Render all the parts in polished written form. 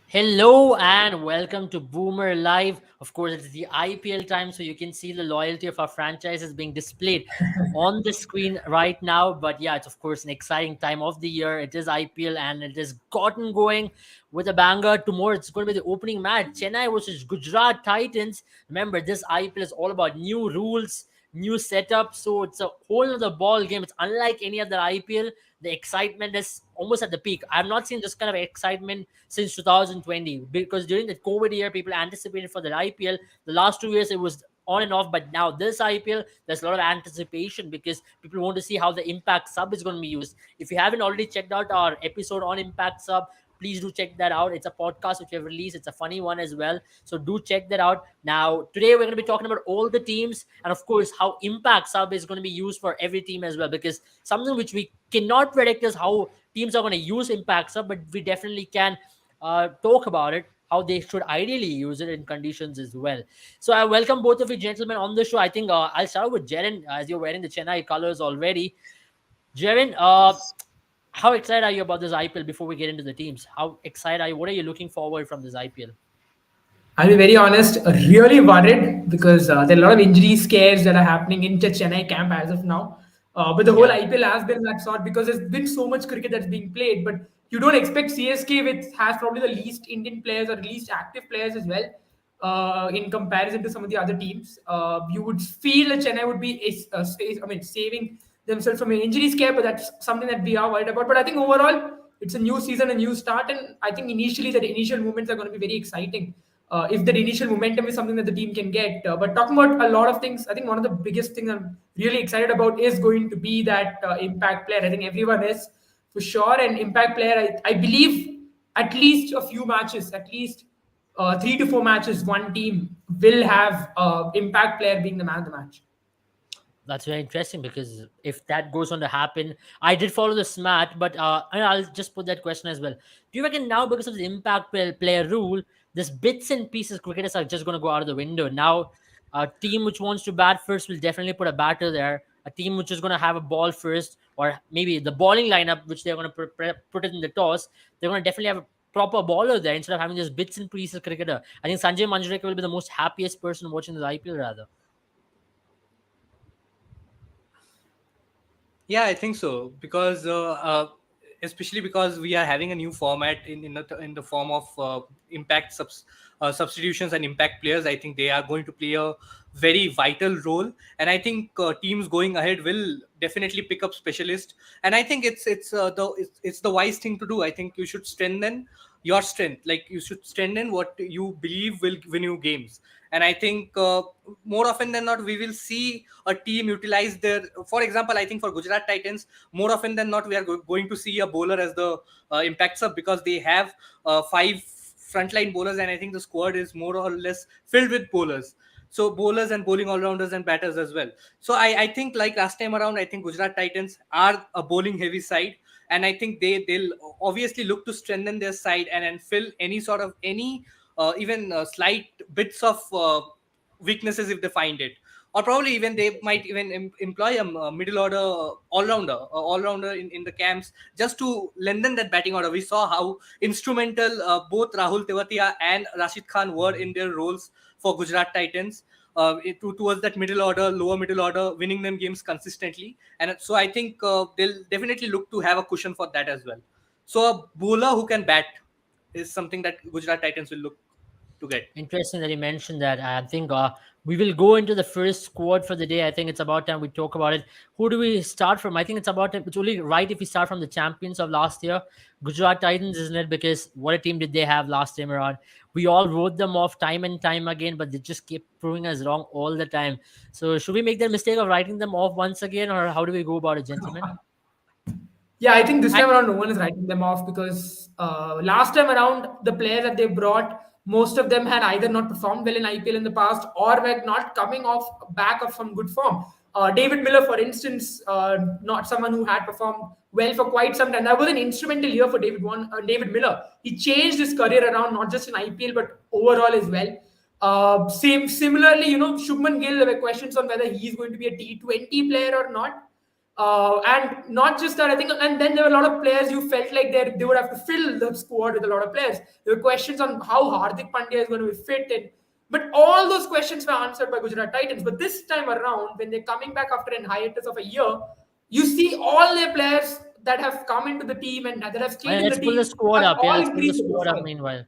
Hello and welcome to Boomer Live. Of course, it's the IPL time, so you can see the loyalty of our franchises being displayed on the screen right now. But yeah, it's of course an exciting time of the year. It is IPL and it has gotten going with a banger. Tomorrow it's going to be the opening match Chennai versus Gujarat Titans. Remember, this IPL is all about new rules, new setup, so it's a whole other ball game. It's unlike any other IPL. The excitement is almost at the peak. I've not seen this kind of excitement since 2020 because during the COVID year, people anticipated for the IPL. The last 2 years, it was on and off, but now this IPL, there's a lot of anticipation because people want to see how the Impact Sub is going to be used. If you haven't already checked out our episode on Impact Sub, please do check that out. It's a podcast which we have released. It's a funny one as well. So do check that out. Now, today we're going to be talking about all the teams and, of course, how Impact Sub is going to be used for every team as well. Because something which we cannot predict is how teams are going to use Impact Sub, but we definitely can talk about it, how they should ideally use it in conditions as well. So I welcome both of you gentlemen on the show. I think I'll start with Jaren, as you're wearing the Chennai colors already. Jaren, how excited are you about this IPL before we get into the teams? How excited are you? What are you looking forward from this IPL? I'll be very honest, really worried because there are a lot of injury scares that are happening in the Chennai camp as of now. But the whole Yeah. IPL has been that sort because there's been so much cricket that's being played. But you don't expect CSK, which has probably the least Indian players or least active players as well, in comparison to some of the other teams. You would feel that Chennai would be, saving themselves from an injury scare, but that's something that we are worried about. But I think overall, it's a new season, a new start, and I think initially the initial movements are going to be very exciting if that initial momentum is something that the team can get. But talking about a lot of things, I think one of the biggest things I'm really excited about is going to be that impact player. I think everyone is for sure an impact player. I believe at least a few matches, at least 3 to 4 matches, one team will have impact player being the man of the match. That's very interesting because if that goes on to happen, I did follow the smart, but and I'll just put that question as well. Do you reckon now, because of the player rule, this bits and pieces cricketers are just going to go out of the window? Now, a team which wants to bat first will definitely put a batter there. A team which is going to have a ball first, or maybe the bowling lineup, which they're going to put it in the toss, they're going to definitely have a proper bowler there instead of having just bits and pieces cricketer. I think Sanjay Manjrekar will be the most happiest person watching the IPL rather. Yeah, I think so because especially because we are having a new format in the form of substitutions and impact players. I think they are going to play a very vital role, and I think teams going ahead will definitely pick up specialists. And I think it's the wise thing to do. I think you should strengthen your strength, like you should strengthen what you believe will win you games. And I think more often than not we will see a team utilize their, for example, I think for Gujarat Titans, more often than not we are going to see a bowler as the impact sub, because they have five frontline bowlers, and I think the squad is more or less filled with bowlers. So bowlers and bowling all-rounders and batters as well. So I think like last time around, I think Gujarat Titans are a bowling heavy side, and I think they'll obviously look to strengthen their side and fill any sort of any even slight bits of weaknesses if they find it. Or probably even they might even employ a middle order all-rounder in the camps, just to lengthen that batting order. We saw how instrumental both Rahul Tewatia and Rashid Khan were in their roles for Gujarat Titans, towards that middle order, lower middle order, winning them games consistently. And so I think they'll definitely look to have a cushion for that as well. So a bowler who can bat is something that Gujarat Titans will look to get. Interesting that you mentioned that. I think we will go into the first squad for the day. I think it's about time we talk about it. Who do we start from? I think it's about time. It's only right if we start from the champions of last year, Gujarat Titans, isn't it? Because what a team did they have last time around? We all wrote them off time and time again, but they just keep proving us wrong all the time. So should we make the mistake of writing them off once again, or how do we go about it, gentlemen? Yeah, I think this I, time around no one is writing them off because last time around the players that they brought, most of them had either not performed well in IPL in the past or were not coming off back of some good form. David Miller, for instance, not someone who had performed well for quite some time. That was an instrumental year for David Miller. He changed his career around not just in IPL but overall as well. Similarly, Shubman Gill, there were questions on whether he's going to be a T20 player or not. And not just that, I think, and then there were a lot of players you felt like they would have to fill the squad with a lot of players. There were questions on how Hardik Pandya is going to be fit in. But all those questions were answered by Gujarat Titans. But this time around, when they're coming back after an hiatus of a year, you see all their players that have come into the team and that have stayed in the Let's pull the team squad have up. Yeah, all let's pull the increased the squad up profile. meanwhile.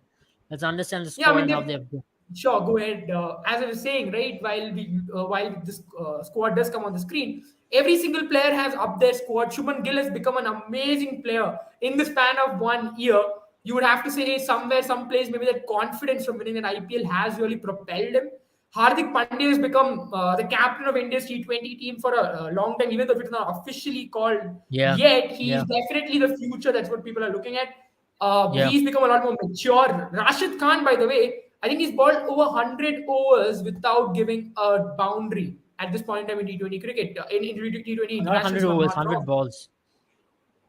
Let's understand the Yeah, I squad mean, and how they've they've. sure go ahead. As I was saying, right, while this squad does come on the screen, every single player has up their squad. Shubman Gill has become an amazing player in the span of 1 year. You would have to say somewhere, some place, maybe that confidence from winning an IPL has really propelled him. Hardik Pandya has become the captain of India's T20 team for a long time, even though it's not officially called Yeah, yet. He's yeah, definitely the future. That's what people are looking at. yeah. He's become a lot more mature. Rashid Khan, by the way, I think he's bowled over 100 overs without giving a boundary at this point in time in T20 cricket, in T20 Not 100 internationals, if I'm overs, not 100 wrong. balls.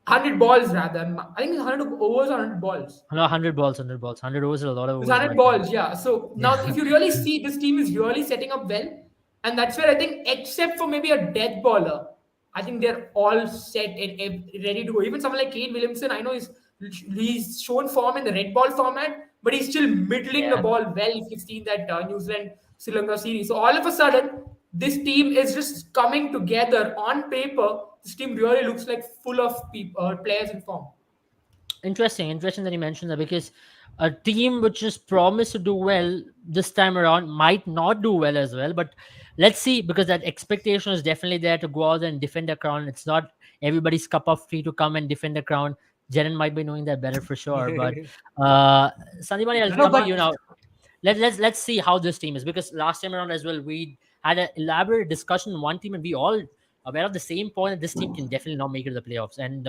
100 balls, rather. I think it's 100 overs or 100 balls. No, 100 balls, 100 balls. 100 overs is a lot of It's overs, my 100 friend. balls, yeah. So now, Yeah. if you really see, this team is really setting up well. And that's where I think, except for maybe a death bowler, I think they're all set and ready to go. Even someone like Kane Williamson, I know he's shown form in the red ball format, but he's still middling the Yeah. ball well if you've seen that New Zealand Sri Lanka series. So all of a sudden, this team is just coming together on paper. This team really looks like full of people, players in form. Interesting that you mentioned that, because a team which is promised to do well this time around might not do well as well. But let's see, because that expectation is definitely there to go out and defend the crown. It's not everybody's cup of tea to come and defend the crown. Jenen might be knowing that better for sure. But Sandipani, I'll No, come to but you now. Let's see how this team is, because last time around as well we had an elaborate discussion on one team, and we all aware of the same point that this team can definitely not make it to the playoffs. And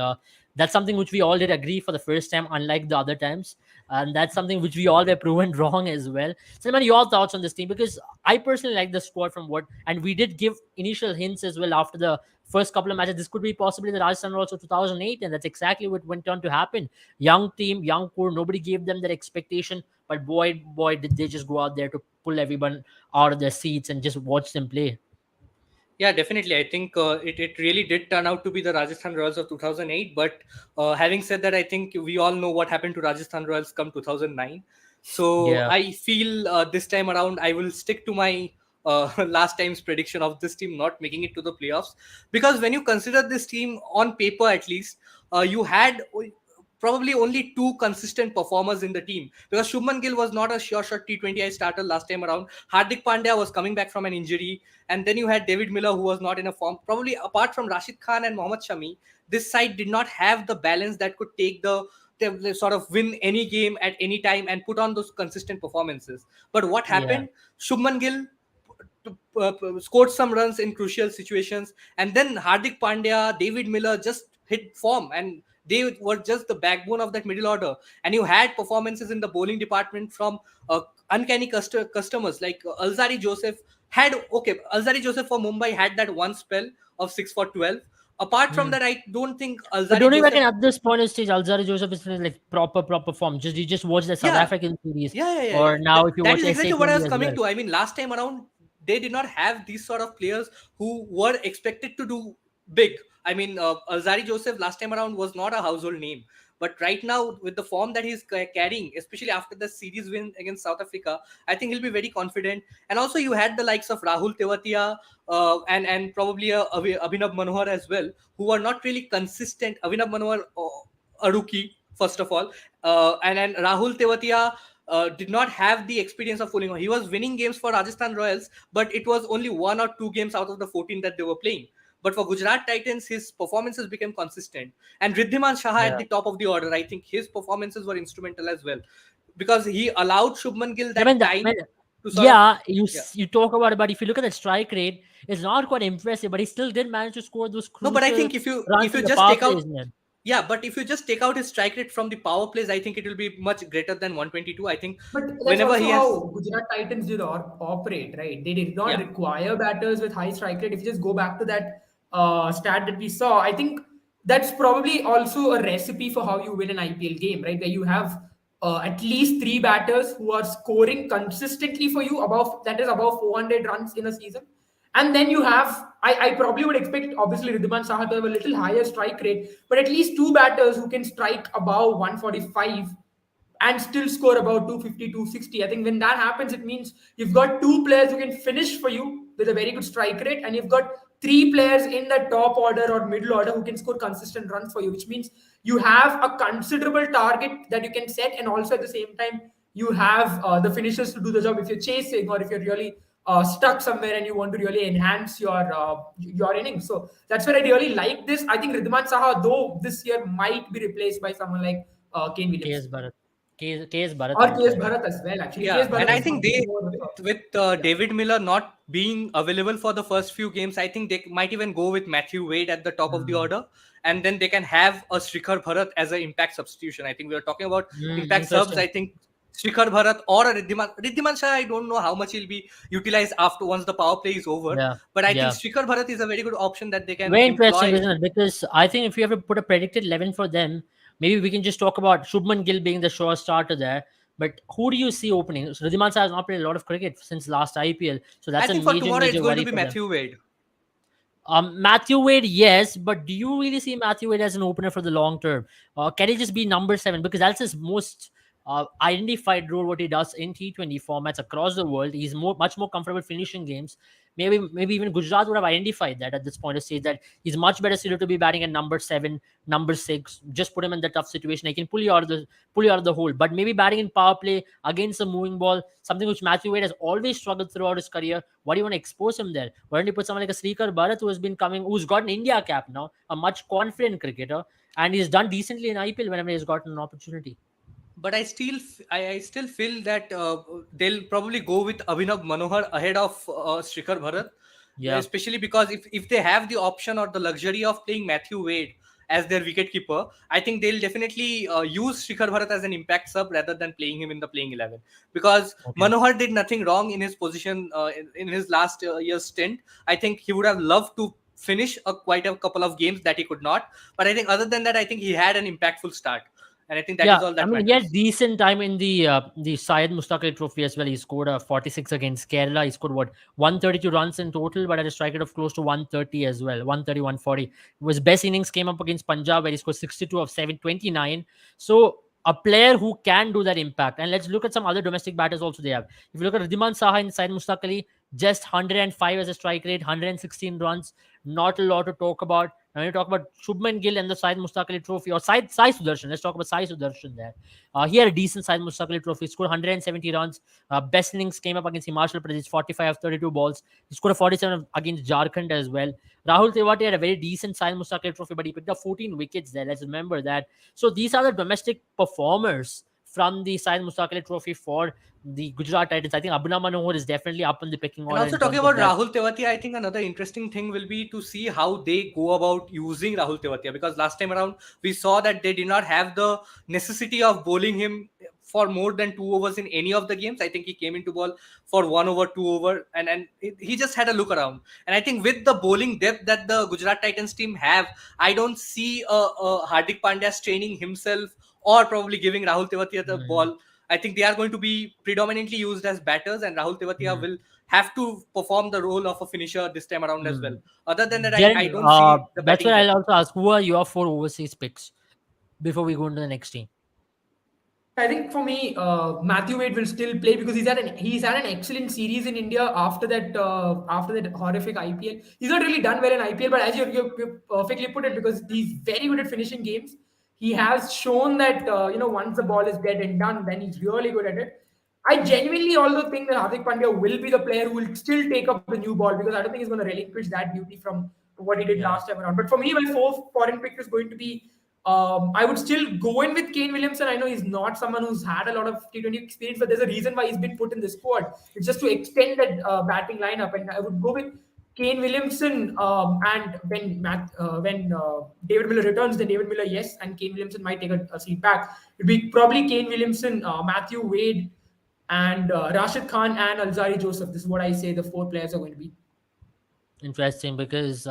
that's something which we all did agree for the first time, unlike the other times. And that's something which we all were proven wrong as well. So, man, your thoughts on this team? Because I personally like the squad from what, and we did give initial hints as well after the first couple of matches. This could be possibly the Rajasthan Royals of 2008, and that's exactly what went on to happen. Young team, young core, nobody gave them that expectation, but boy, did they just go out there to pull everyone out of their seats and just watch them play. yeah, definitely. I think it really did turn out to be the Rajasthan Royals of 2008. But having said that, I think we all know what happened to Rajasthan Royals come 2009. So Yeah. I feel this time around, I will stick to my last time's prediction of this team not making it to the playoffs. Because when you consider this team on paper, at least, you had probably only two consistent performers in the team, because Shubman Gill was not a sure shot T20I starter last time around. Hardik Pandya was coming back from an injury, and then you had David Miller, who was not in a form. Probably apart from Rashid Khan and Mohammad Shami, this side did not have the balance that could take the sort of win any game at any time and put on those consistent performances. But what Yeah. happened? Shubman Gill scored some runs in crucial situations, and then Hardik Pandya, David Miller just hit form, and they were just the backbone of that middle order. And you had performances in the bowling department from uncanny customers like Alzari Joseph. Alzari Joseph for Mumbai had that one spell of 6 for 12. Apart from Hmm. that, I don't think But Alzari don't you reckon Joseph. at this point in stage, Alzari Joseph is in like proper form? Just you just watch the South Yeah, African series, yeah. or now if you That watch is SA exactly what I Twenty was as coming well. to. I mean, last time around, they did not have these sort of players who were expected to do big. I mean, Alzari Joseph last time around was not a household name. But right now, with the form that he's carrying, especially after the series win against South Africa, I think he'll be very confident. And also, you had the likes of Rahul Tewatia and probably Abhinav Manohar as well, who were not really consistent. Abhinav Manohar, a rookie, first of all, and Rahul Tewatia did not have the experience of pulling on. He was winning games for Rajasthan Royals, but it was only one or two games out of the 14 that they were playing. But for Gujarat Titans, his performances became consistent. And Riddhiman Shah at Yeah. the top of the order, I think his performances were instrumental as well, because he allowed Shubman Gill I that mean, time to sort of. yeah, Yeah. you talk about it, but if you look at the strike rate, it's not quite impressive. But he still did manage to score those No, but I crucial think if you runs if in you the just power take plays, out. man. Yeah, but if you just take out his strike rate from the power plays, I think it will be much greater than 122. I think But that's whenever also he has. how Gujarat Titans did operate, right? They did not Yeah. require batters with high strike rate. If you just go back to that stat that we saw, I think that's probably also a recipe for how you win an IPL game, right? Where you have at least three batters who are scoring consistently for you above, that is above 400 runs in a season. And then you have, I probably would expect obviously Ridwan Saha to have a little higher strike rate, but at least two batters who can strike above 145 and still score about 250, 260. I think when that happens, it means you've got two players who can finish for you with a very good strike rate, and you've got three players in the top order or middle order who can score consistent runs for you, which means you have a considerable target that you can set, and also at the same time, you have the finishers to do the job if you're chasing or if you're really stuck somewhere and you want to really enhance your innings. So that's where I really like this. I think Ridwan Saha, though this year might be replaced by someone like Kane Williamson. KS Bharat. KS Bharat, Or I'm KS saying. Bharat as well. Actually, KS Yeah, and Bharat I is think much they more. with Yeah. David Miller not being available for the first few games, I think they might even go with Matthew Wade at the top of the Mm. order, and then they can have a Shikhar Bharat as an impact substitution. I think we are talking about impact subs. Interesting. I think Shikhar Bharat or a Riddhiman Shah, I don't know how much he'll be utilized after once the power play is over, Yeah, but I think yeah. Shikhar Bharat is a very good option that they can Very interesting, employ. isn't it? Because I think if you ever put a predicted 11 for them, maybe we can just talk about Shubman Gill being the sure starter there. But who do you see opening? So Ridhiman Shah has not played a lot of cricket since last IPL, so I that's a think for major, tomorrow it's major going to worry be for them. Matthew Wade. Matthew Wade, yes, but do you really see Matthew Wade as an opener for the long term? Can he just be number 7? Because that's his most identified role, what he does in T20 formats across the world. He's much more comfortable finishing games. Maybe even Gujarat would have identified that at this point of stage that he's much better suited to be batting at number 7, number 6. Just put him in the tough situation. He can pull you out of the hole. But maybe batting in power play against a moving ball, something which Matthew Wade has always struggled throughout his career. Why do you want to expose him there? Why don't you put someone like a Srikar Bharat who's got an India cap now, a much confident cricketer, and he's done decently in IPL whenever he's gotten an opportunity. But I still feel that they'll probably go with Abhinav Manohar ahead of Shikhar Bharat, Yeah. especially because if they have the option or the luxury of playing Matthew Wade as their wicketkeeper, I think they'll definitely use Shikhar Bharat as an impact sub rather than playing him in the playing 11, because Okay. Manohar did nothing wrong in his position in his last year's stint. I think he would have loved to finish quite a couple of games that he could not, but I think other than that, I think he had an impactful start, and I think that Yeah, is all I that mean, he had matters. decent time in the Syed Mustaq Ali Trophy as well. He scored a 46 against Kerala. He scored what 132 runs in total, but at a strike rate of close to 130 as well, 130, 140. His best innings came up against Punjab, where he scored 62 of 729. So a player who can do that impact. And let's look at some other domestic batters also they have. If you look at Ridhiman Saha and Syed Mustaq Ali, just 105 as a strike rate, 116 runs. Not a lot to talk about. Now, when you talk about Shubman Gill and the Syed Mustaq Ali Trophy, or Sai Sudarshan, let's talk about Sai Sudarshan there. He had a decent Syed Mustaq Ali Trophy, scored 170 runs. Best innings came up against Himachal Pradesh, 45 of 32 balls. He scored a 47 against Jharkhand as well. Rahul Tewati had a very decent Syed Mustaq Ali Trophy, but he picked up 14 wickets there. Let's remember that. So these are the domestic performers from the Syed Mustaq Ali Trophy for the Gujarat Titans. I think Abhinav Manohar is definitely up in the pecking And order also in talking terms of about that. Rahul Tewatia, I think another interesting thing will be to see how they go about using Rahul Tewatia, because last time around we saw that they did not have the necessity of bowling him for more than 2 overs in any of the games. I think he came into ball for 1 over, 2 over, and he just had a look around. And I think with the bowling depth that the Gujarat Titans team have, I don't see Hardik Pandya straining himself or probably giving Rahul Tewatia the Mm, ball. I think they are going to be predominantly used as batters, and Rahul Tewatia mm, will have to perform the role of a finisher this time around as well. mm. Other than that, I Jaren, don't see the that's batting what I'll depth. also ask. Who are your 4 overseas picks before we go into the next team? I think for me, Matthew Wade will still play because he's had an excellent series in India after that horrific IPL. He's not really done well in IPL, but as you perfectly put it, because he's very good at finishing games. He has shown that once the ball is dead and done, then he's really good at it. I genuinely also think that Hardik Pandya will be the player who will still take up the new ball, because I don't think he's going to relinquish that duty from what he did Yeah. last time around. But for me, my fourth foreign pick is going to be I would still go in with Kane Williamson. I know he's not someone who's had a lot of T20 experience, but there's a reason why he's been put in the squad. It's just to extend that batting lineup, and I would go with Kane Williamson. And when David Miller returns, then David Miller, yes, and Kane Williamson might take a seat back. It'd be probably Kane Williamson, Matthew Wade, and Rashid Khan and Alzari Joseph. This is what I say the four players are going to be. Interesting, because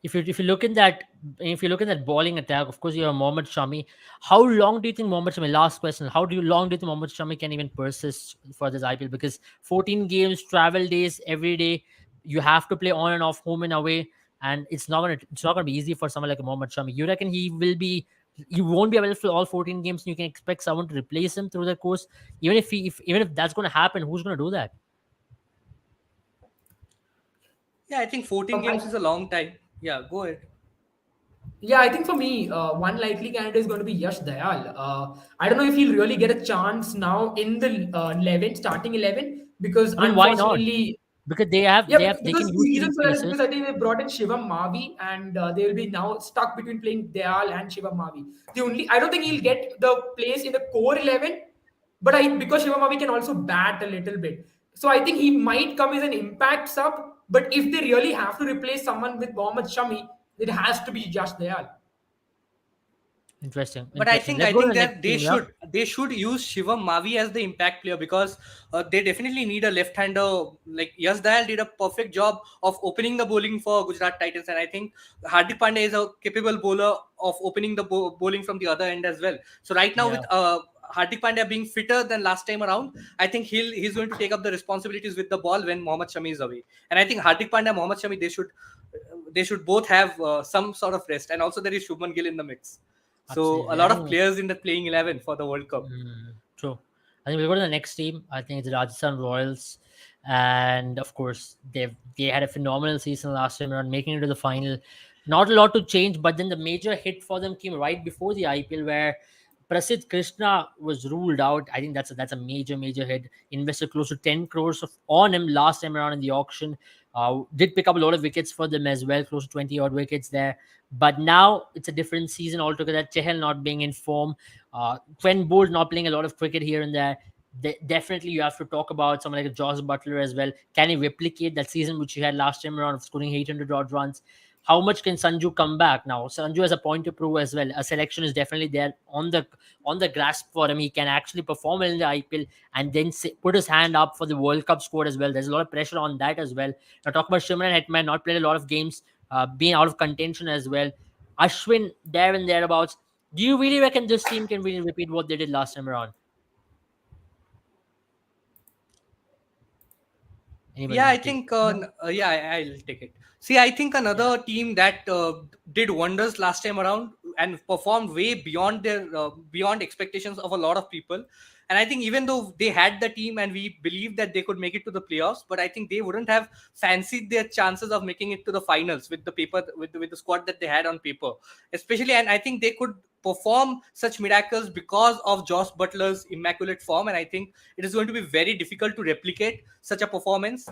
if you look in that if you look in that bowling attack, of course you have Mohammad Shami. How long do you think Mohammad Shami? Last question: long do you think Mohammad Shami can even persist for this IPL? Because 14 games, travel days every day. You have to play on and off, home and away, and it's not gonna be easy for someone like Mohammad Shami. You reckon he will be? You won't be available for all 14 games. And you can expect someone to replace him through the course. Even if that's going to happen, who's going to do that? Yeah, I think 14 games I, is a long time. Yeah, go ahead. yeah, I think for me, one likely candidate is going to be Yash Dayal. I don't know if he'll really get a chance now in the 11, starting 11, because I mean, why not? unfortunately, Because they have yeah, they can because use the reason cheap for that is because faces. I think they brought in Shivam Mavi, and they will be now stuck between playing Dayal and Shivam Mavi. I don't think he'll get the place in the core 11, but because Shivam Mavi can also bat a little bit, so I think he might come as an impact sub. But if they really have to replace someone with Mohammad Shami, it has to be just Dayal. Interesting, But I interesting. think Let's I go to think the next that they team. Yeah, should they should use Shivam Mavi as the impact player, because they definitely need a left-hander. Like Yash Dayal did a perfect job of opening the bowling for Gujarat Titans, and I think Hardik Pandya is a capable bowler of opening the bowling from the other end as well. So right now yeah. with Hardik Pandya being fitter than last time around, I think he's going to take up the responsibilities with the ball when Mohammad Shami is away. And I think Hardik Pandya, Mohammad Shami, they should both have some sort of rest. And also there is Shubman Gill in the mix. So a Absolutely. I lot of think players in the playing 11 for the World Cup. true. I think we'll go to the next team. I think it's Rajasthan Royals, and of course they had a phenomenal season last time around, making it to the final. Not a lot to change, but then the major hit for them came right before the IPL, where Prasidh Krishna was ruled out. I think that's a major hit. Invested close to 10 crores on him last time around in the auction. Did pick up a lot of wickets for them as well, close to 20 odd wickets there. But now it's a different season altogether. Chehel not being in form, Quen Bolt not playing a lot of cricket here and there. Definitely, you have to talk about someone like Josh Butler as well. Can he replicate that season which he had last time around of scoring 800 odd runs? How much can Sanju come back now? Sanju has a point to prove as well. A selection is definitely there on the grasp for him. He can actually perform well in the IPL and then put his hand up for the World Cup squad as well. There's a lot of pressure on that as well. Now talk about Shimran Hetman, not played a lot of games, being out of contention as well. Ashwin there and thereabouts. Do you really reckon this team can really repeat what they did last time around? Anybody Yeah, want I to take? think. Yeah, I'll take it. See, I think Yeah, another team that did wonders last time around and performed way beyond their beyond expectations of a lot of people. And I think even though they had the team and we believed that they could make it to the playoffs, but I think they wouldn't have fancied their chances of making it to the finals with the paper with the squad that they had on paper, especially. And I think they could perform such miracles because of Josh Butler's immaculate form. And I think it is going to be very difficult to replicate such a performance.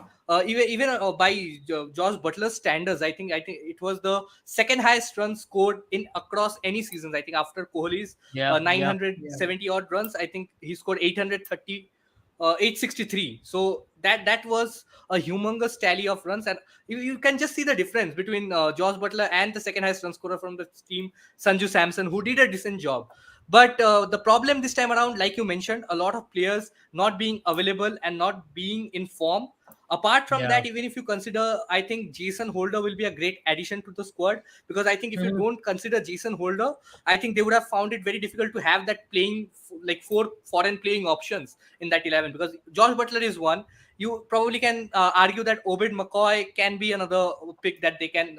Even by Josh Butler's standards, I think it was the second highest run scored in across any seasons. I think after Kohli's yeah, yeah. 970 odd runs, I think he scored 830, 863. So that was a humongous tally of runs, and you can just see the difference between Josh Butler and the second highest run scorer from the team, Sanju Samson, who did a decent job. But the problem this time around, like you mentioned, a lot of players not being available and not being in form. Apart from Yeah. that, even if you consider, I think Jason Holder will be a great addition to the squad, because I think if you Mhm. don't consider Jason Holder, I think they would have found it very difficult to have that playing like four foreign playing options in that 11, because Josh Butler is one. You probably can argue that Obed McCoy can be another pick that they can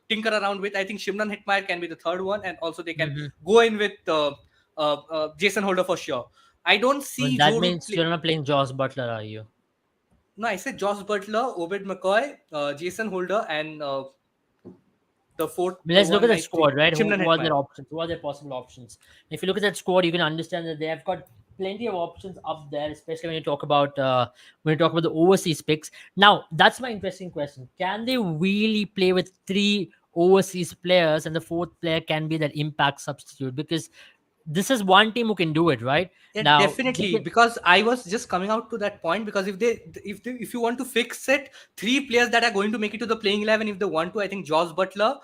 tinker around with. I think Shimran Hitmire can be the third one, and also they can Mhm. go in with Jason Holder for sure. I don't Well, see that Joe Root means play. you're not playing Josh Butler, are you? No, I said Josh Butler, Obed McCoy, Jason Holder, and the fourth Let's look at one, the I think, squad, right? Shimran Who are their Hetmire. options? Who are their possible options? If you look at that squad, you can understand that they have got plenty of options up there, especially when you talk about the overseas picks. Now, that's my interesting question. Can they really play with three overseas players, and the fourth player can be that impact substitute? Because this is one team who can do it, right? Yeah, Now, they definitely. can, Because I was just coming out to that point. Because if you want to fix it, three players that are going to make it to the playing 11, if they want to, I think Josh Butler,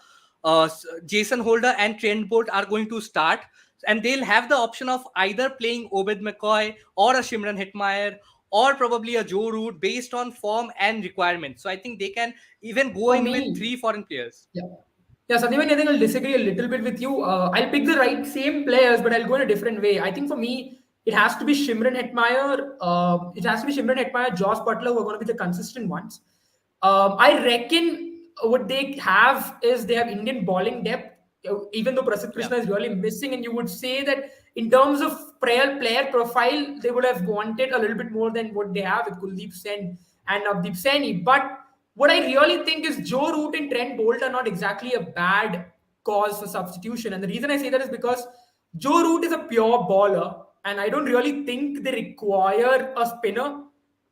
Jason Holder, and Trent Bolt are going to start, and they'll have the option of either playing Obed McCoy or a Shimran Hetmire or probably a Joe Root based on form and requirements. So I think they can even go For in with me, three foreign players. yeah. Yeah, Sandeep, I think I'll disagree a little bit with you. I'll pick the same players, but I'll go in a different way. I think for me, it has to be Shimran Hetmire. It has to be Shimran Hetmire, Josh Butler, who are going to be the consistent ones. I reckon what they have is they have Indian bowling depth. Even though Prasidh Yeah. Krishna is really missing, and you would say that in terms of player profile, they would have wanted a little bit more than what they have with Kuldeep Sen and Navdeep Saini. But what I really think is Joe Root and Trent Bolt are not exactly a bad cause for substitution. And the reason I say that is because Joe Root is a pure bowler, and I don't really think they require a spinner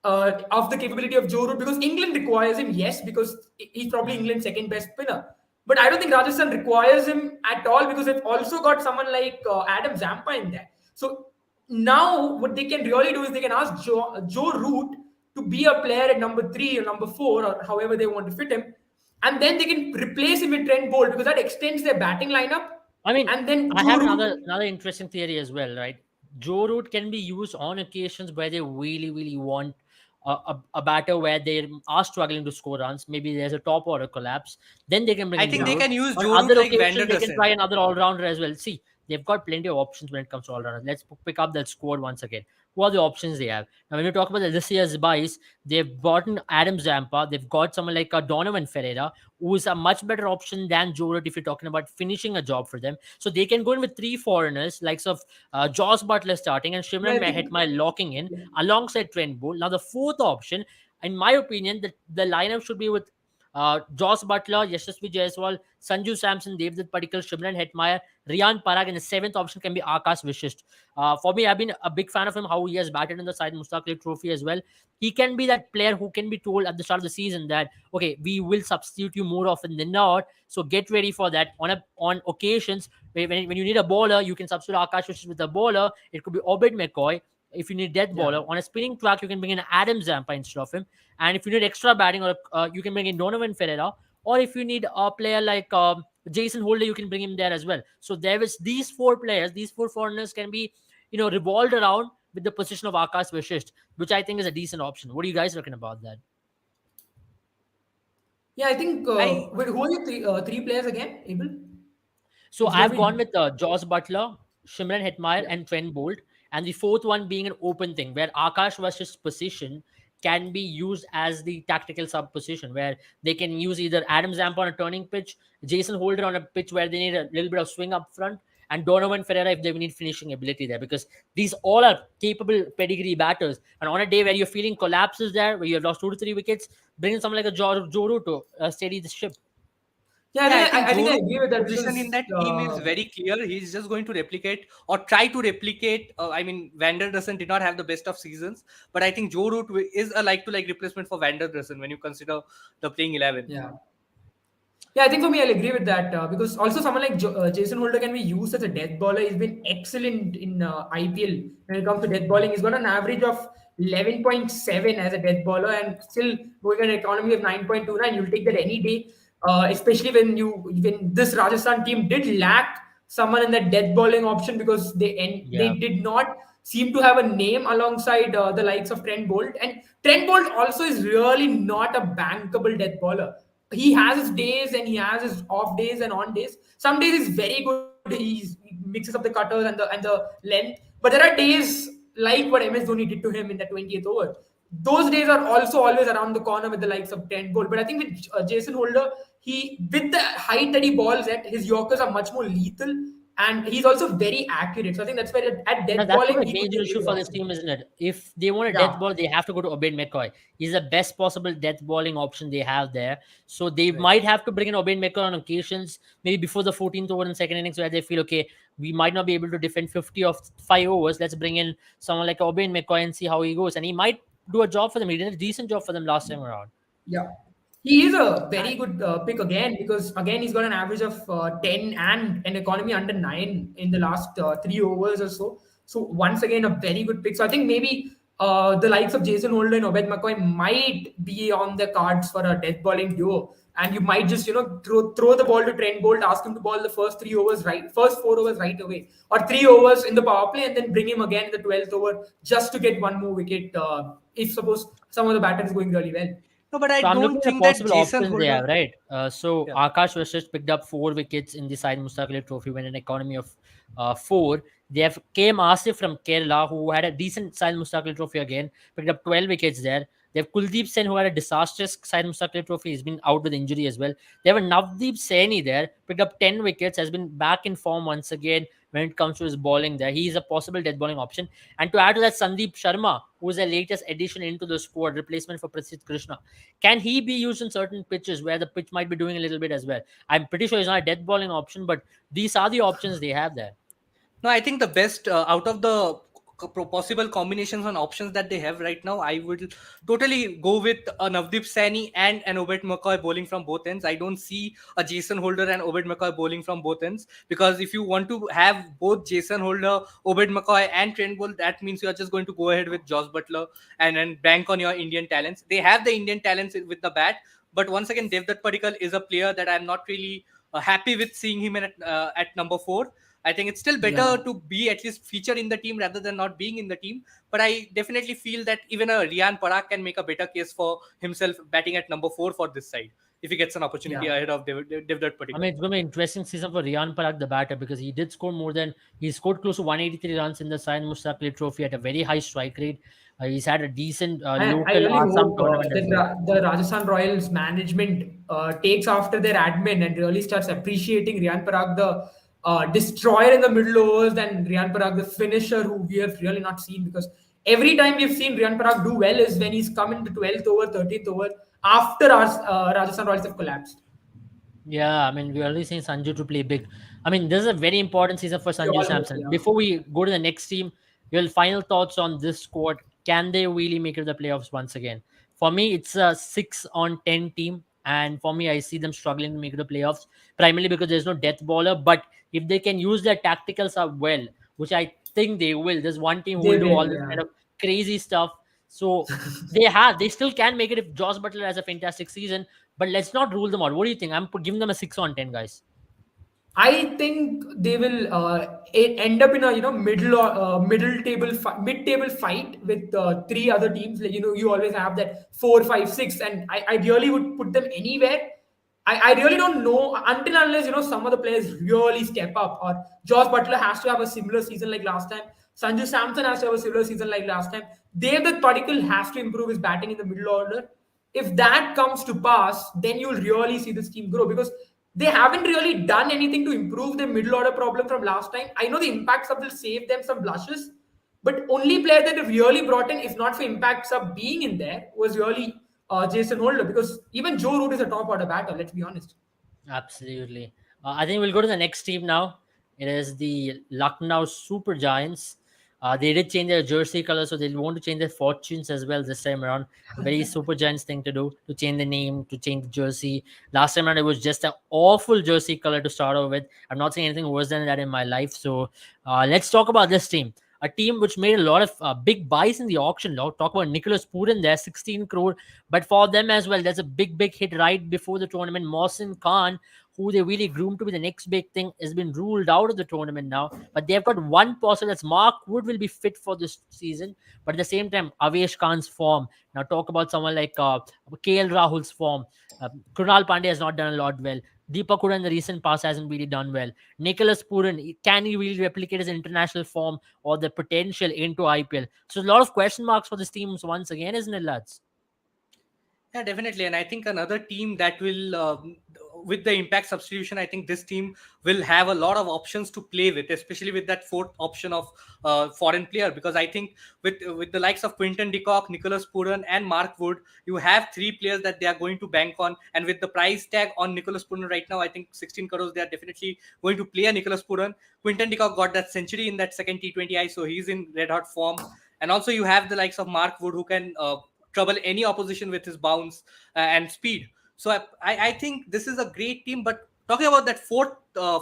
of the capability of Joe Root, because England requires him, yes, because he's probably England's second best spinner. But I don't think Rajasthan requires him at all, because they've also got someone like Adam Zampa in there. So now what they can really do is they can ask Joe Root to be a player at number 3 or number 4 or however they want to fit him. And then they can replace him with Trent Bolt, because that extends their batting lineup. I mean, And then I Joe have Root. another interesting theory as well, right? Joe Root can be used on occasions where they really want a batter where they are struggling to score runs. Maybe there's a top order collapse. Then they can bring I in think Joe they Yeah. Root. can use On Joe Root other like Vander occasions, they can try Dussen. another all rounder as well. See, they've got plenty of options when it comes to all rounders. Let's pick up that squad once again. Who are the options they have? Now, when you talk about this year's buys, they've gotten Adam Zampa. They've got someone like Donovan Ferreira, who is a much better option than Joe Root if you're talking about finishing a job for them. So they can go in with three foreigners, likes of Josh Butler starting and Yeah, Shimron I think. Hetmyer locking in Yeah. alongside Trent Bolt. Now the fourth option, in my opinion, the lineup should be with Josh Butler, Yashasvi Jaiswal, Sanju Samson, Devdutt Padikkal, Shimron Hetmyer, Riyan Parag, and the seventh option can be Akash Vishist. For me, I've been a big fan of him, how he has batted in the side Mustaq Ali Trophy as well. He can be that player who can be told at the start of the season that, okay, we will substitute you more often than not, so get ready for that. On occasions, when you need a bowler, you can substitute Akash Vishist with a bowler. It could be Obed McCoy. If you need death Yeah. bowler on a spinning track, you can bring in Adam Zampa instead of him. And if you need extra batting, or you can bring in Donovan Ferreira. Or if you need a player like Jason Holder, you can bring him there as well. So there is these four players, these four foreigners can be, revolved around with the position of Akash Vishist, which I think is a decent option. What do you guys reckon about that? Yeah, I think. I Wait, who are your three players again? Abel? So It's going I've to gone be. with Josh Butler, Shimron Hetmyer, Yeah. and Trent Bolt. And the fourth one being an open thing where Akash Vash's position can be used as the tactical sub position, where they can use either Adam Zampa on a turning pitch, Jason Holder on a pitch where they need a little bit of swing up front, and Donovan Ferreira if they need finishing ability there, because these all are capable pedigree batters. And on a day where you're feeling collapses there, where you have lost 2 to 3 wickets, bring in someone like a Joe Root to steady the ship. Yeah, Yeah, I think I Joe think I Root's agree with that position in because. that team is very clear. He's just going to replicate or try to replicate. I mean, Vander Dussen did not have the best of seasons, but I think Joe Root is a like-to-like replacement for Vander Dussen when you consider the playing 11. Yeah. Yeah, I think for me, I'll agree with that because also someone like Jason Holder can be used as a death bowler. He's been excellent in IPL when it comes to death bowling. He's got an average of 11.7 as a death bowler and still going an economy of 9.29. You'll take that any day, especially when this Rajasthan team did lack someone in that death bowling option because they Yeah. did not seem to have a name alongside the likes of Trent Bolt. And Trent Bolt also is really not a bankable death bowler. He has his days and he has his off days and on days. Some days he's very good. He mixes up the cutters and the length. But there are days like what MS Dhoni did to him in the 20th over. Those days are also always around the corner with the likes of Trent Bolt. But I think with Jason Holder, he with the height that he balls at, his Yorkers are much more lethal. And he's also very accurate. So I think that's where at Now death that's what balling, a he could be major a issue very good for this option. team, isn't it? If they want a death Yeah. ball, they have to go to Obed McCoy. He's the best possible death balling option they have there. So they Right. might have to bring in Obed McCoy on occasions, maybe before the 14th over in second innings, where they feel, okay, we might not be able to defend 50 of 5 overs. Let's bring in someone like Obed McCoy and see how he goes. And he might do a job for them. He did a decent job for them last time around. Yeah. He is a very good pick again because again he's got an average of 10 and an economy under 9 in the last 3 overs or so. So once again a very good pick. So I think maybe the likes of Jason Holder and Obed McCoy might be on the cards for a death bowling duo. And you might just throw the ball to Trent Bolt, ask him to ball the first 4 overs right away, or 3 overs in the power play, and then bring him again in the 12th over just to get one more wicket. If suppose some of the batter is going really well. No, but I So I'm looking don't at the think that possible Jason options they Holder. have, right? So Yeah. Akash Vashist picked up 4 wickets in the side Mustaq Ali Trophy when an economy of 4. They have K. M. Asif from Kerala, who had a decent side Mustaq Ali Trophy again, picked up 12 wickets there. They have Kuldeep Sen, who had a disastrous Syed Mustakir Trophy. He's been out with injury as well. They have a Navdeep Saini there, picked up 10 wickets, has been back in form once again when it comes to his bowling there. He is a possible death bowling option. And to add to that, Sandeep Sharma, who is the latest addition into the squad, replacement for Prasidh Krishna. Can he be used in certain pitches where the pitch might be doing a little bit as well? I'm pretty sure he's not a death bowling option, but these are the options they have there. No, I think the best out of the possible combinations and options that they have right now, I would totally go with a Navdeep Saini and an Obed McCoy bowling from both ends. I don't see a Jason Holder and Obed McCoy bowling from both ends, because if you want to have both Jason Holder, Obed McCoy, and Trent Bolt, that means you are just going to go ahead with Josh Butler and bank on your Indian talents. They have the Indian talents with the bat, but once again, Devdutt Padikkal is a player that I'm not really happy with seeing him at number 4. I think it's still Yeah. better to be at least featured in the team rather than not being in the team. But I definitely feel that even a Riyan Parag can make a better case for himself batting at number 4 for this side if he gets an opportunity Yeah. ahead of Devdutt I Padikkal. mean, it's going to be an interesting season for Riyan Parag, the batter, because he scored close to 183 runs in the Syed Mustakir Trophy at a very high strike rate. He's had a decent I local really Assam hope tournament as that well. the Rajasthan Royals management takes after their admin and really starts appreciating Riyan Parag, the destroyer in the middle overs, and Riyan Parag, the finisher, who we have really not seen, because every time we've seen Riyan Parag do well is when he's come in the 12th over, 13th over after our Rajasthan Royals have collapsed. Yeah, I mean, we're already seeing Sanju to play big. I mean, this is a very important season for We Sanju all hope, Samson. yeah. Before we go to the next team, your final thoughts on this squad. Can they really make it to the playoffs once again? For me, it's a 6 on 10 team. And for me, I see them struggling to make it to the playoffs, primarily because there's no death bowler. But if they can use their tacticals up well, which I think they will, there's one team who They will do all will, this yeah. kind of crazy stuff. So they still can make it if Josh Butler has a fantastic season, but let's not rule them out. What do you think? I'm giving them a 6 on 10, guys. I think they will end up in a mid table fight with three other teams. Like, you always have that 4, 5, 6, and I really would put them anywhere. I really don't know until unless some of the players really step up, or Josh Butler has to have a similar season like last time. Sanju Samson has to have a similar season like last time. David Padikkal has to improve his batting in the middle order. If that comes to pass, then you'll really see this team grow, because they haven't really done anything to improve their middle order problem from last time. I know the impact sub will save them some blushes, but only player that have really brought in, if not for impact sub being in there, was really Jason Holder, because even Joe Root is a top order batter, let's be honest. Absolutely. I think we'll go to the next team now. It is the Lucknow Super Giants. They did change their jersey color, so they want to change their fortunes as well this time around. A very Super Giants thing to do, to change the name, to change the jersey. Last time around, it was just an awful jersey color to start off with. I'm not saying anything worse than that in my life. So let's talk about this team. A team which made a lot of big buys in the auction. Talk about Nicholas Puran there, 16 crore. But for them as well, there's a big hit right before the tournament. Mohsin Khan, who they really groomed to be the next big thing, has been ruled out of the tournament now. But they've got one possible, that's Mark Wood will be fit for this season. But at the same time, Avesh Khan's form. Now talk about someone like KL Rahul's form. Krunal Pandey has not done a lot well. Deepak Huda in the recent past hasn't really done well. Nicholas Puran, can he really replicate his international form or the potential into IPL? So a lot of question marks for this team once again, isn't it, lads? Yeah, definitely. And I think another team that will, with the impact substitution, I think this team will have a lot of options to play with, especially with that fourth option of foreign player. Because I think with the likes of Quinton de Kock, Nicholas Puran, and Mark Wood, you have three players that they are going to bank on. And with the price tag on Nicholas Puran right now, I think 16 crores, they are definitely going to play a Nicholas Puran. Quinton de Kock got that century in that second T20I, so he's in red hot form. And also you have the likes of Mark Wood, who can trouble any opposition with his bounce and speed. So I think this is a great team. But talking about that fourth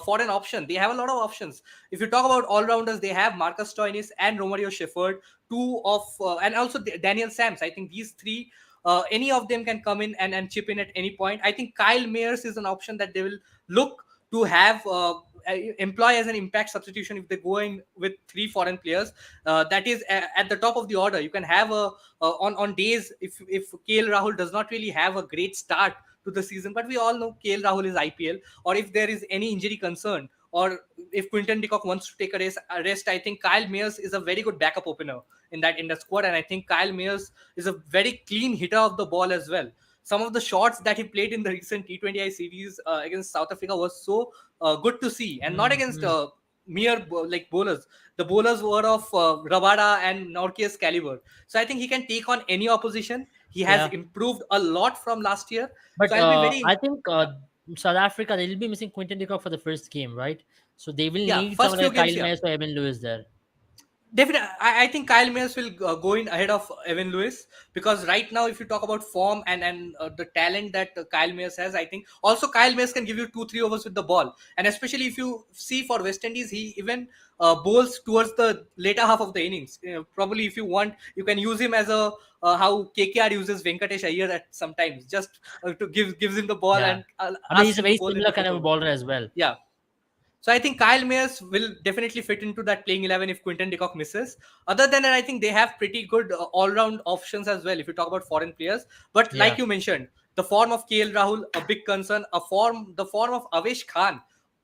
foreign option, they have a lot of options. If you talk about all-rounders, they have Marcus Stoinis and Romario Shepherd, two of and also Daniel Sams. I think these three, any of them can come in and chip in at any point. I think Kyle Mayers is an option that they will look to have employ as an impact substitution if they're going with three foreign players. That is at the top of the order. You can have a on days if KL Rahul does not really have a great start to the season, but we all know KL Rahul is IPL, or if there is any injury concern or if Quinton de Kock wants to take a rest, I think Kyle Mayers is a very good backup opener in the squad, and I think Kyle Mayers is a very clean hitter of the ball as well. Some of the shots that he played in the recent T20I series against South Africa was so good to see, and not against Mm-hmm. like bowlers. The bowlers were of Rabada and Nortje's caliber. So I think he can take on any opposition. He has Yeah. improved a lot from last year. But So I'll be I very think yeah, South Africa, they'll be missing Quinton de Kock for the first game, right? So they will yeah, need first someone few like games, Kyle yeah. Mayers or Evan Lewis there. Definitely, I think Kyle Mayers will go in ahead of Evan Lewis, because right now, if you talk about form and the talent that Kyle Mayers has, I think also Kyle Mayers can give you 2-3 overs with the ball, and especially if you see for West Indies, he even bowls towards the later half of the innings. Probably, if you want, you can use him as a how KKR uses Venkatesh Iyer at sometimes, just to gives him the ball Yeah. and I mean, asks he's a him to very bowl in the similar kind fifth of a over. bowler as well. Yeah. So I think Kyle Mayers will definitely fit into that playing 11 if Quinton de Kock misses. Other than that, I think they have pretty good all-round options as well if you talk about foreign players. But Yeah. like you mentioned, the form of KL Rahul, a big concern. The form of Avesh Khan,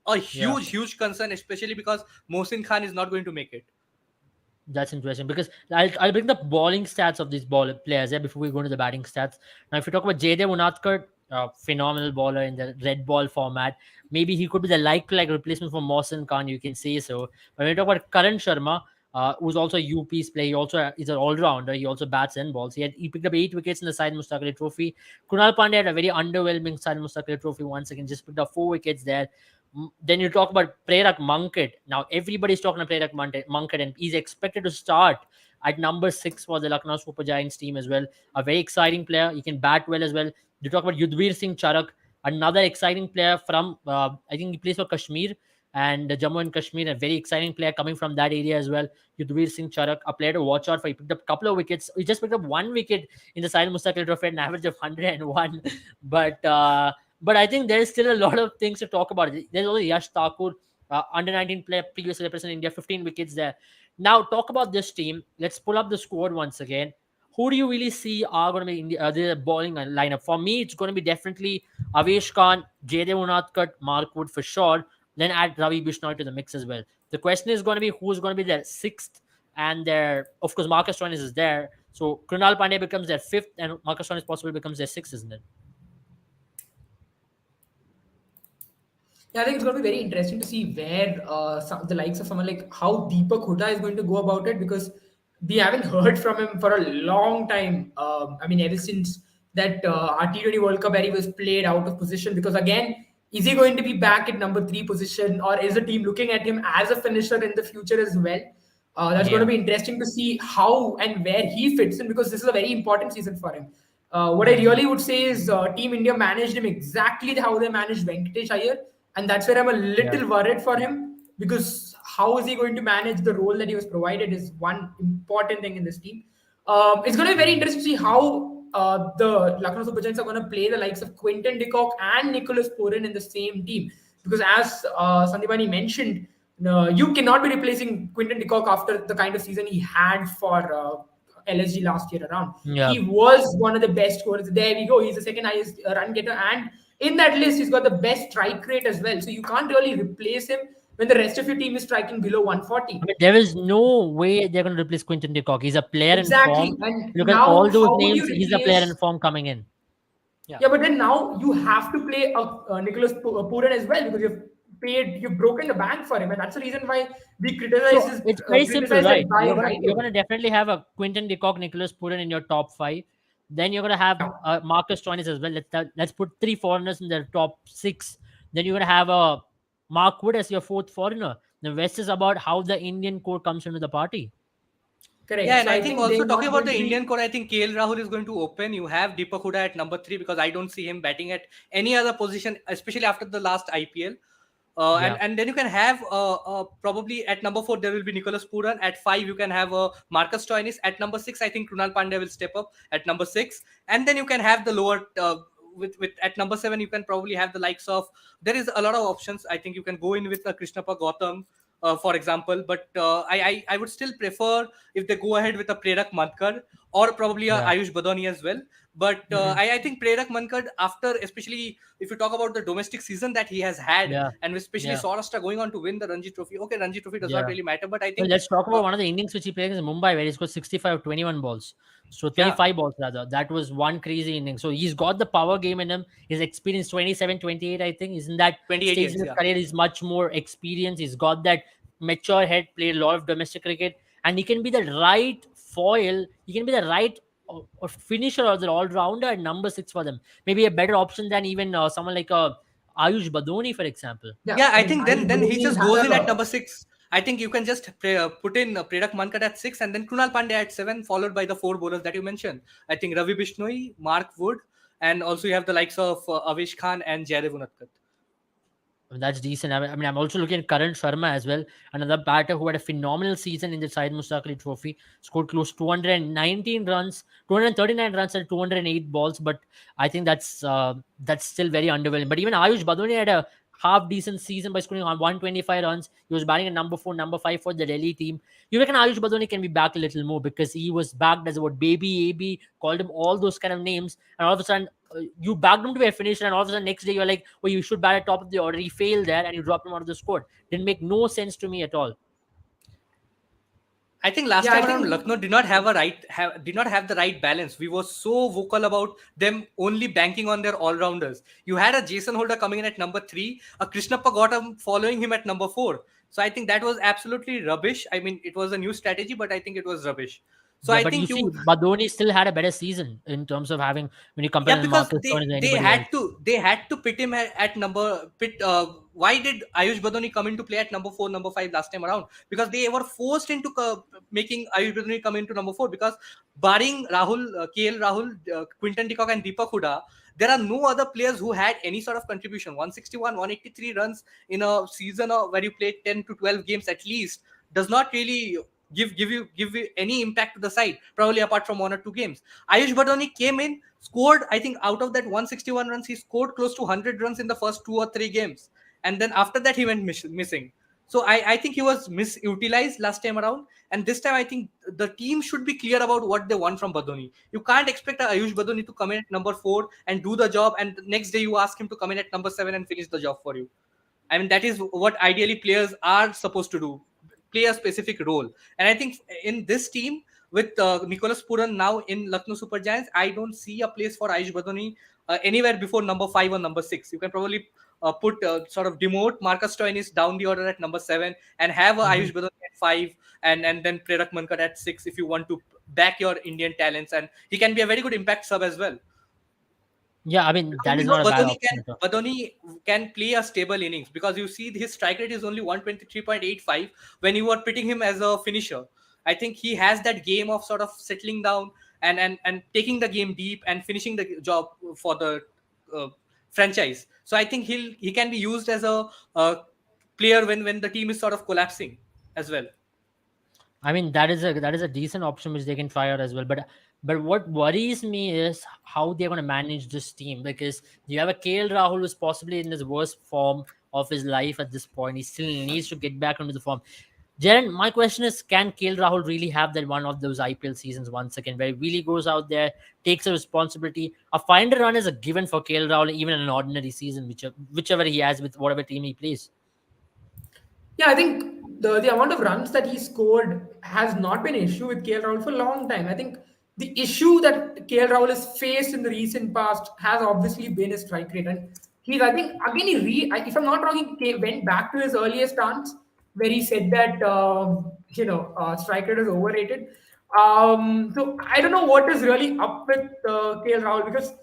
a Yeah. huge concern, especially because Mohsin Khan is not going to make it. That's interesting because I'll bring the bowling stats of these ball players before we go into the batting stats. Now, if you talk about Jaydev Unatkar, phenomenal bowler in the red ball format. Maybe he could be the like replacement for Mohsin Khan, you can say so. But when you talk about Karan Sharma, who's also a UP's player, he also is an all-rounder. He also bats and balls. He picked up 8 wickets in the Syed Mustaq Ali Trophy. Kunal Pandey had a very underwhelming Syed Mustaq Ali Trophy once again, just picked up 4 wickets there. Then you talk about Prerak Mankit. Now everybody's talking about Prerak Mankit, and he's expected to start at number 6 for the Lucknow Super Giants team as well. A very exciting player. He can bat well as well. You talk about Yudhvir Singh Charak, another exciting player from I think he plays for Kashmir and Jammu and Kashmir. A very exciting player coming from that area as well. Yudhvir Singh Charak, a player to watch out for. He picked up a couple of wickets. He just picked up 1 wicket in the Syed Mustaqil Trophy at an average of 101. But I think there's still a lot of things to talk about. There's also Yash Thakur, under 19 player, previously representing India, 15 wickets there. Now, talk about this team. Let's pull up the squad once again. Who do you really see are going to be in the bowling lineup? For me, it's going to be definitely Avesh Khan, Jaydev Unatkar, Mark Wood for sure. Then add Ravi Bishnoi to the mix as well. The question is going to be who's going to be their sixth, and their, of course, Marcus Stoinis is there. So Krunal Pandey becomes their fifth, and Marcus Stoinis possibly becomes their sixth, isn't it? Yeah, I think it's going to be very interesting to see where the likes of someone like how Deepak Hooda is going to go about it, because we haven't heard from him for a long time. I mean, ever since that our T20 World Cup where he was played out of position. Because again, is he going to be back at number 3 position, or is the team looking at him as a finisher in the future as well? That's going to Yeah, be interesting to see how and where he fits in, because this is a very important season for him. What I hmm, really would say is Team India managed him exactly how they managed Venkatesh Iyer, and that's where I'm a yeah, little worried for him, because how is he going to manage the role that he was provided is one important thing in this team. It's going to be very interesting to see how the Lucknow Super Giants are going to play the likes of Quinton de Kock and Nicholas Puran in the same team, because as Sandipani mentioned, you cannot be replacing Quinton de Kock after the kind of season he had for LSG last year around. yeah. He was one of the best scorers. There we go. He's the second highest run getter, and in that list, he's got the best strike rate as well. So you can't really replace him when the rest of your team is striking below I 140. mean, there is no way they're going to replace Quinton de Kock. He's a player in Exactly. form. And Look at now, all those how would you names. He's a player in replace? form coming in. Yeah. Yeah, but then now you have to play Nicholas Puran as well, because you've broken the bank for him, and that's the reason why we So it's very simple, criticize that right? buy right You're away. gonna definitely have a Quinton de Kock, Nicholas Puran in your top five. Then you're gonna have Yeah. Marcus Stoinis as well. Let's put three foreigners in their top six. Then you're gonna have a Mark Wood as your fourth foreigner. The rest is about how the Indian core comes into the party. Yeah, Correct. and So I I think think also they're talking not about going the to Indian be. core, I think KL Rahul is going to open. You have Deepak Hooda at number 3, because I don't see him batting at any other position, especially after the last IPL. And Yeah, and then you can have probably at number 4 there will be Nicholas Puran. At 5 you can have Marcus Stoinis. At number 6 I think Krunal Pandey will step up at number 6, and then you can have the lower with at number 7 you can probably have the likes of, there is a lot of options. I think you can go in with Krishnappa Gautam, for example, but I would still prefer if they go ahead with a Prerak Mankar or probably a yeah. Ayush Badoni as well. But Mhm. I think Prerak Mankad, after, especially if you talk about the domestic season that he has had, Yeah, and especially yeah, Saurashtra going on to win the Ranji Trophy. Okay, Ranji Trophy does not yeah. really matter, but I Well, think, let's talk uh, about one of the innings which he played against Mumbai, where he scored 65 21 balls. So yeah, 25 balls rather. That was one crazy inning. So he's got the power game in him. His experience 27, 28, I think. Is in that 28 stage in years, his yeah. career. He's much more experienced. He's got that mature head, played a lot of domestic cricket, and he can be the right foil. He can be the right or finisher or the all rounder at number six for them. Maybe a better option than even someone like Ayush Badoni, for example. Yeah, Yeah, I I think think then he Dhoni just has goes in at a number six. I think you can just put in Prerak Mankad at six, and then Krunal Pandya at seven, followed by the four bowlers that you mentioned. I think Ravi Bishnoi, Mark Wood, and also you have the likes of Avish Khan and Jaidev Unadkat. That's decent. I mean, I'm also looking at Karan Sharma as well, another batter who had a phenomenal season in the Syed Mustaq Ali Trophy. Scored close to 219 runs, 239 runs and 208 balls. But I think that's still very underwhelming. But even Ayush Badoni had a half decent season by scoring on 125 runs. He was batting at number four, number five for the Delhi team. You reckon Ayush Badoni can be back a little more because he was backed as what baby AB, called him all those kind of names, and all of a sudden you backed him to be a finisher, and all of a sudden next day you're like, well, you should bat at top of the order. He failed there, and you dropped him out of the squad. Didn't make no sense to me at all. I think last yeah, I time around think Lucknow did not have the right balance. We were so vocal about them only banking on their all rounders. You had a Jason Holder coming in at number three, a Krishnappa Gautam following him at number four. So I think that was absolutely rubbish. I mean, it was a new strategy, but I think it was rubbish. So Yeah, I but you think see, you Badoni still had a better season in terms of having when you compare Yeah, him to because Marcus they Stoinis or they anybody had else. to pit him at number pit. Why did Ayush Badoni come into play at number four, number five last time around? Because they were forced into making Ayush Badoni come into number four. Because barring KL Rahul, Quinton de Kock, and Deepak Huda, there are no other players who had any sort of contribution. 161, 183 runs in a season where you played 10 to 12 games at least does not really give you any impact to the side. Probably apart from one or two games. Ayush Badoni came in, scored, I think out of that 161 runs, he scored close to 100 runs in the first two or three games. And then after that, he went missing. So I think he was misutilized last time around. And this time, I think the team should be clear about what they want from Badoni. You can't expect Ayush Badoni to come in at number four and do the job. And the next day, you ask him to come in at number seven and finish the job for you. I mean, that is what ideally players are supposed to do, play a specific role. And I think in this team, with Nicholas Puran now in Lucknow Super Giants, I don't see a place for Ayush Badoni anywhere before number five or number six. You can probably put sort of demote Marcus Stoinis down the order at number seven and have Mhm. Ayush Badoni at five, and then Prerak Mankad at six if you want to back your Indian talents. And he can be a very good impact sub as well. Yeah, I mean Because that we is know not a bad option at all. Badoni can play a stable innings, because you see his strike rate is only 123.85 when you are pitting him as a finisher. I think he has that game of sort of settling down and taking the game deep and finishing the job for the uh, franchise. So I think he can be used as a player when the team is sort of collapsing as well. I mean that is a decent option which they can try out as well. But what worries me is how they're going to manage this team because you have a KL Rahul who's possibly in his worst form of his life at this point. He still needs to get back into the form. Jaren, my question is, can KL Rahul really have that one of those IPL seasons once again, where he really goes out there, takes a responsibility? A 500 run is a given for KL Rahul, even in an ordinary season, whichever he has with whatever team he plays. Yeah, I think the amount of runs that he scored has not been an issue with KL Rahul for a long time. I think the issue that KL Rahul has faced in the recent past has obviously been his strike rate. And I think, again, if I'm not wrong, went back to his earlier stance where he said that, strike rate is overrated. So I don't know what is really up with KL Rahul because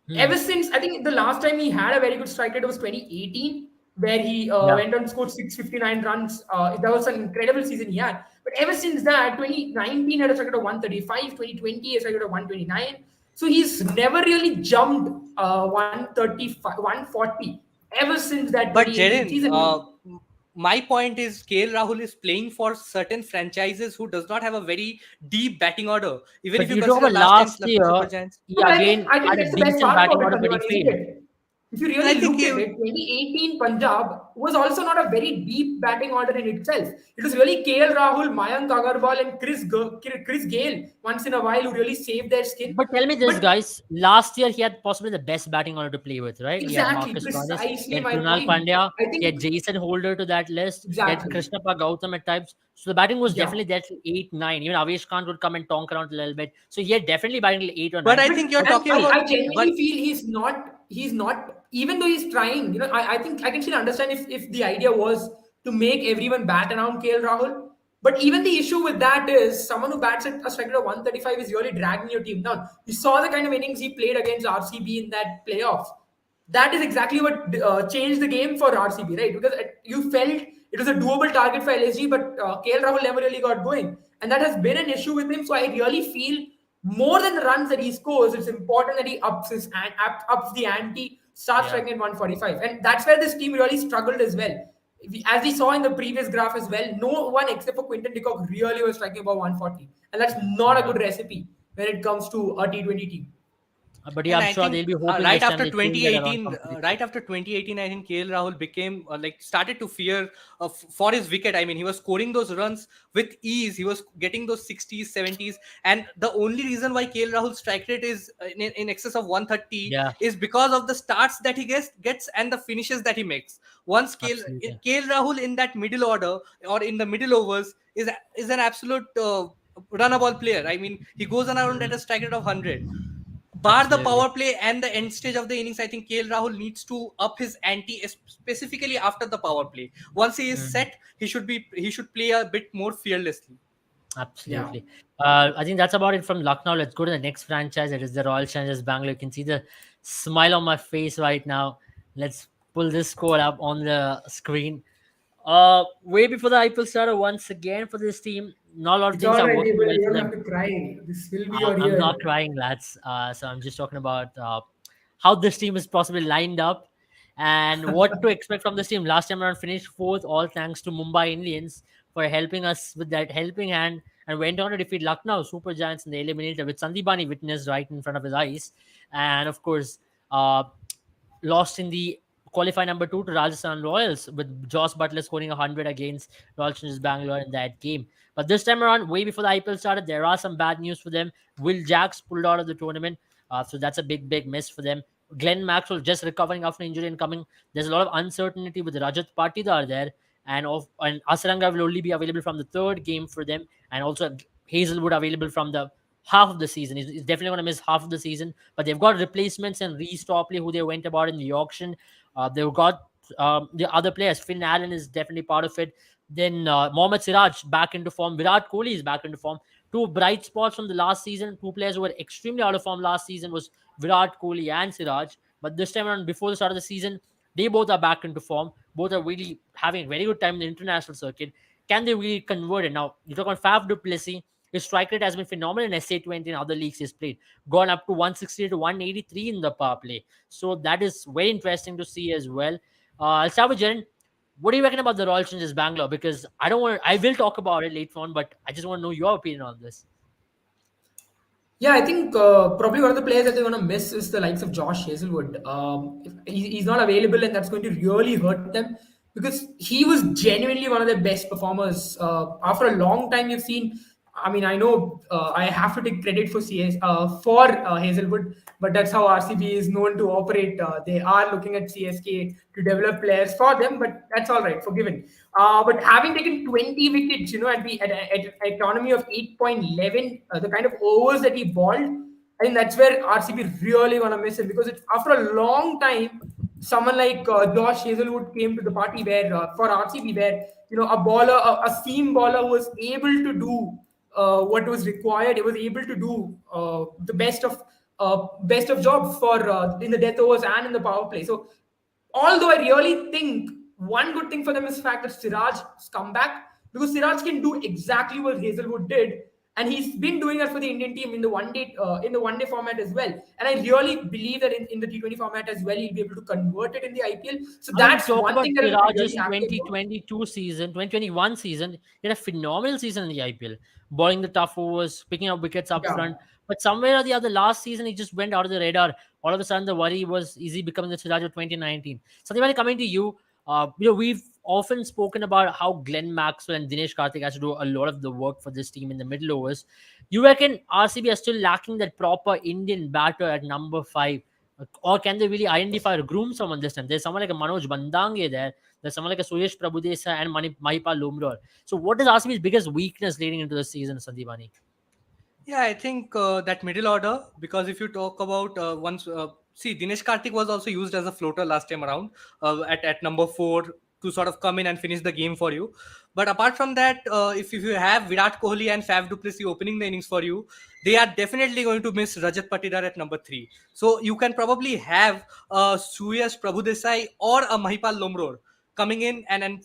Hmm. ever since I think the last time he had a very good strike rate was 2018, where he Yeah. went on and scored 659 runs. That was an incredible season he had. But ever since that, 2019 had a strike rate of 135, 2020 a strike rate of 129. So he's never really jumped 135, 140 ever since that But 2018 Jaren, season. my point is KL Rahul is playing for certain franchises who does not have a very deep batting order. Even if But you you talk consider about last time's last Lucknow Super year, Giants. he No, but again I think had a that's the best decent part batting about it, order, but he Sanjay, isn't failed. it? If you And I really think look he at it, 2018 Punjab was also not a very deep batting order in itself. It was really KL Rahul, Mayank Agarwal, and Chris Gale once in a while who really saved their skin. But tell me this, But guys. Last year, he had possibly the best batting order to play with, right? He had exactly, Marcus Stoinis, he precisely had my Krunal point. Pandya, I he had think Jason Holder to that list, he had exactly. Krishnappa Gautam at times. So the batting was Yeah. definitely there till 8, 9. Even Avesh Khan would come and tonk around a little bit. So he had definitely batting till 8 or but 9. I But think you're But talking still, about I but genuinely feel he's not even though he's trying, I think I can still understand if the idea was to make everyone bat around KL Rahul. But even the issue with that is someone who bats at a strike rate of 135 is really dragging your team down. You saw the kind of innings he played against RCB in that playoff. That is exactly what changed the game for RCB, right? Because you felt it was a doable target for LSG, but KL Rahul never really got going. And that has been an issue with him. So I really feel more than the runs that he scores, it's important that he ups the ante, starts yeah. striking at 145. And that's where this team really struggled as well. As we saw in the previous graph as well, no one except for Quinton de Kock really was striking above 140. And that's not a Yeah. good recipe when it comes to a T20 team. But yeah, And I'm I sure think they'll be hoping right this time after they change that around 2018, from 32. right after 2018, I think KL Rahul became like started to fear for his wicket. I mean, he was scoring those runs with ease. He was getting those 60s, 70s, and the only reason why KL Rahul's strike rate is in excess of 130 Yeah, is because of the starts that he gets and the finishes that he makes. Once absolutely. KL Rahul in that middle order or in the middle overs is an absolute runnable player. I mean, he goes around at a strike rate of 100. Bar the Absolutely. power play and the end stage of the innings, I think KL Rahul needs to up his ante, specifically after the power play. Once he is Mhm. set, he should play a bit more fearlessly. Yeah. Absolutely. I think that's about it from Lucknow. Let's go to the next franchise. It is the Royal Challengers Bangalore. You can see the smile on my face right now. Let's pull this score up on the screen. Way before the IPL started, once again for this team, not a lot of It's things all are right, working Abel. well You for don't them. have to cry. This will be your I'm not year. crying, lads. So I'm just talking about how this team is possibly lined up and what to expect from this team. Last time around, finished fourth, all thanks to Mumbai Indians for helping us with that helping hand and went on to defeat Lucknow Super Giants in the eliminator, with Sandipani witnessed right in front of his eyes. And of course, uh, lost in the qualify number two to Rajasthan Royals, with Joss Butler scoring 100 against Royal Challengers Bangalore in that game. But this time around, way before the IPL started, there are some bad news for them. Will Jacks pulled out of the tournament, so that's a big, big miss for them. Glenn Maxwell just recovering after injury and coming. There's a lot of uncertainty with Rajat Patidar there, and Asaranga will only be available from the third game for them, and also Hazelwood available from the half of the season. He's definitely going to miss half of the season, but they've got replacements and Reece Topley, who they went about in the auction. They've got the other players. Finn Allen is definitely part of it. Then Mohammad Siraj back into form. Virat Kohli is back into form. Two bright spots from the last season. Two players who were extremely out of form last season was Virat Kohli and Siraj. But this time around, before the start of the season, they both are back into form. Both are really having a very good time in the international circuit. Can they really convert it? Now, you talk about Faf du Plessis. His strike rate has been phenomenal in SA20 and other leagues he's played. Gone up to 160 to 183 in the power play. So that is very interesting to see as well. I'll start with Jaren. What do you reckon about the Royal Challengers Bangalore? Because I don't want. I will talk about it later on, but I just want to know your opinion on this. Yeah, I think probably one of the players that they're going to miss is the likes of Josh Hazelwood. If he's not available, and that's going to really hurt them because he was genuinely one of their best performers. After a long time, you've seen. I mean, I know I have to take credit for Hazelwood, but that's how RCB is known to operate. They are looking at CSK to develop players for them, but that's all right, forgiven. But having taken 20 wickets, at an economy of 8.11, the kind of overs that he bowled, I think that's where RCB really gonna miss him because it's after a long time, someone like Josh Hazelwood came to the party where for RCB, where a seam bowler who was able to do what was required. He was able to do the best of jobs for in the death overs and in the power play. So although I really think one good thing for them is the fact that Siraj's come back because Siraj can do exactly what Hazelwood did. and he's been doing that for the Indian team in the one day format as well. And I really believe that in the T20 format as well, he'll be able to convert it in the IPL. So I mean, that's talk one about thing that I'm really Siraj's happy about. 2022 season, 2021 season. He had a phenomenal season in the IPL, bowling the tough overs, picking up wickets up Yeah. front. But somewhere or the other, last season, he just went out of the radar. All of a sudden, the worry was, is he becoming the Siraj of 2019? Something coming to you. We've often spoken about how Glenn Maxwell and Dinesh Karthik has to do a lot of the work for this team in the middle overs. You reckon RCB are still lacking that proper Indian batter at number 5? Or can they really identify or groom someone this time? There's someone like a Manoj Bandange there. There's someone like a Suyesh Prabhudesa and Mahipal Lumror. So what is RCB's biggest weakness leading into the season, Sandeepani? Yeah, I think that middle order, because if you talk about once, see, Dinesh Karthik was also used as a floater last time around at number 4 to sort of come in and finish the game for you. But apart from that, if you have Virat Kohli and Faf du Plessis opening the innings for you, they are definitely going to miss Rajat Patidar at number 3. So you can probably have Suyash Prabhudesai or a Mahipal Lomror coming in and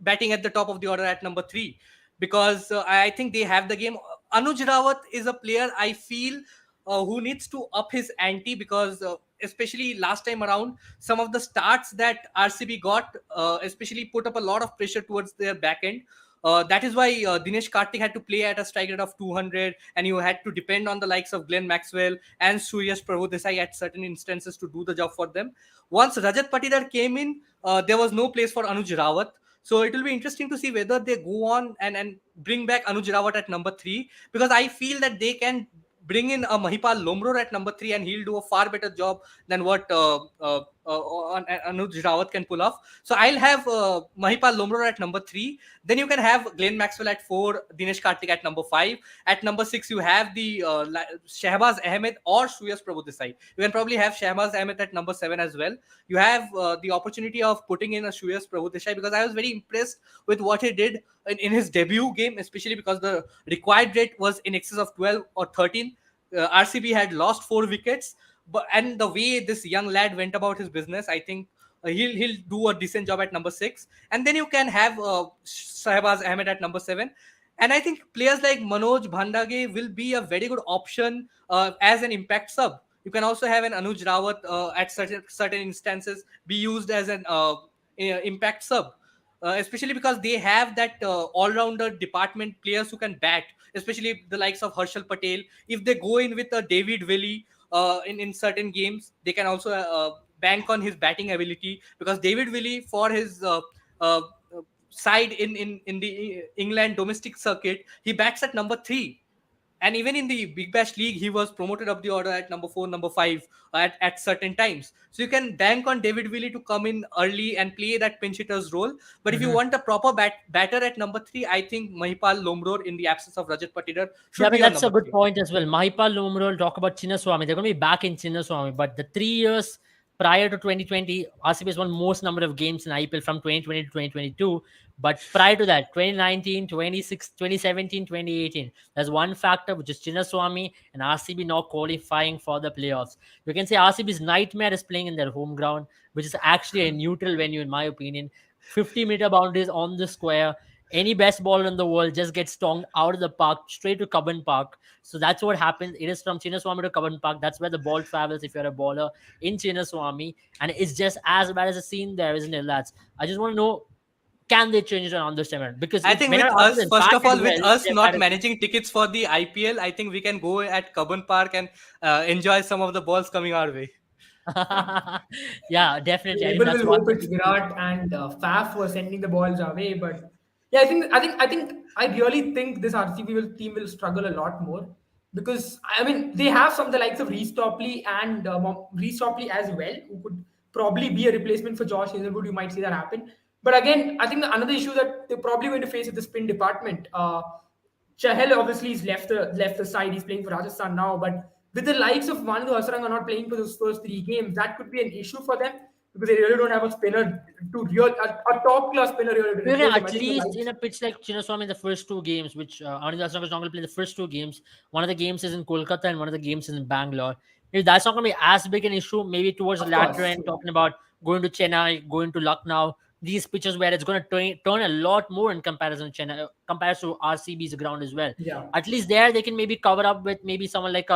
batting at the top of the order at number 3, because I think they have the game. Anuj Rawat is a player I feel who needs to up his ante, because especially last time around, some of the starts that RCB got, especially put up a lot of pressure towards their back end. That is why Dinesh Karthik had to play at a strike rate of 200, and you had to depend on the likes of Glenn Maxwell and Suryash Prabhudesai at certain instances to do the job for them. Once Rajat Patidar came in, there was no place for Anuj Rawat. So it will be interesting to see whether they go on and bring back Anuj Rawat at number 3, because I feel that they can bring in a Mahipal Lomror at number 3, and he'll do a far better job than what Anuj Rawat can pull off. So I'll have Mahipal Lomror at number 3. Then you can have Glenn Maxwell at 4, Dinesh Karthik at number 5. At number 6, you have the Shahbaz Ahmed or Suyash Prabhudesai. You can probably have Shahbaz Ahmed at number 7 as well. You have the opportunity of putting in a Suyash Prabhudesai, because I was very impressed with what he did in his debut game, especially because the required rate was in excess of 12 or 13. RCB had lost 4 wickets, and the way this young lad went about his business, I think he'll do a decent job at number 6. And then you can have Shahbaz Ahmed at number 7. And I think players like Manoj Bhandage will be a very good option as an impact sub. You can also have an Anuj Rawat at certain instances be used as an impact sub, especially because they have that all-rounder department players who can bat, especially the likes of Harshal Patel. If they go in with a David Willey in certain games, they can also bank on his batting ability, because David Willey, for his uh, side in the England domestic circuit, he bats at number 3. And even in the Big Bash League, he was promoted up the order at number 4, number 5 at certain times. So you can bank on David Willey to come in early and play that pinch hitter's role. But if you Mhm. want a proper batter at number 3, I think Mahipal Lomror, in the absence of Rajat Patidar, Yeah, I should mean, be on that's a number good 3. point as well. Mahipal Lumrol will talk about Chinnaswamy. They're going to be back in Chinnaswamy, but the 3 years prior to 2020, RCB has won most number of games in IPL from 2020 to 2022. But prior to that, 2019, 26, 2017, 2018, there's one factor, which is Chinnaswamy and RCB not qualifying for the playoffs. You can say RCB's nightmare is playing in their home ground, which is actually a neutral venue, in my opinion. 50-meter boundaries on the square. Any best baller in the world just gets stoned out of the park straight to Cubbon Park. So that's what happens. It is from Chinnaswamy to Cubbon Park. That's where the ball travels if you're a bowler in Chinnaswamy. And it's just as bad as a scene there, isn't it, lads? I just want to know, can they change it on this time around? Because I if think when with our us, opponents first of batted all, with well, us they've not batted. managing tickets for the IPL, I think we can go at Cubbon Park and enjoy some of the balls coming our way. Yeah, definitely. I think People that's will one hope thing it's to see. Virat and Faf were sending the balls away, but yeah, I really think this team will struggle a lot more, because I mean they have some of the likes of Reece Topley and Reece Topley as well, who could probably be a replacement for Josh Hazelwood. You might see that happen, but again, I think another issue that they're probably going to face is the spin department. Chahel obviously is left the side. He's playing for Rajasthan now, but with the likes of Manu Hasaranga not playing for those first 3 games, that could be an issue for them, because they really don't have a spinner to a top class spinner really to You know, replace them. I at think the least in likes. a pitch like Chinnaswamy in the first 2 games, which Anand that's not going to play the first 2 games. One of the games is in Kolkata and one of the games is in Bangalore. If that's not going to be as big an issue, maybe towards the Of latter course, end, talking about going to Chennai, going to Lucknow, these pitches where it's going to turn a lot more in comparison to Chennai, compared to RCB's ground as well. Yeah. At least there they can maybe cover up with maybe someone like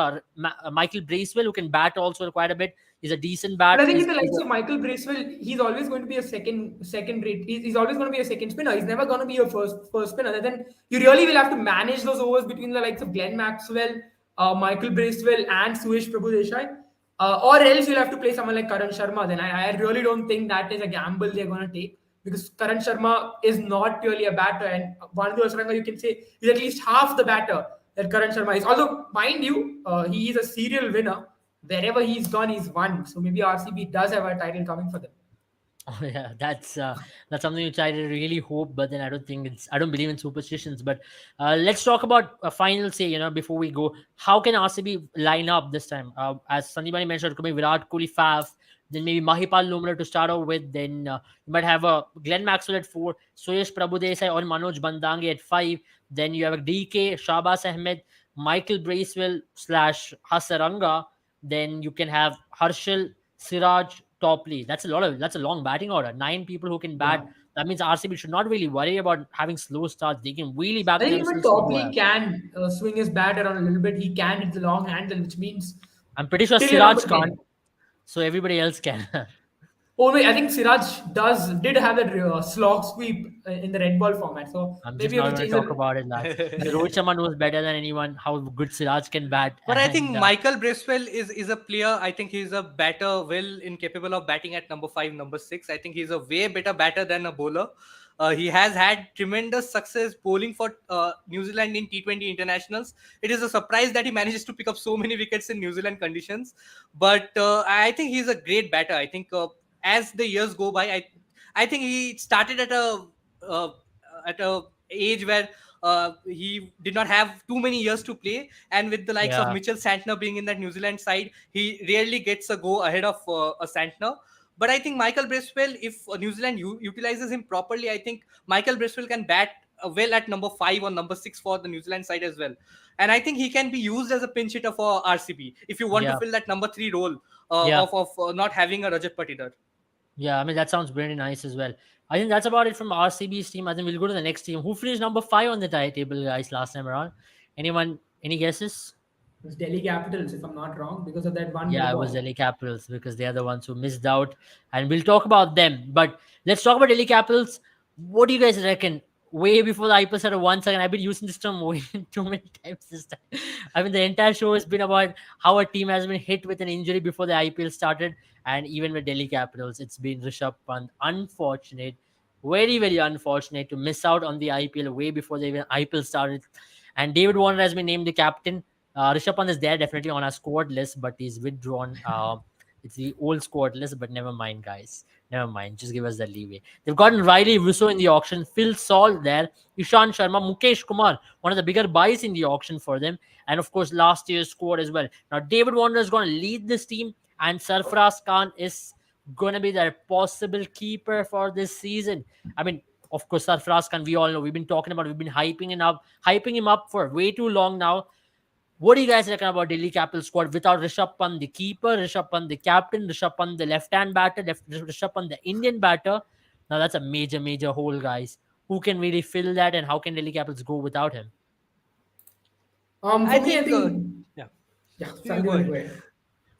Michael Bracewell, who can bat also quite a bit. He's a decent But bat. I think He's, in the he's likes a, of Michael Bracewell, he's always going to be a second rate. He's always going to be a second spinner. He's never going to be a first spinner. And then you really will have to manage those overs between the likes of Glenn Maxwell, Michael Bracewell, and Suyesh Prabhu. Or else you'll have to play someone like Karan Sharma. Then I really don't think that is a gamble they're going to take, because Karan Sharma is not really a batter, and Vandu Asranga, you can say, is at least half the batter that Karan Sharma is. Although, mind you, he is a serial winner. Wherever he's gone, he's won. So maybe RCB does have a title coming for them. oh yeah, that's something which I really hope, but then I don't believe in superstitions. But let's talk about a final say. Before we go, how can RCB line up this time? As Sandeep mentioned, it could be Virat Kohli, Faf, then maybe Mahipal Lumra to start off with. Then you might have a Glenn Maxwell at 4, Suyesh Prabhudesai or Manoj Bandange at 5. Then you have a DK, Shabas Ahmed, Michael Bracewell slash Hasaranga. Then you can have Harshal, Siraj, Topley. That's a long batting order. 9 people who can bat. Yeah. That means RCB should not really worry about having slow starts. They can really I back think even themselves to go Topley out. can swing his bat around a little bit. He can hit the long handle, which means I'm pretty sure till you're number Siraj 10. can't, so everybody else can. Oh wait, I think Siraj did have that slog sweep in the red ball format. So I'm just maybe you not have to going to change talk the. about it, lads. Rohit Sharma knows better than anyone how good Siraj can bat, But I think and Michael Bracewell is a player. I think he's a batter, well incapable of batting at number 5, number 6. I think he's a way better batter than a bowler. He has had tremendous success bowling for New Zealand in T20 internationals. It is a surprise that he manages to pick up so many wickets in New Zealand conditions. But I think he's a great batter. I think as the years go by, I think he started uh, at a age where he did not have too many years to play, and with the likes of yeah, Mitchell Santner being in that New Zealand side, he rarely gets a go ahead of a Santner. But I think Michael Bracewell, if New Zealand utilizes him properly, I think Michael Bracewell can bat well at number 5 or number 6 for the New Zealand side as well. And I think he can be used as a pinch hitter for RCB if you want to yeah, fill that number 3 role yeah. of not having a Rajat Patidar. Yeah, I mean that sounds very nice as well. I think that's about it from RCB's team. I think we'll go to the next team. Who finished number 5 on the table, guys, last time around? Anyone? Any guesses? It's Delhi Capitals, if I'm not wrong, because of that one no Yeah, it was ball. Delhi Capitals because they are the ones who missed out, and we'll talk about them. But let's talk about Delhi Capitals. What do you guys reckon? Way before the IPL started, once again, I've been using this term way too many times this time. I mean, the entire show has been about how a team has been hit with an injury before the IPL started, and even with Delhi Capitals, it's been Rishabh Pant. Unfortunate, very very unfortunate to miss out on the IPL way before the even IPL started. And David Warner has been named the captain. Rishabh Pant is there definitely on our squad list, but he's withdrawn. It's the old squad list, but never mind, guys. Never mind. Just give us the leeway. They've gotten Riley Wisso in the auction, Phil Saul there, Ishan Sharma, Mukesh Kumar, one of the bigger buys in the auction for them, and of course last year's squad as well. Now David Warner is going to lead this team, and Sarfaraz Khan is going to be their possible keeper for this season. I mean, of course, Sarfaraz Khan, we all know, we've been talking about, we've been hyping him up for way too long now. What do you guys reckon about Delhi Capital squad without Rishabh Pant, the keeper, Rishabh Pant, the captain, Rishabh Pant, the left-hand batter, Rishabh Pant, the Indian batter? Now that's a major, major hole, guys. Who can really fill that, and how can Delhi Capitals go without him? I For me, I think, think, yeah, yeah, you Sandeep, go will go ahead. ahead.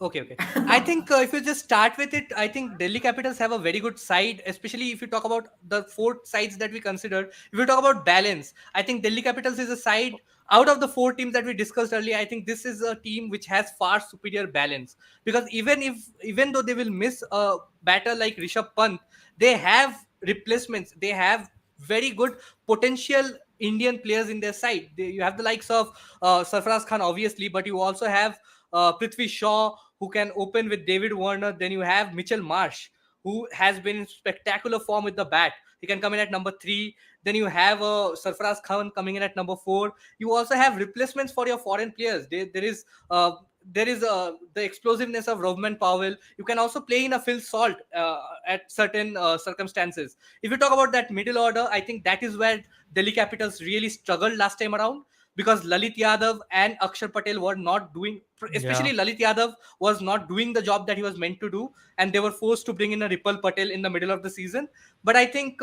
Okay. I think if you just start with it, I think Delhi Capitals have a very good side, especially if you talk about the 4 sides that we considered. If you talk about balance, I think Delhi Capitals is a side out of the 4 teams that we discussed earlier. I think this is a team which has far superior balance, because even though they will miss a batter like Rishabh Pant, they have replacements. They have very good potential Indian players in their side. You have the likes of Sarfaraz Khan, obviously, but you also have Prithvi Shaw, who can open with David Warner. Then you have Mitchell Marsh, who has been in spectacular form with the bat. He can come in at number 3. Then you have Sarfaraz Khan coming in at number 4. You also have replacements for your foreign players. There is the explosiveness of Rovman Powell. You can also play in a Phil Salt at certain circumstances. If you talk about that middle order, I think that is where Delhi Capitals really struggled last time around, because Lalit Yadav and Akshar Patel were not doing, Yeah. especially Lalit Yadav was not doing the job that he was meant to do, and they were forced to bring in a Ripple Patel in the middle of the season. But I think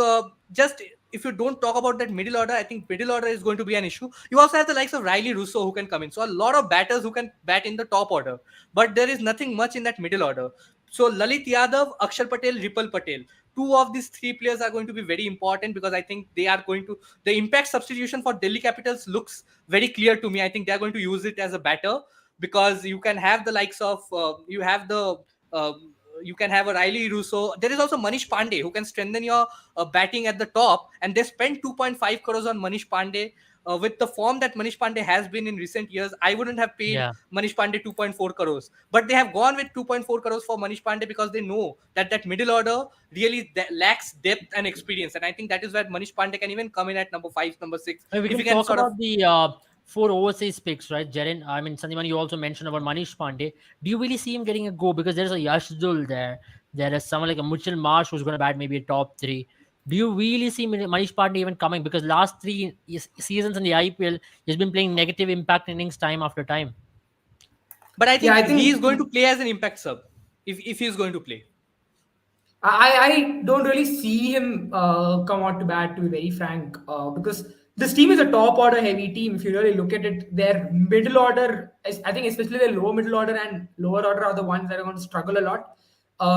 just if you don't talk about that middle order, I think middle order is going to be an issue. You also have the likes of Riley Russo who can come in. So a lot of batters who can bat in the top order, but there is nothing much in that middle order. So Lalit Yadav, Akshar Patel, Ripple Patel. Two of these three players are going to be very important because I think they are going to, the impact substitution for Delhi Capitals looks very clear to me. I think they are going to use it as a batter because you can have the likes of uh, you can have a Riley Russo. There is also Manish Pandey who can strengthen your batting at the top, and they spent 2.5 crores on Manish Pandey. With the form that Manish Pandey has been in recent years, I wouldn't have paid Yeah. Manish Pandey 2.4 crores. But they have gone with 2.4 crores for Manish Pandey because they know that that middle order really lacks depth and experience. And I think that is where Manish Pandey can even come in at number 5, number 6. We If you can can talk sort of. about the four overseas picks, right? Jaren, I mean, Sandiman, you also mentioned about Manish Pandey. Do you really see him getting a go? Because there's a Yashdul there. There is someone like a Mitchell Marsh who's going to bat maybe a top three. Do you really see Manish Pandey even coming? Because last three seasons in the IPL, he's been playing negative impact innings time after time. But I Yeah, think I he is think going to play as an impact sub if he is going to play. I don't really see him come out to bat, to be very frank, because this team is a top order heavy team. If you really look at it, their middle order, I think especially their lower middle order and lower order are the ones that are going to struggle a lot.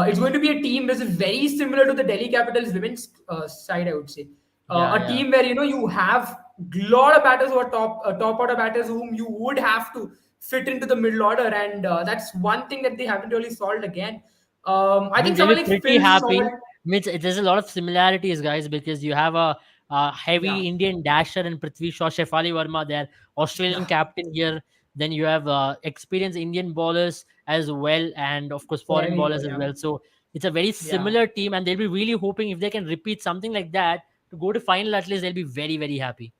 It's going to be a team that is very similar to the Delhi Capitals women's side, I would say. Yeah, A yeah. team where you have a lot of batters who are top order batters whom you would have to fit into the middle order, and that's one thing that they haven't really solved again. I I mean, think they'll someone be like pretty Phil Salt, happy. Mitch, there's a lot of similarities, guys, because you have a yeah, heavy Indian dasher in Prithvi Shaw, Shefali Verma there, Australian yeah, captain here. Then you have experienced Indian bowlers as well, and of course, foreign very bowlers good, as yeah, well. So it's a very yeah. similar team, and they'll be really hoping if they can repeat something like that to go to final at least, they'll be very, very happy.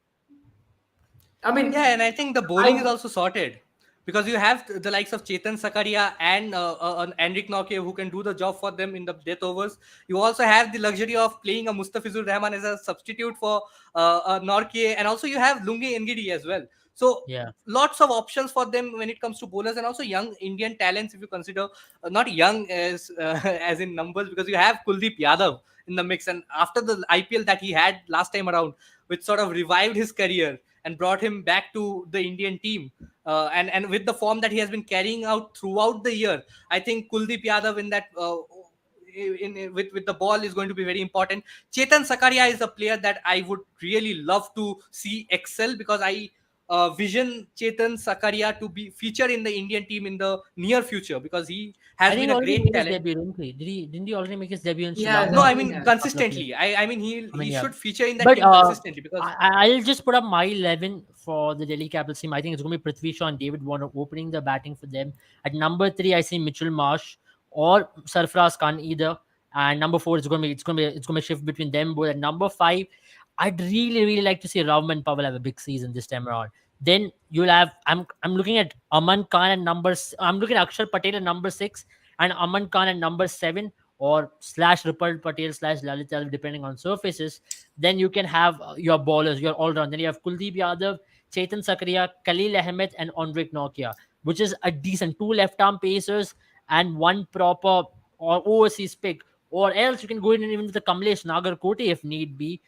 I Yeah, mean, and I think the bowling is I also sorted because you have the likes of Chetan Sakaria and Enric Nokia who can do the job for them in the death overs. You also have the luxury of playing a Mustafizur Rahman as a substitute for Norke, and also you have Lungi Ngidi as well. So Yeah. lots of options for them when it comes to bowlers, and also young Indian talents. If you consider not young as as in numbers, because you have Kuldeep Yadav in the mix, and after the IPL that he had last time around, which sort of revived his career and brought him back to the Indian team. And with the form that he has been carrying out throughout the year, I think Kuldeep Yadav in that with the ball is going to be very important. Chetan Sakaria is a player that I would really love to see excel because I vision Chetan Sakaria to be featured in the Indian team in the near future because he I has think been he a already great made his talent. debut, didn't he? Didn't he already make his debue in Sri yeah, No, Lanka I I think mean yeah. a couple of years? consistently. I mean I he mean, yeah. should feature in that But team consistently because I'll just put up my 11 for the Delhi Capitals team. I think it's going to be Prithvi Shaw and David Warner opening the batting for them. At number 3, I see Mitchell Marsh or Sarfraz Khan either. And number 4, it's going to be a shift between them both. At number 5, I'd really like to see Ravman Powell have a big season this time around. Then you'll have I'm looking at Aman Khan at I'm looking at Akshar Patel at number 6 and Aman Khan at number 7 or slash Ripple Patel slash Lalit Yadav depending on surfaces. Then you can have your bowlers, your all round. Then you have Kuldeep Yadav, Chetan Sakaria, Khalil Ahmed, and Andrik Nokia, which is a decent 2 left arm pacers and one proper or overseas pick. Or else you can go in and even with the Kamlesh Nagarkote if need be,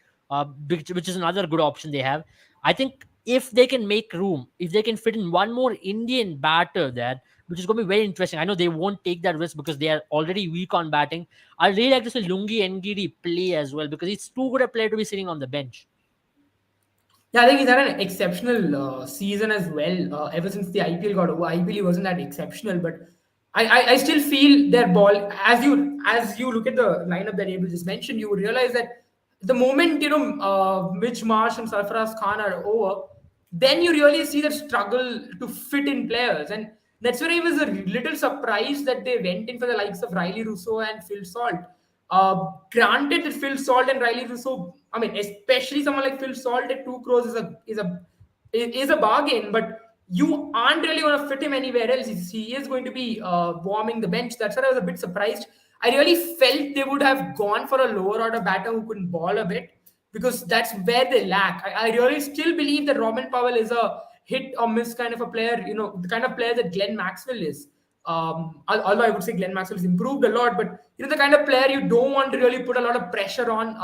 which is another good option they have. I think if they can make room, if they can fit in one more Indian batter there, which is going to be very interesting. I know they won't take that risk because they are already weak on batting. I really like to see Lungi Ngidi play as well because he's too good a player to be sitting on the bench. Yeah, I think he's had an exceptional season as well. Ever since the IPL got over, IPL he wasn't that exceptional, but I still feel their ball. As you look at the lineup that Abel just mentioned, you would realize that the moment Mitch Marsh and Sarfaraz Khan are over, then you really see the struggle to fit in players, and that's where I was a little surprised that they went in for the likes of Riley Russo and Phil Salt. Granted that Phil Salt and Riley Russo, I mean, especially someone like Phil Salt at 2 crores is a bargain, but you aren't really going to fit him anywhere else. He is going to be warming the bench. That's why I was a bit surprised. I really felt they would have gone for a lower order batter who couldn't ball a bit because that's where they lack. I really still believe that Robin Powell is a hit or miss kind of a player, the kind of player that Glenn Maxwell is. Although I would say Glenn Maxwell has improved a lot, but the kind of player you don't want to really put a lot of pressure on,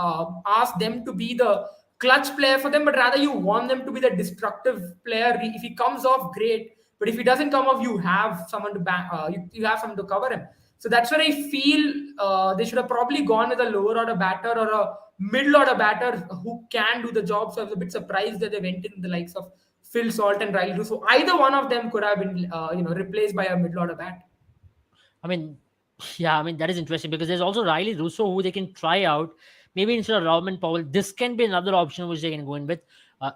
ask them to be the clutch player for them, but rather you want them to be the destructive player. If he comes off, great, but if he doesn't come off, you have someone to back, you have someone to cover him. So that's where I feel they should have probably gone with a lower order batter or a middle order batter who can do the job. So I was a bit surprised that they went in the likes of Phil Salt and Riley Russo. Either one of them could have been, replaced by a middle order bat. I mean, yeah, I mean, that is interesting because there's also Riley Russo who they can try out. Maybe instead of Robin Powell, this can be another option which they can go in with.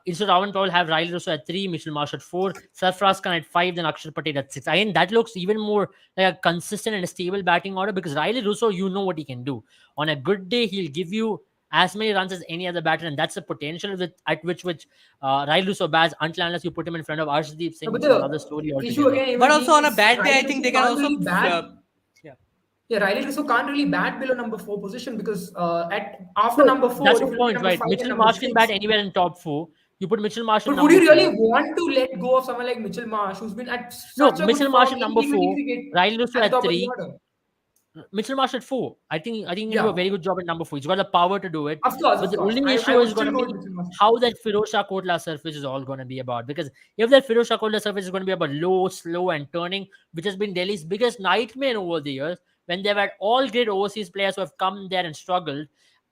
Instead of Robin Powell, have Riley Russo at 3, Mitchell Marsh at 4, Sarfraz Khan at 5, then Akshar Patel at 6. Again, that looks even more like a consistent and a stable batting order because Riley Russo, you know what he can do. On a good day, he'll give you as many runs as any other batter, and that's the potential at which Riley Russo bats unless you put him in front of Arshdeep Singh, But which is the another story issue altogether. again, But even also on being a is bad day, I Riley think Russo they can can't also really bat. yeah. Yeah, Riley Russo can't really bat below number 4 position because at after No, number 4, that's if the you look at point, number right? 5 and Mitchell number Marsh can bat 6. anywhere in top 4. You put Mitchell Marsh at But would you number really 4. want to let go of someone like Mitchell Marsh, who's been at No, such a good Mitchell Marsh form at in number T20 4, cricket Riley Russo at the at top of the 3, order? Mitchell Marsh at 4. I think he can do a Yeah, very good job at number 4. He's got the power to do it. of course, But of the course. only I issue would is going still to go with be Mitchell Marsh. how that Firozshah Kotla surface is all going to be about. Because if that Firozshah Kotla surface is going to be about low, slow, and turning, which has been Delhi's biggest nightmare over the years, when they've had all great overseas players who have come there and struggled,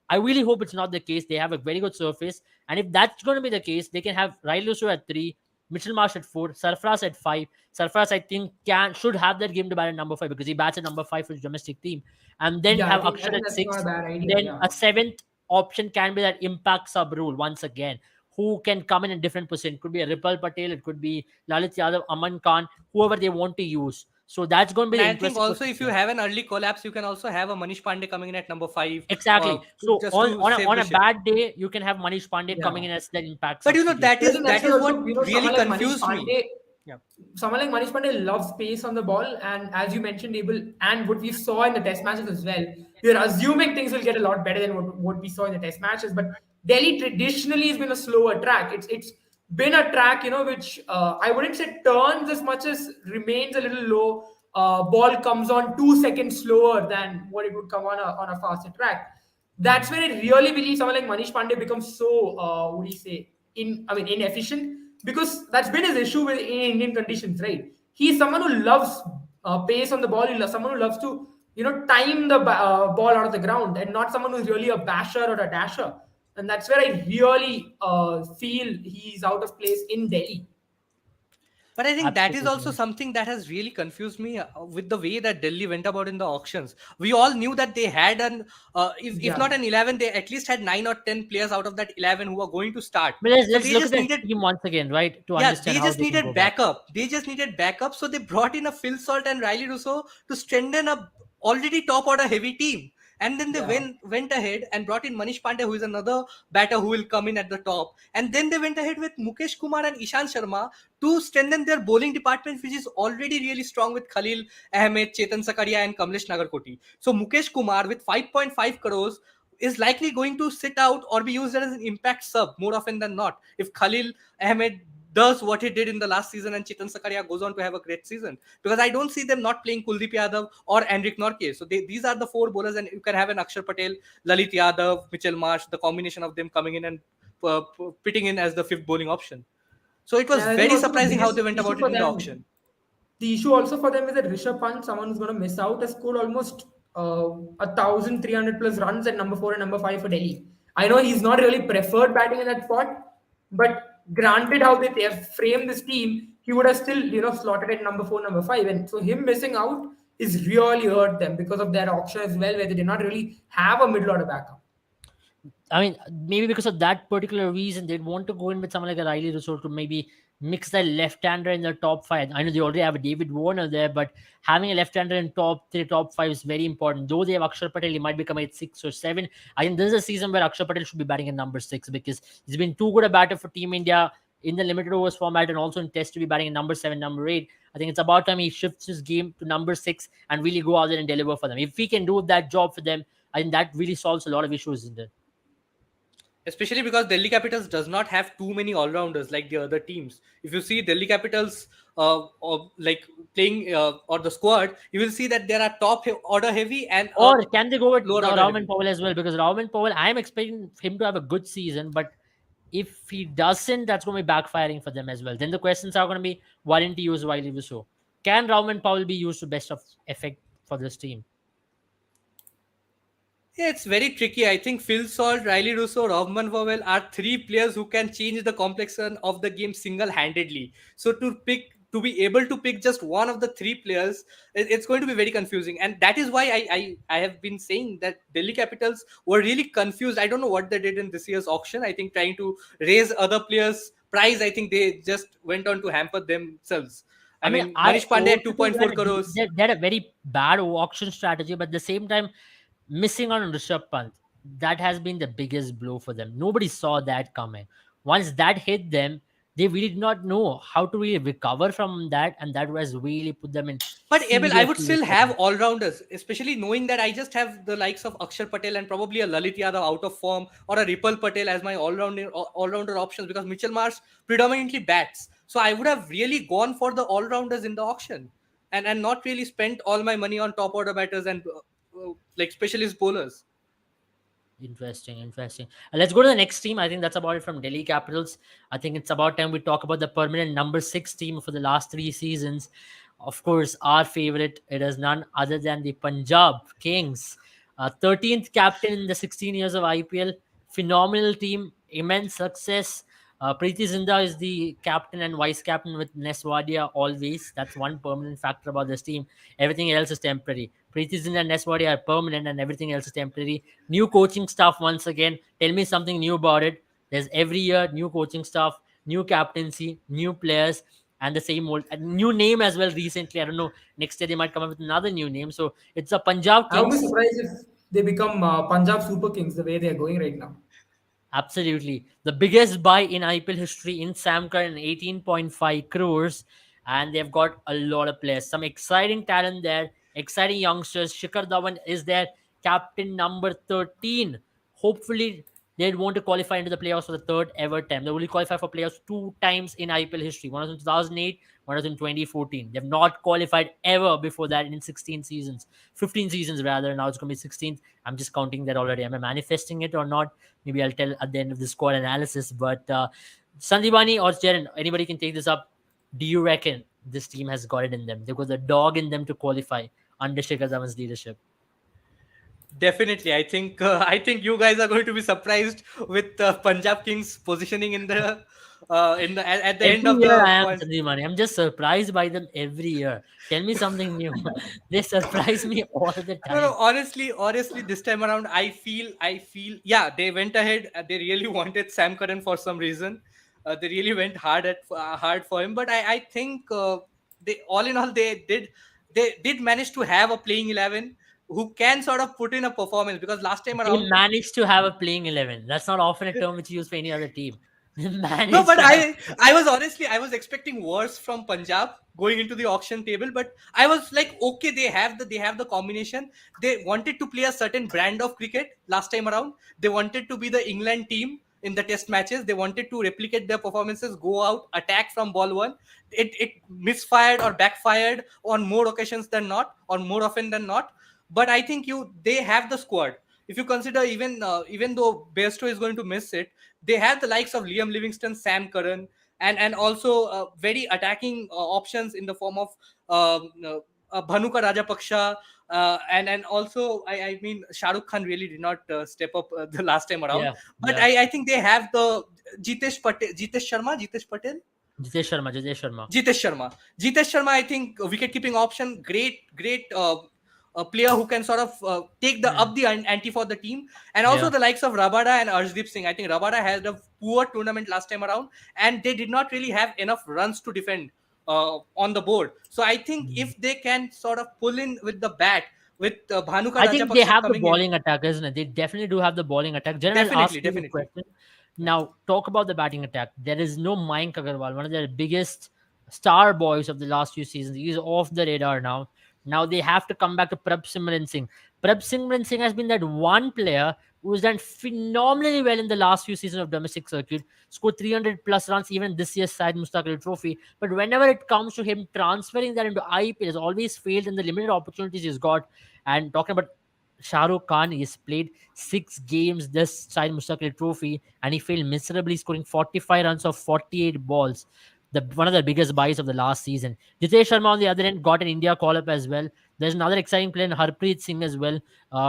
I really hope it's not the case. They have a very good surface. And if that's going to be the case, they can have Riley Russo at 3, Mitchell Marsh at 4, Sarfraz at 5. Sarfraz, I think, should have that game to bat at number 5 because he bats at number 5 for his domestic team. And then Yeah, have I Akshar think at that's not a 6. bad idea. Then Yeah. a 7th option can be that impact sub rule once again. Who can come in different position? It could be a Ripal Patel, it could be Lalit Yadav, Aman Khan, whoever they want to use. So that's going to be And the I think interesting also question if you here. have an early collapse, you can also have a Manish Pandey coming in at number 5, Exactly. So just on to on a, save on the a ship. bad day, you can have Manish Pandey coming Yeah. in as that impact But substitute. But I think that's that where is also, what really someone like Manish confused me. Pandey, Yeah. someone like Manish Pandey loves pace on the ball, and as you mentioned, able and what we saw in the Test matches as well. We are assuming things will get a lot better than what we saw in the Test matches, but Delhi traditionally has been a slower track. It's been a track, which I wouldn't say turns as much as remains a little low. Ball comes on 2 seconds slower than what it would come on a faster track. That's where I really believe someone like Manish Pandey becomes so what do you say inefficient, because that's been his issue with in Indian conditions, right? He's someone who loves pace on the ball. Someone who loves to time the ball out of the ground, and not someone who's really a basher or a dasher. And that's where I really feel he's out of place in Delhi. But I think that is also Absolutely. something that has really confused me with the way that Delhi went about in the auctions. We all knew that they had if Yeah. not an 11, they at least had 9 or 10 players out of that 11 who are going to start. But let's, So let's they look at just the needed, team once again, right, to yeah, understand they how just they can go needed about. backup. They just needed backup. So they brought in a Phil Salt and Riley Russo to strengthen a already top order heavy team. And then they Yeah. went ahead and brought in Manish Pandey, who is another batter who will come in at the top. And then they went ahead with Mukesh Kumar and Ishan Sharma to strengthen their bowling department, which is already really strong with Khalil Ahmed, Chetan Sakaria, and Kamlesh Nagarkoti. So Mukesh Kumar with 5.5 crores is likely going to sit out or be used as an impact sub more often than not. If Khalil Ahmed does what he did in the last season and Chetan Sakaria goes on to have a great season, because I don't see them not playing Kuldeep Yadav or Enric Norke. So these are the 4 bowlers, and you can have an Akshar Patel, Lalit Yadav, Mitchell Marsh, the combination of them coming in and pitting in as the 5th bowling option. So it was And I think very also the surprising how biggest they went issue about it for in the them, auction. the issue also for them is that Rishabh Pant, someone who's going to miss out, has scored almost 1,300 plus runs at number 4 and number 5 for Delhi. I know he's not really preferred batting in that spot, but granted how they have framed this team, he would have still slotted at number 4, number 5, and so him missing out is really hurt them because of their auction as well, where they did not really have a middle order backup. I mean, maybe because of that particular reason, they'd want to go in with someone like a Riley Russo to maybe mix that left-hander in the top 5. I know they already have a David Warner there, but having a left-hander in top 3, top 5 is very important. Though they have Akshar Patel, he might become at 6 or 7. I think this is a season where Akshar Patel should be batting at number 6 because he's been too good a batter for Team India in the limited overs format and also in Test to be batting at number 7, number 8. I think it's about time he shifts his game to number 6 and really go out there and deliver for them. If he can do that job for them, I think that really solves a lot of issues in there. especially because Delhi Capitals does not have too many all-rounders like the other teams. If you see Delhi Capitals or like playing or the squad, you will see that there are order heavy and Or can they go with lower the order Rahman heavy. Powell as well? Because Rahman Powell, I am expecting him to have a good season, but if he doesn't, that's going to be backfiring for them as well. Then the questions are going to be, why didn't he use Wiley Wiso? Can Rahman Powell be used to best of effect for this team? Yeah, it's very tricky. I think Phil Salt, Riley Russo, Robman Powell are three players who can change the complexion of the game single-handedly. So to be able to pick just one of the three players, it's going to be very confusing. And that is why I have been saying that Delhi Capitals were really confused. I don't know what they did in this year's auction. I think trying to raise other players' price, I think they just went on to hamper themselves. I I mean, mean, I Manish Pandey at also think 2.4 crores. they had a very bad auction strategy, but at the same time, missing on Rishabh Pant, that has been the biggest blow for them. Nobody saw that coming. Once that hit them, they really did not know how to really recover from that, and that was really put them in But Abel, I serious, would serious still have trouble. all rounders, especially knowing that I just have the likes of Akshar Patel and probably a Lalit Yadav out of form or a Ripple Patel as my all rounder options because Mitchell Marsh predominantly bats. So I would have really gone for the all rounders in the auction and not really spent all my money on top order batters and like specialist bowlers. Interesting, interesting. Let's go to the next team. I think that's about it from Delhi Capitals. I think it's about time we talk about the permanent number six team for the last three seasons. Of course, our favorite. It is none other than the Punjab Kings. 13th captain in the 16 years of IPL. Phenomenal team, immense success. Preeti Zinda is the captain and vice captain with Neswadia always. That's one permanent factor about this team. Everything else is temporary. Preeti Zinda and Neswadia are permanent, and everything else is temporary. New coaching staff once again. Tell me something new about it. There's every year new coaching staff, new captaincy, new players, and the same old a new name as well. Recently, I don't know. Next year they might come up with another new name. So it's a Punjab I would be Kings. surprised if they become Punjab Super Kings the way they are going right now. Absolutely. The biggest buy in IPL history in Sam Curran, 18.5 crores. And they've got a lot of players. Some exciting talent there, exciting youngsters. Shikhar Dhawan is their captain number 13. Hopefully, they want to qualify into the playoffs for the third ever time. They only qualify for playoffs two times in IPL history. One was in 2008, one was in 2014. They've not qualified ever before that in 16 seasons, 15 seasons rather. Now it's going to be 16th. I'm just counting that already. Am I manifesting it or not? Maybe I'll tell at the end of the squad analysis. But Sandibani or Jaren, anybody can take this up. Do you reckon this team has got it in them? They've got the dog in them to qualify under Shikhar Dhawan's leadership. Definitely, I think you guys are going to be surprised with Punjab Kings positioning at the end Every of year the I am point. Sandibani. I'm just surprised by them every year. Tell me something new. They surprise me all the No, no. time. Honestly, this time around, yeah, they went ahead. They really wanted Sam Curran for some reason. They really went hard for him. But I think they all in all they did manage to have a playing 11 who can sort of put in a performance because last time They around. managed to have a playing 11. That's not often a term which you use for any other team. They No, managed but to have. I was expecting worse from Punjab going into the auction table, but I was like, okay, they have the combination. They wanted to play a certain brand of cricket last time around. They wanted to be the England team in the test matches. They wanted to replicate their performances, go out, attack from ball one. It misfired or backfired on more occasions than not, or more often than not. But I think they have the squad. If you consider even though Bairstow is going to miss it, they have the likes of Liam Livingston, Sam Curran, and also very attacking options in the form of Bhanuka Rajapaksha, and also I mean Shah Rukh Khan really did not step up the last time around, Yeah, but yeah. I think they have the Jitesh Patel. Jitesh Sharma, Jitesh Sharma. Jitesh Sharma. Jitesh Sharma, I think wicket keeping option, great a player who can sort of take the Mm, up the ante for the team, and also yeah. the likes of Rabada and Arshdeep Singh. I think Rabada had a poor tournament last time around, and they did not really have enough runs to defend on the board. So I think Mm. if they can sort of pull in with the bat with Bhanuka I think they Rajapaksha have the coming in, bowling attack, isn't it? They definitely do have the bowling attack. Jen, I'll ask definitely, you a definitely. question. Yeah. Now, talk about the batting attack. There is no Mayank Agarwal, one of their biggest star boys of the last few seasons. He's off the radar now. Now they have to come back to Prab Simran Singh. Prab Simran Singh has been that one player who's done phenomenally well in the last few seasons of domestic circuit, scored 300 plus runs even this year's side Mustaq Ali Trophy. But whenever it comes to him transferring that into IPL, has always failed in the limited opportunities he's got. And talking about Shah Rukh Khan, he's played 6 games this side Mustaq Ali Trophy, and he failed miserably, scoring 45 runs of 48 balls. One of the biggest buys of the last season. Jitesh Sharma on the other end got an India call up as well. There's another exciting player in Harpreet Singh as well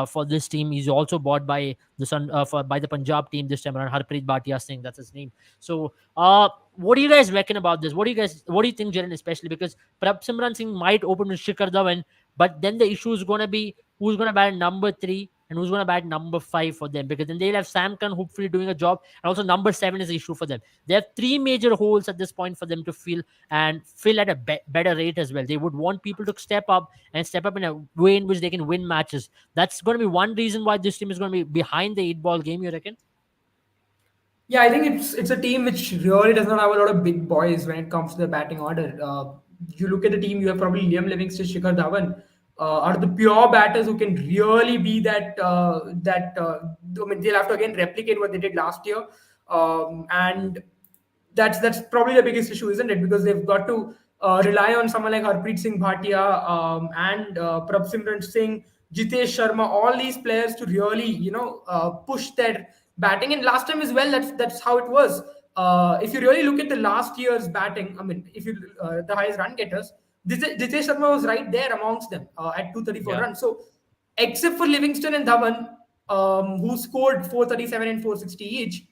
for this team. He's also bought by by the Punjab team this time around. Harpreet Bhatia Singh, that's his name. So, what do you guys reckon about this? What do you think, Jaren, especially because Prab Simran Singh might open with Shikhar Dhawan, but then the issue is going to be who's going to bat number 3 and who's going to bat number 5 for them, because then they'll have Sam Curran hopefully doing a job, and also number 7 is the issue for them. They have 3 major holes at this point for them to fill, and fill at a better rate as well. They would want people to step up in a way in which they can win matches. That's going to be one reason why this team is going to be behind the 8 ball game, you reckon? Yeah, I think it's a team which really does not have a lot of big boys when it comes to the batting order. You look at the team, you have probably Liam Livingston, Shikhar Dhawan, are the pure batters who can really be I mean, they'll have to again replicate what they did last year, and that's probably the biggest issue, isn't it? Because they've got to rely on someone like Harpreet Singh Bhatia and Prabhsimran Singh, Jitesh Sharma, all these players to really push their batting. And last time as well, that's how it was. If you really look at the last year's batting, I mean, if you the highest run getters, Jitesh Sharma was right there amongst them at 234 Yeah. runs. So except for Livingston and Dhawan, who scored 437 and 460 each,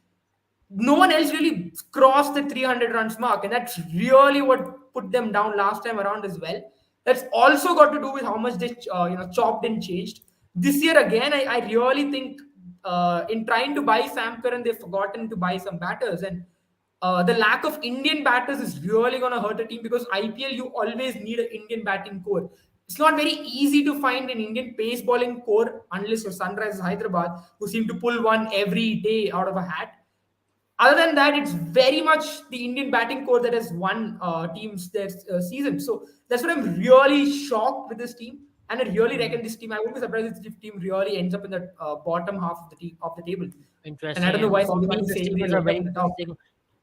no one else really crossed the 300 runs mark, and that's really what put them down last time around as well. That's also got to do with how much they chopped and changed this year. Again, I really think in trying to buy Sam Curran, they've forgotten to buy some batters, and the lack of Indian batters is really going to hurt a team, because IPL, you always need an Indian batting core. It's not very easy to find an Indian pace bowling core unless you're Sunrisers Hyderabad, who seem to pull one every day out of a hat. Other than that, it's very much the Indian batting core that has won teams this season. So that's what I'm really shocked with this team, and I really reckon this team. I won't be surprised if this team really ends up in the bottom half of the table. And I Interesting. don't know And why for me, everyone is this saying team is they'll a end up very in the top. interesting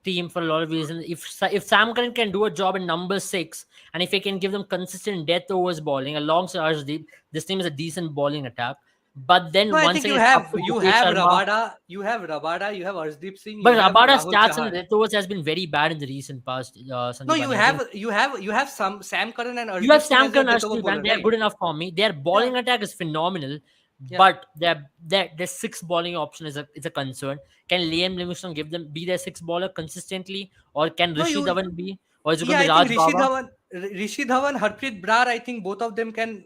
team for a lot of reasons. If Sam Curran can do a job in number 6, and if he can give them consistent death overs bowling alongside Arshdeep, this team is a decent bowling attack. But No, then I once think again, it's up to Jitesh Sharma. You have Arshdeep Singh, But you have Rabada's Rahul stats and Chahar. death overs has been very bad in the recent past, No, you Sandeepani. I think have some Sam Curran and you have Arshdeep Singh Sam as your Curran, death over Arshdeep, bowler, and they're right? good enough for me. Their Yeah, bowling attack is phenomenal, yeah. but their 6 bowling option is a concern. Can Liam Livingstone be their 6 bowler consistently, or can No, Rishi you. Dhawan be, or is it going Yeah, to be I think Raj Baba? Rishi Dhawan, Harpreet Brar. I think both of them can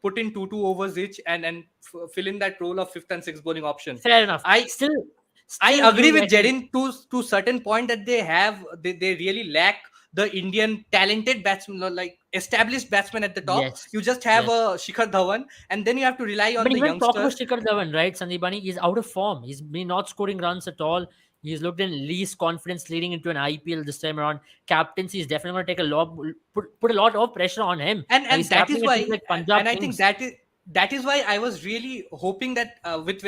put in two overs each and fill in that role of fifth and sixth bowling option. Fair enough. I I Still, agree you with reckon? Jerin to certain point that they really lack the Indian talented batsmen, like established batsmen at the top. Yes, You just have yes. a Shikhar Dhawan, and then you have to rely on But the even talk about youngsters. Shikhar Dhawan, right, Sandeepani? He's out of form. He's been not scoring runs at all. He's looked in least confidence leading into an IPL this time around. Captaincy is definitely going to take put a lot of pressure on him. He's And that is captaining a team why like Punjab and I think Kings. that is why I was really hoping that with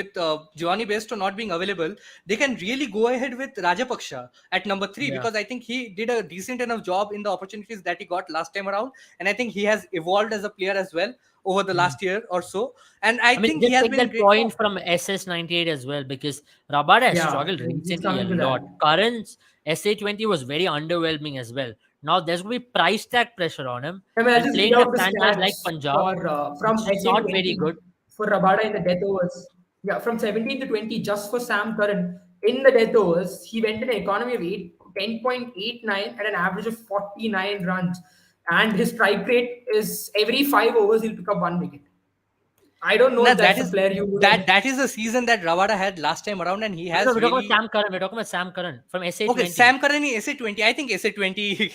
Giovanni Bairstow not being available, they can really go ahead with Rajapaksha at number 3, Yeah. because I think he did a decent enough job in the opportunities that he got last time around, and I think he has evolved as a player as well over the Hmm. last year or so, and I I mean, think he just has take been in that great point form. from SS98 as well, because Rabada has Yeah, struggled he's recently a coming to lot. that. Current's SA20 was very underwhelming as well. Now there's going to be price tag pressure on him, I mean, I'll and just playing read in a out the franchise stats like Punjab, for which from is not very SA20 good. for Rabada in the death overs. Yeah, from 17 to 20, just for Sam Curran in the death overs, he went in an economy of 10.89 at an average of 49 runs. And his strike rate is every 5 overs, he'll pick up 1 wicket. I don't know Now if that that's a is player you would have. that is the season that Ravada had last time around, and he No, has we're talking about really. Sam Curran. We're talking about Sam Curran from Okay, SA20. Sam Curran in SA20. I think SA20,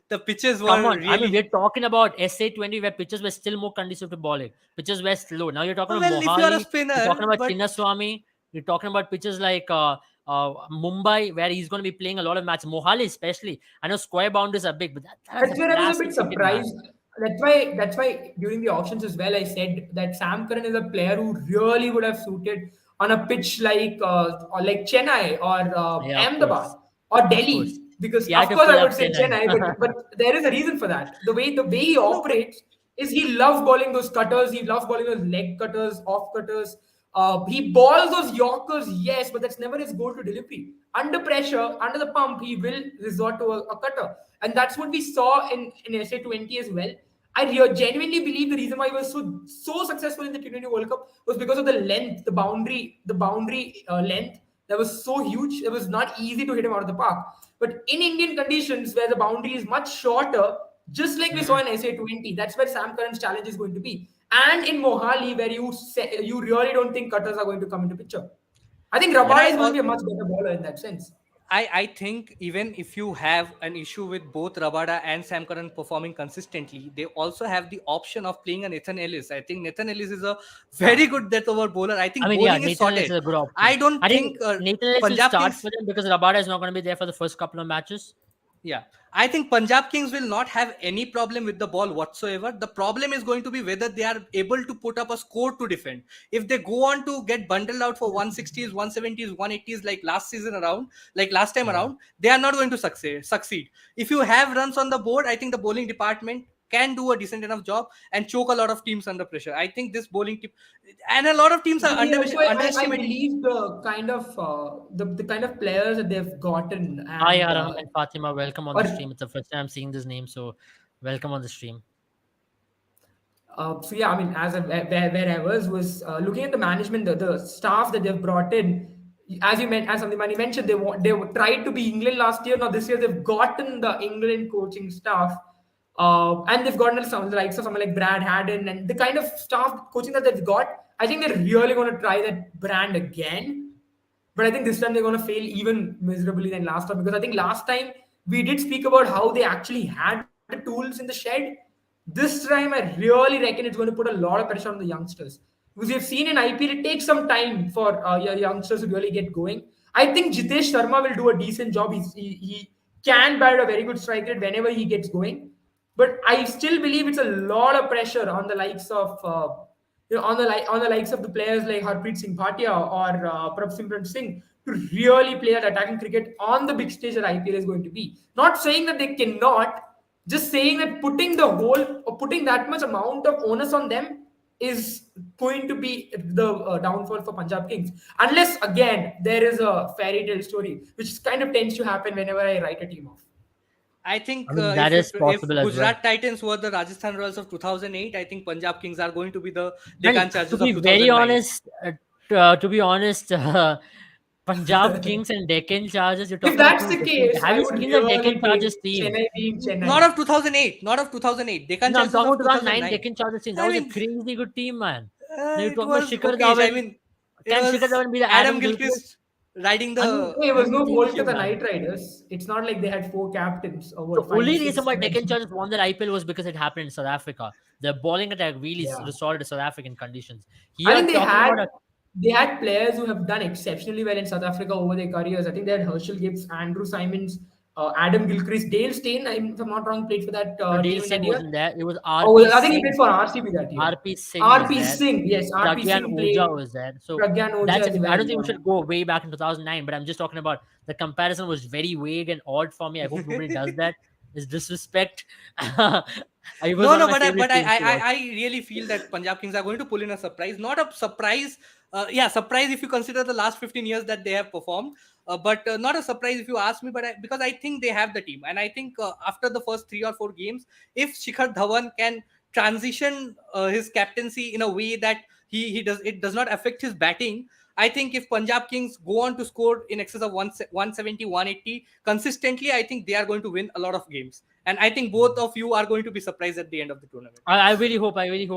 the pitches Come were on. I mean, really. we're talking about SA20 where pitches were still more conducive to bowling. Pitches were slow. Now you're talking about Well, if you are a Mohali. You're talking spinner, about but Chinnaswamy. You're talking about pitches like Mumbai, where he's going to be playing a lot of matches. Mohali, especially. I know square boundaries are big, but that is a That's where I was a bit classic Indian match. surprised. that's why during the auctions as well, I said that Sam Curran is a player who really would have suited on a pitch or like Chennai or Yeah, of Ahmedabad course. or Of course. Delhi. Because He of had to course pull I up would say Chennai. Chennai, but there is a reason for that. The way he No, but operates is he loves bowling those cutters. He loves bowling those leg cutters, off cutters. He balls those Yorkers, yes, but that's never his goal to delivery. Under pressure, under the pump, he will resort to a cutter, and that's what we saw in SA20 as well. Genuinely believe the reason why he was so successful in the T20 World Cup was because of the length, the boundary length that was so huge. It was not easy to hit him out of the park. But in Indian conditions, where the boundary is much shorter, just like we saw Mhm. in SA20, that's where Sam Curran's challenge is going to be. And in Mohali, where you really don't think cutters are going to come into picture. I think and Rabada is going to be a much better bowler in that sense. I think even if you have an issue with both Rabada and Sam Curran performing consistently, they also have the option of playing a Nathan Ellis. I think Nathan Ellis is a very good death over bowler. I I think mean, yeah, bowling is Nathan Ellis sorted. is a good I option. don't I think think Nathan Ellis will Punjab start Kings. for them because Rabada is not going to be there for the first couple of matches. Yeah, I think Punjab Kings will not have any problem with the ball whatsoever. The problem is going to be whether they are able to put up a score to defend. If they go on to get bundled out for 160s, 170s, 180s like last season around, like last time Yeah. around, they are not going to succeed. If you have runs on the board, I think the bowling department can do a decent enough job and choke a lot of teams under pressure. I think this bowling team and a lot of teams are And they also, I underestimating. believe the kind of players that they've gotten Hi, and Aram and Fatima. Welcome on the or stream. It's the first time I'm seeing this name, so welcome on the stream. so yeah, I mean, where I was looking at the management, the staff that they've brought in. As Samdimani mentioned, tried to be England last year. Now this year they've gotten the England coaching staff, and they've gotten some the likes of someone like Brad Haddon and the kind of staff coaching that they've got. I think they're really going to try that brand again. But I think this time they're going to fail even miserably than last time, because I think last time we did speak about how they actually had the tools in the shed. This time, I really reckon it's going to put a lot of pressure on the youngsters, because we have seen in IPL it takes some time for your youngsters to really get going. I think Jitesh Sharma will do a decent job. He can bat a very good strike rate whenever he gets going, but I still believe it's a lot of pressure on the likes of on the likes of the players like Harpreet Singh Bhatia or Prabh Singh to really play at attacking cricket on the big stage that IPL is going to be. Not saying that they cannot, just saying that putting the whole or putting that much amount of onus on them is going to be the downfall for Punjab Kings. Unless again there is a fairy tale story, which kind of tends to happen whenever I write a team off. I I think mean, that is if possible as well. Gujarat Titans were the Rajasthan Royals of 2008, I think Punjab Kings are going to be the Well, Deccan to Chargers be of very 2009. honest, Punjab Kings and Deccan Chargers, you're If talking about that's two the different. case, Have I you would seen the Deccan really Chargers take team? Chennai being Not Chennai. of 2008, not of 2008. Deccan No, I'm Chargers talking of about 2009 2009. Deccan Chargers team. That I was a mean, crazy good team, man. Now you're it talking about was Shikhar okay. I Dhawan. mean, it Can Shikhar was Dhawan be the Adam Adam Gilchrist? Gilchrist riding I mean, Hey, it was I'm no telling Kolkata you, man. Knight Riders. It's not like they had four captains or The what, five, only six, reason why seven. Deccan Chargers won that IPL was because it happened in South Africa. The bowling attack really Yeah. restored to South African conditions. I Here, think talking about a they had players who have done exceptionally well in South Africa over their careers. I think they had Herschel Gibbs, Andrew Simons, Adam Gilchrist, Dale Steyn, if I'm not wrong, played for that no, Dale team in that Singh year. wasn't there. It was Oh, RP I think he Singh. played for RCB that year. RP Singh was RP there. Singh, yes, RP Pragyan Singh played. Oja was there. So Pragyan Oja that's as it. I don't well. think we should go way back in 2009, but I'm just talking about the comparison was very vague and odd for me. I hope nobody does that. It's disrespect. It was No, one of no, my favorite teams to watch. I really feel that Punjab Kings are going to pull in a surprise. Not a surprise, yeah, surprise if you consider the last 15 years that they have performed, but not a surprise if you ask me. But because I think they have the team, and I think after the first 3 or 4 games, if Shikhar Dhawan can transition his captaincy in a way that it does not affect his batting. I think if Punjab Kings go on to score in excess of 170, 180 consistently, I think they are going to win a lot of games. And I think both of you are going to be surprised at the end of the tournament. I really hope,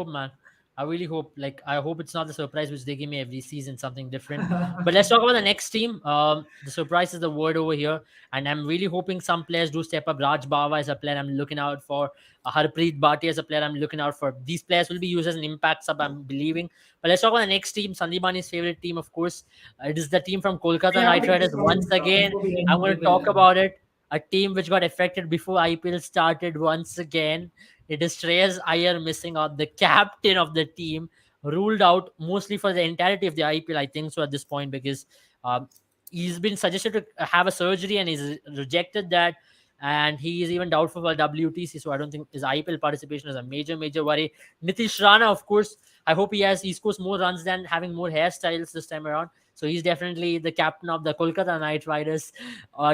man. I really hope, like, I hope it's not the surprise which they give me every season, something different. But let's talk about the next team. The surprise is the word over here, and I'm really hoping some players do step up. Raj Bawa is a player I'm looking out for. Harpreet Bhatia is a player I'm looking out for. These players will be used as an impact sub, I'm believing. But let's talk about the next team, Sandipani's favorite team, of course. It is the team from Kolkata We have Knight to Riders discount once again. before we I'm end going to IPL talk now. about it. a team which got affected before IPL started once again. It is Shreyas Iyer missing out, the captain of the team, ruled out mostly for the entirety of the IPL, I think so at this point, because um, he's been suggested to have a surgery and he's rejected that. And he is even doubtful for WTC, so I don't think his IPL participation is a major worry. Nitish Rana, of course, I hope he scores more runs than having more hairstyles this time around. So he's definitely the captain of the Kolkata Knight Riders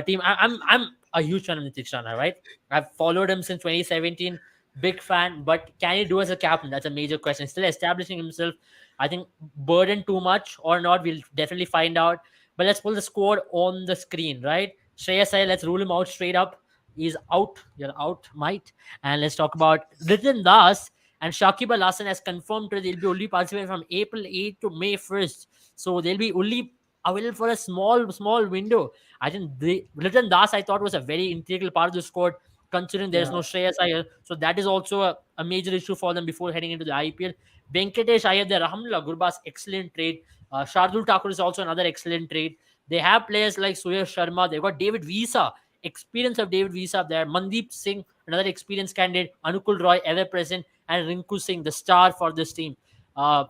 team. I'm a huge fan of Nitish Rana, right? I've followed him since 2017. Big fan, but can he do as a captain? That's a major question. Still establishing himself. I think burden too much or not, we'll definitely find out. But let's pull the squad on the screen, right? Shreyas Iyer, let's rule him out straight up. He's out. You're out, mate. And let's talk about Ritin Das and Shakib Al Hasan has confirmed that they'll be only participating from April 8th to May 1st. So they'll be only available for a small window. I think Ritin Das I thought was a very integral part of the squad, considering there's Yeah. no Shreyas Iyer. So that is also a major issue for them before heading into the IPL. Venkatesh Iyer there, Rahmanullah Gurbaz, excellent trade. Shardul Thakur is also another excellent trade. They have players like Suyash Sharma. They've got David Visa, experience of David Visa up there. Mandeep Singh, another experienced candidate. Anukul Roy, ever present. And Rinku Singh, the star for this team. Uh,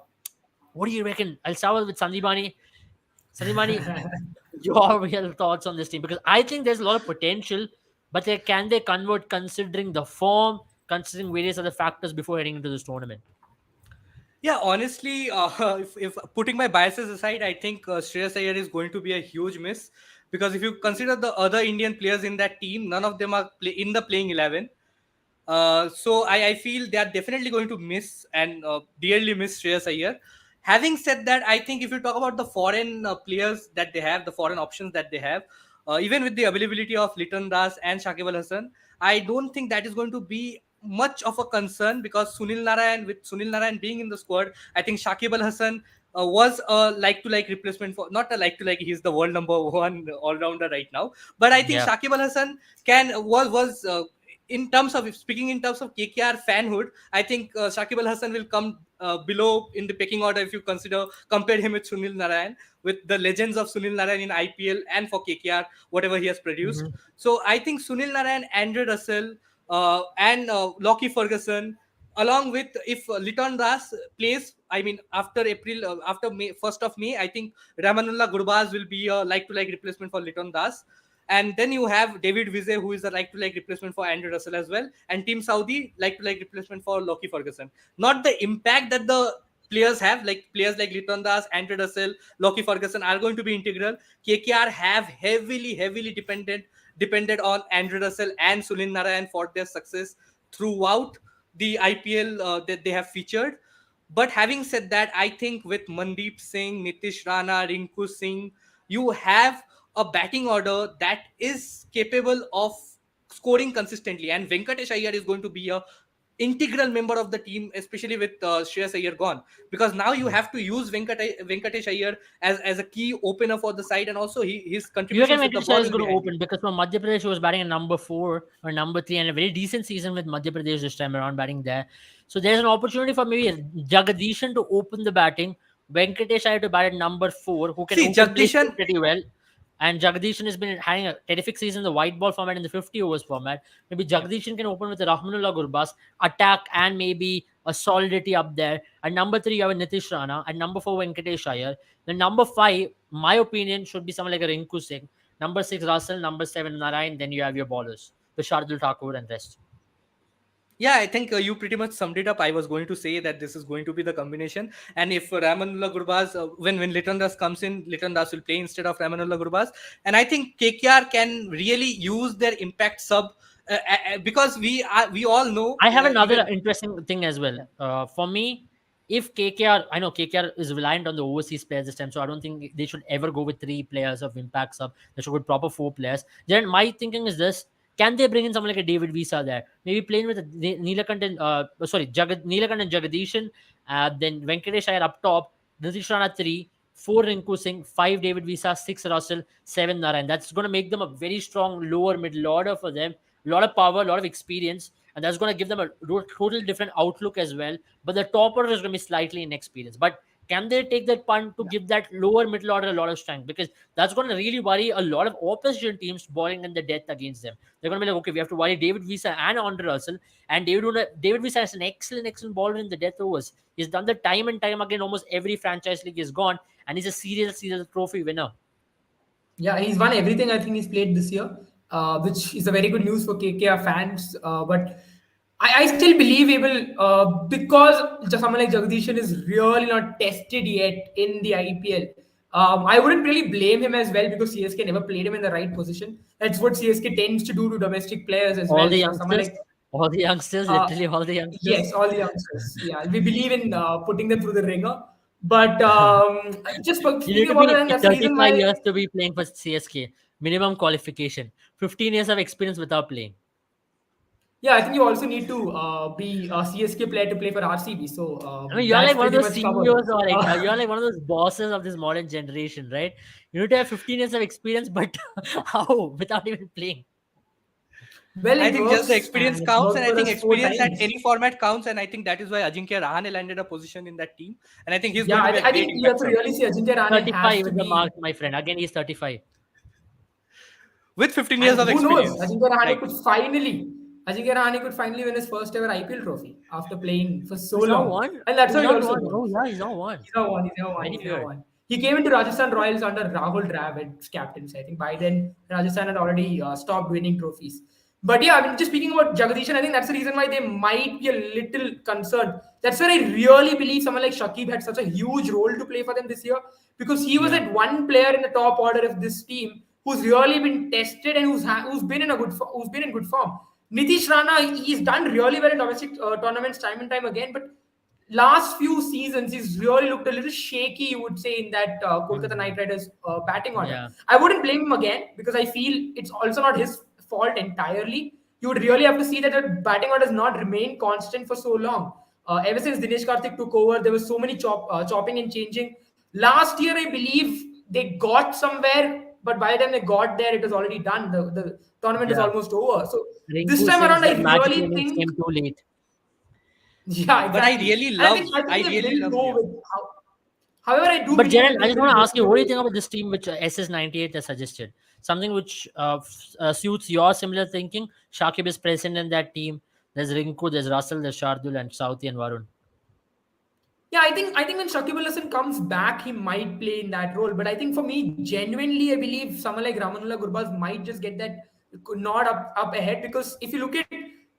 what do you reckon? I'll start with Sandibani. Sandibani, your real thoughts on this team? Because I think there's a lot of potential, but can they convert considering the form, considering various other factors before heading into this tournament? Yeah, honestly, if putting my biases aside, I think Shreyas Iyer is going to be a huge miss, because if you consider the other Indian players in that team, none of them are in the playing 11. So I feel they are definitely going to miss and dearly miss Shreyas Iyer. Having said that, I think if you talk about the foreign players that they have, the foreign options that they have, even with the availability of Liton Das and Shakib Al Hasan, I don't think that is going to be much of a concern, because with Sunil Narayan being in the squad, I think Shakib Al Hasan was a like-to-like replacement for, not a like-to-like. He's the world number one all-rounder right now, but I think Yeah. Shakib Al Hasan was in terms of, if speaking in terms of KKR fanhood, I think Shakib Al Hasan will come below in the pecking order if you compare him with Sunil Narayan, with the legends of Sunil Narayan in IPL and for KKR, whatever he has produced. Mhm. So I think Sunil Narayan, Andre Russell, and Lockie Ferguson, along with, if Liton Das plays, I mean after April, after May, 1st of May, I think Ramanullah Gurbaz will be a like-to-like replacement for Liton Das. And then you have David Vizay, who is a like-to-like replacement for Andrew Russell as well, and Team Saudi like-to-like replacement for Lockie Ferguson. Not the impact that the players like Liton Das, Andrew Russell, Lockie Ferguson are going to be integral. KKR have heavily depended on Andrew Russell and Sunil Narayan for their success throughout the IPL that they have featured. But having said that, I think with Mandeep Singh, Nitish Rana, Rinku Singh, you have a batting order that is capable of scoring consistently. And Venkatesh Iyer is going to be a integral member of the team, especially with Shreyas Iyer gone, because now you have to use Venkatesh Iyer as a key opener for the side, and also his You reckon contributions with the Venkatesh Iyer ball is will going be to handy. open? Because for Madhya Pradesh, he was batting at number 4 or number 3, and a very decent season with Madhya Pradesh this time around batting there. So there's an opportunity for maybe Jagadishan to open the batting, Venkatesh Iyer to bat at number 4, who can See, open play still Jagdishan, pretty well. And Jagdishan has been having a terrific season in the white ball format in the 50 overs format. Maybe yeah. Jagdishan can open with Rahmanullah Gurbaz, attack and maybe a solidity up there. At number 3, you have a Nitish Rana. At number 4, Venkatesh Iyer. Then number 5, my opinion, should be someone like a Rinku Singh. Number 6, Russell. Number 7, Narayan. Then you have your ballers, the Shardul Thakur and rest. Yeah, I think you pretty much summed it up. I was going to say that this is going to be the combination. And if Ramanullah Gurbaz, when Liton Das comes in, Liton Das will play instead of Ramanullah Gurbaz. And I think KKR can really use their impact sub, because we all know, I have another even. interesting thing as well. For me, if KKR, I know KKR is reliant on the overseas players this time, so I don't think they should ever go with 3 players of impact sub. They should go with proper 4 players. Then my thinking is this: can they bring in someone like a David Visa there? Maybe playing with Neelakant and Neelakant and Jagadishan, then Venkatesh Iyer up top, Nitish Rana 3, 4 Rinku Singh, 5 David Visa, 6 Russell, 7 Narayan. That's going to make them a very strong lower middle order for them. A lot of power, a lot of experience, and that's going to give them a total different outlook as well. But the top order is going to be slightly inexperienced. But Can they take that punt to give that lower middle order a lot of strength? Because that's going to really worry a lot of opposition teams bowling in the death against them. They're going to be like, okay, we have to worry David Visa and Andre Russell. And David Visa is an excellent bowler in the death overs. He's done that time and time again. Almost every franchise league is gone, and he's a serial trophy winner. Yeah, he's won everything I think he's played this year, which is a very good news for KKR fans. But I still believe he will, because someone like Jagdishan is really not tested yet in the IPL. I wouldn't really blame him as well because CSK never played him in the right position. That's what CSK tends to do to domestic players as All well. the So someone youngsters, like uh, literally all the youngsters. yes, all the youngsters. Yeah, we believe in putting them through the ringer. But just You need speaking to about it, be and that's the reason 35 why. years to be playing for CSK. Minimum qualification. 15 years of experience without playing. Yeah, I think you also need to be a CSK player to play for RCB. So I mean, you're that's like one of pretty those much covered. CEOs, or like Uh, you're like one of those bosses of this modern generation, right? You need to have 15 years of experience, but how? Without even playing. well, I it think just the works, experience and it's counts, worked and I for think us four experience at times. any format counts, and I think that is why Ajinkya Rahane landed a position in that team, and I think he's Yeah, going to be a I great think you have impact to sub. really see Ajinkya Rahane has 35 to is the mark, be. my friend. Again, he's 35. With 15 years And of who knows? experience. Right. Ajinkya Rahane could finally win his first ever IPL trophy after playing for so He's not long. one. And that's He's how he not also one. won. Oh, yeah, he's not one. Very He's now weird. one. He came into Rajasthan Royals under Rahul Dravid's captaincy. I think by then Rajasthan had already stopped winning trophies. But yeah, I mean, just speaking about Jagadish, I think that's the reason why they might be a little concerned. That's where I really believe someone like Shakib had such a huge role to play for them this year because he was Yeah. that one player in the top order of this team who's really been tested and who's been in who's been in good form. Nitish Rana, he's done really well in domestic tournaments time and time again, but last few seasons he's really looked a little shaky, you would say, in that Kolkata Knight Riders batting order. Yeah. I wouldn't blame him again because I feel it's also not his fault entirely. You would really have to see that the batting order has not remained constant for so long. Ever since Dinesh Karthik took over, there was so many chopping and changing. Last year, I believe they got somewhere, but by the time they got there, it was already done. The tournament is Yeah. almost over. So this Rinku time Singh's around, I that magical really innings think, came too late. yeah, But I exactly. really And love, I I think they really will love, go yeah. with how. However, I do But believe Jaren, that I they just want will to go ask you, what do you through. think about this team which SS98 has suggested? Something which suits your similar thinking. Shakib is present in that team. There's Rinku, there's Russell, there's Shardul, and Southey and Varun. Yeah, I think when Shakib Al Hasan comes back, he might play in that role. But I think for me, genuinely, I believe someone like Ramanullah Gurbaz might just get that nod up ahead because if you look at,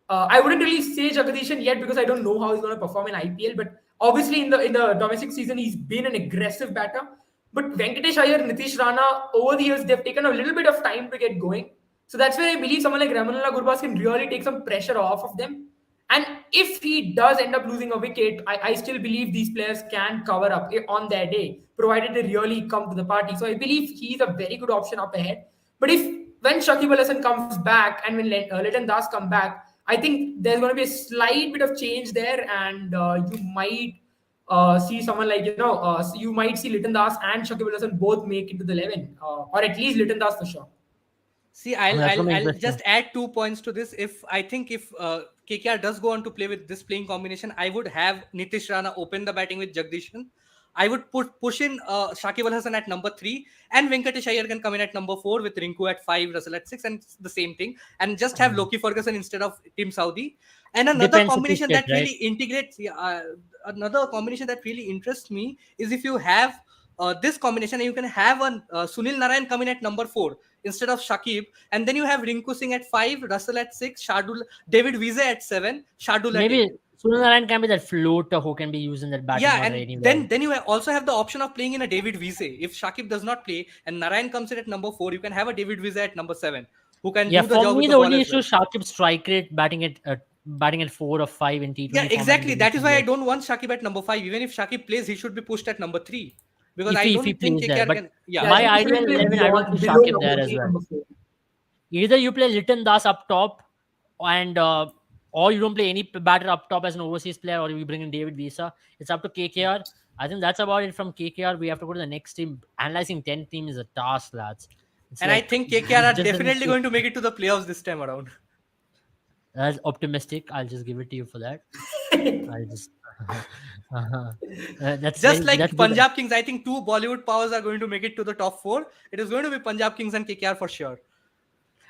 I wouldn't really say Jagdishan yet because I don't know how he's going to perform in IPL. But obviously, in the domestic season, he's been an aggressive batter. But Venkatesh Iyer, Nitish Rana, over the years, they've taken a little bit of time to get going. So that's where I believe someone like Ramanullah Gurbaz can really take some pressure off of them. And if he does end up losing a wicket, I still believe these players can cover up on their day, provided they really come to the party. So I believe he's a very good option up ahead. But if when Shakib Al Hasan comes back and when Leighton Das come back, I think there's going to be a slight bit of change there, and you might see someone like so you might see Leighton Das and Shakib Al Hasan both make into the 11, or at least Leighton Das for sure. See, I mean, I'll that's I'll going to be I'll interesting. just add 2 points to this. If I think if KKR does go on to play with this playing combination, I would have Nitish Rana open the batting with Jagdishan. I would push in Shakib Al Hasan at number 3, and Venkatesh Iyer can come in at number 4 with Rinku at 5, Russell at 6, and it's the same thing. And just have Mm. Loki Ferguson instead of Tim Saudi. And another Depends the pitch combination fit, that right? really integrates, yeah, another combination that really interests me is if you have this combination, and you can have Sunil Narayan come in at number 4 instead of Shakib, and then you have Rinku Singh at 5, Russell at 6, Shardul, David Wiese at 7, Shardul at 8. Maybe Sunil Narayan can be that floater who can be used in that batting Yeah, order and anywhere. then you also have the option of playing in a David Wiese. If Shakib does not play and Narayan comes in at number 4, you can have a David Wiese at number 7 who can Yeah, do the for job me with the the ball only as issue well. is Shakib's strike rate batting at 4 or 5 in Yeah, T20 format in exactly. the That is recent why I years. don't want Shakib at number 5. Even if Shakib plays, he should be pushed at number 3 because If I he don't think plays there, KKR but can. Yeah, Yeah, I my think he shouldn't ideal play 11, I don't see below Shakib number there as three, well. number four. Either you play Litton Das up top, and or you don't play any batter up top as an overseas player, or you bring in David Visa. It's up to KKR. I think that's about it from KKR. We have to go to the next team. Analyzing 10 teams is a task, lads. It's and I like think KKR it are just doesn't definitely seem going to make it to the playoffs this time around. as optimistic. I'll just give it to you for that. I just that's Just very like that's good. Punjab Kings, I think two Bollywood powers are going to make it to the top four. It is going to be Punjab Kings and KKR for sure.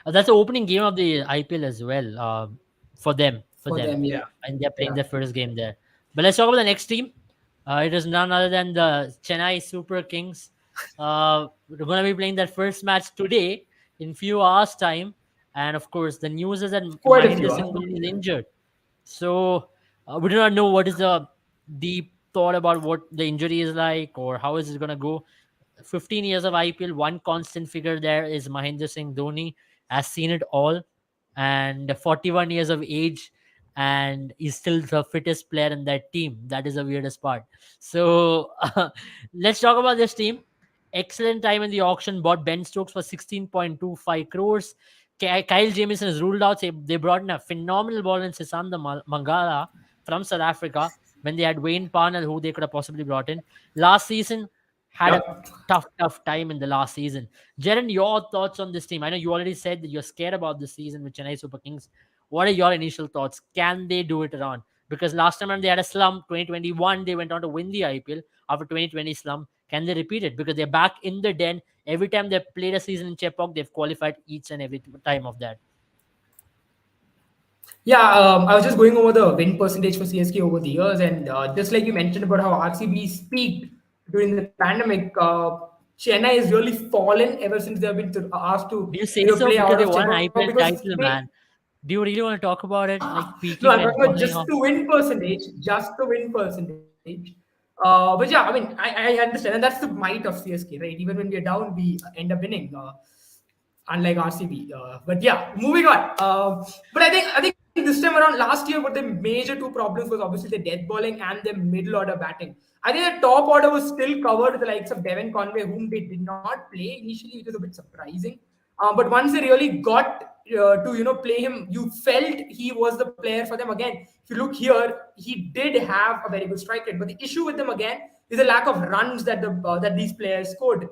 That's the opening game of the IPL as well. For them, for For them, them, Yeah. yeah. and they're playing their Yeah. first game there. But let's talk about the next team. It is none other than the Chennai Super Kings. We're going to be playing that first match today in few hours time, and of course, the news is that Quite a Mahendra few, Singh huh? Dhoni is injured. So we do not know what is the deep thought about what the injury is like or how is it going to go. 15 years of IPL, one constant figure there is Mahendra Singh Dhoni, has seen it all, and 41 years of age, and is still the fittest player in that team. That is the weirdest part. So let's talk about this team. Excellent time in the auction, bought Ben Stokes for 16.25 crores. Kyle Jamieson is ruled out. They brought in a phenomenal ball in Sisanda Mangala from South Africa when they had Wayne Parnell, who they could have possibly brought in. Last season, had a Yep. tough time in the last season. Jaren, your thoughts on this team? I know you already said that you're scared about this season with Chennai Super Kings. What are your initial thoughts? Can they do it around? Because last time around they had a slump. 2021 they went on to win the IPL after 2020 slump. Can they repeat it? Because they're back in the den. Every time they've played a season in Chepauk, they've qualified each and every time of that. Yeah, I was just going over the win percentage for CSK over the years, and just like you mentioned about how RCB peaked during the pandemic, Chennai has really fallen ever since they have been asked to Do you say so? play Because out they of won an Chepauk IPL because title, they man. Do you really want to talk about it? Like no, peaking I'm and talking about falling just off? the win percentage, just the win percentage. But yeah, I mean, I understand, and that's the might of CSK, right? Even when we're down, we end up winning. Unlike RCB. But yeah, moving on. But I think this time around, last year, what the major two problems was obviously the death bowling and the middle order batting. I think the top order was still covered with the likes of Devon Conway, whom they did not play initially, which was a bit surprising. But once they really got to play him, you felt he was the player for them again. If you look here, he did have a very good strike rate, but the issue with them again is the lack of runs that these players scored.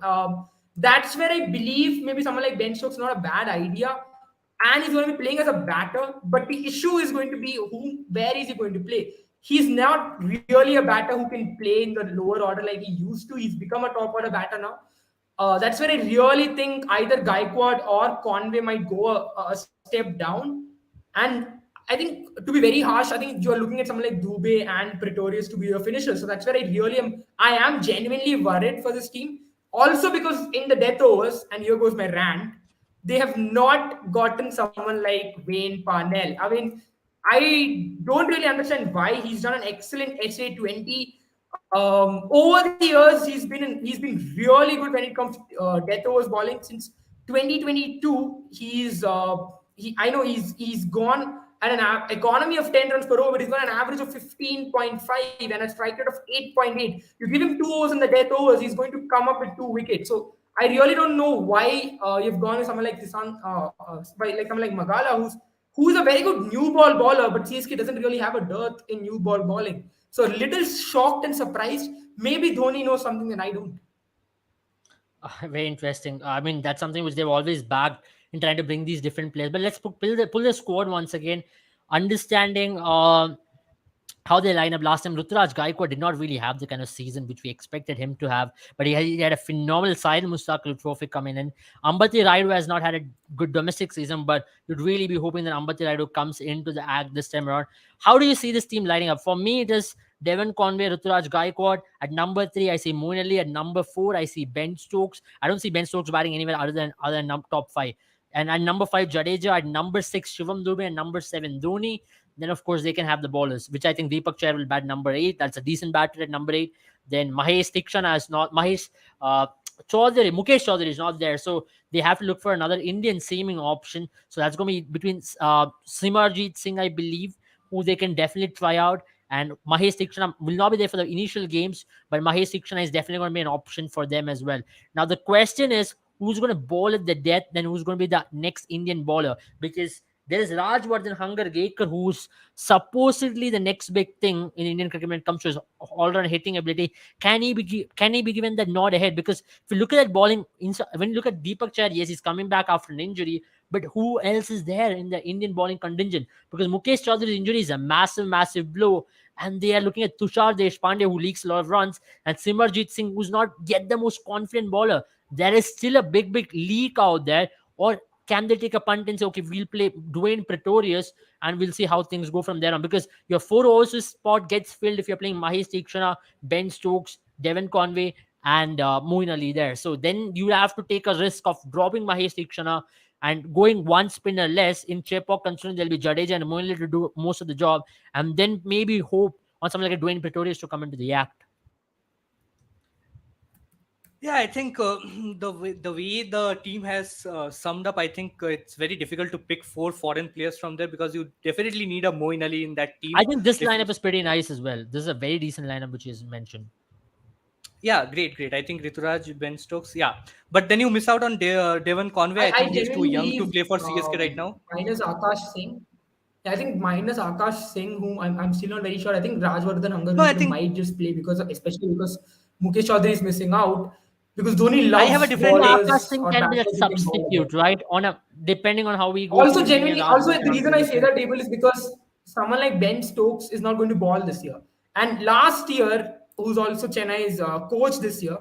That's where I believe maybe someone like Ben Stokes not a bad idea, and he's going to be playing as a batter. But the issue is going to be where is he going to play? He's not really a batter who can play in the lower order like he used to. He's become a top order batter now. That's where I really think either Gaikwad or Conway might go a step down. And I think, to be very harsh, I think you're looking at someone like Dubey and Pretorius to be your finishers. So that's where I am genuinely worried for this team. Also because in the death overs, and here goes my rant, they have not gotten someone like Wayne Parnell. I mean, I don't really understand why. He's done an excellent SA20. Over the years, he's been really good when it comes to death overs bowling. Since 2022, I know he's gone at an economy of 10 runs per over, but he's got an average of 15.5 and a strike rate of 8.8. You give him 2 overs in the death overs, he's going to come up with 2 wickets. So I really don't know why you've gone with someone like like someone like Magala, who's a very good new ball bowler, but CSK doesn't really have a dearth in new ball bowling. So a little shocked and surprised. Maybe Dhoni knows something that I don't. Very interesting. I mean, that's something which they've always backed in trying to bring these different players. But let's pull the squad once again, understanding how they line up last time. Ruturaj Gaikwad did not really have the kind of season which we expected him to have, but he had a phenomenal side in Mustaqil Trophy coming in. Ambati Raidu has not had a good domestic season, but you'd really be hoping that Ambati Raidu comes into the act this time around. How do you see this team lining up? For me, it is Devon Conway, Ruturaj Gaikwad. At number 3, I see Moeen Ali. At number 4, I see Ben Stokes. I don't see Ben Stokes batting anywhere other than top 5. And at number 5, Jadeja. At number 6, Shivam Dubey. And number 7, Dhoni. Then, of course, they can have the bowlers, which I think Deepak Chair will bat number 8. That's a decent batter at number 8. Then Mahesh Tikshana is not. Mukesh Chaudhary is not there. So they have to look for another Indian seaming option. So that's going to be between Simarjeet Singh, I believe, who they can definitely try out. And Mahesh Tikshana will not be there for the initial games, but Mahesh Tikshana is definitely going to be an option for them as well. Now, the question is, who's going to bowl at the death, then who's going to be the next Indian bowler? Because there is Rajwardhan Hunger Gekar, who's supposedly the next big thing in Indian cricket when it comes to his all-round hitting ability. Can he be given that nod ahead? Because if you look at that bowling, when you look at Deepak Chahar, yes, he's coming back after an injury, But who else is there in the Indian bowling contingent? Because Mukesh Chaudhary's injury is a massive, massive blow. And they are looking at Tushar Deshpande, who leaks a lot of runs, and Simarjit Singh, who's not yet the most confident bowler. There is still a big, big leak out there. Or can they take a punt and say, okay, we'll play Dwayne Pretorius and we'll see how things go from there on? Because your four overs spot gets filled if you're playing Mahesh Tikshana, Ben Stokes, Devon Conway, and Moeen Ali there. So then you have to take a risk of dropping Mahesh Tikshana and going one spinner less in Chepauk, considering there'll be Jadeja and Moeen Ali to do most of the job, and then maybe hope on something like a Dwayne Pretorius to come into the act. Yeah, I think the way the team has summed up, I think it's very difficult to pick four foreign players from there because you definitely need a Moeen Ali in that I team. think this If lineup is pretty nice as well. This is a very decent lineup, which is mentioned. Yeah, great, great. I think Rituraj, Ben Stokes, yeah. But then you miss out on Devon Conway. I I think he is too genuinely young to believe play for CSK right now. minus Akash Singh. Yeah, I think minus Akash Singh, whom I'm still not very sure. I think Rajvardhan No, I Hangarwikar think might just play because, especially because Mukesh Chaudhary is missing out. Because Dhoni I have a loves Maybe different. Akash bowlers Singh or can be a batters who can bowl substitute, ahead. right? On a depending on how he goes Also, between me and genuinely, also the Rajvardhan reason I say Hangarwikar. that table is because someone like Ben Stokes is not going to ball this year. And last year, who's also Chennai's coach this year,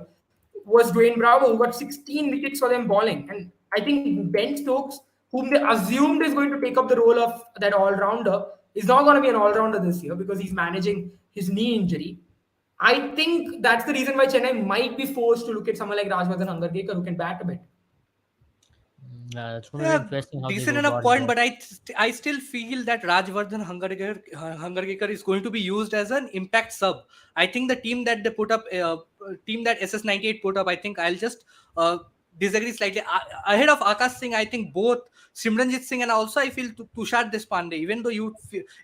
was Dwayne Bravo, who got 16 wickets for them bowling. And I think Ben Stokes, whom they assumed is going to take up the role of that all rounder, is not going to be an all rounder this year because he's managing his knee injury. I think that's the reason why Chennai might be forced to look at someone like Rajvardhan Hangarwikar who can bat a bit. It's going to be Yeah, interesting how they decent go enough about it point, there. but I still feel that Rajvardhan Hangargekar is going to be used as an impact sub. I think the team that they put up, team that SS98 put up, I think I'll just uh, disagree slightly. Ahead of Akash Singh, I think both Simranjit Singh and also I feel Tushar Deshpande, even though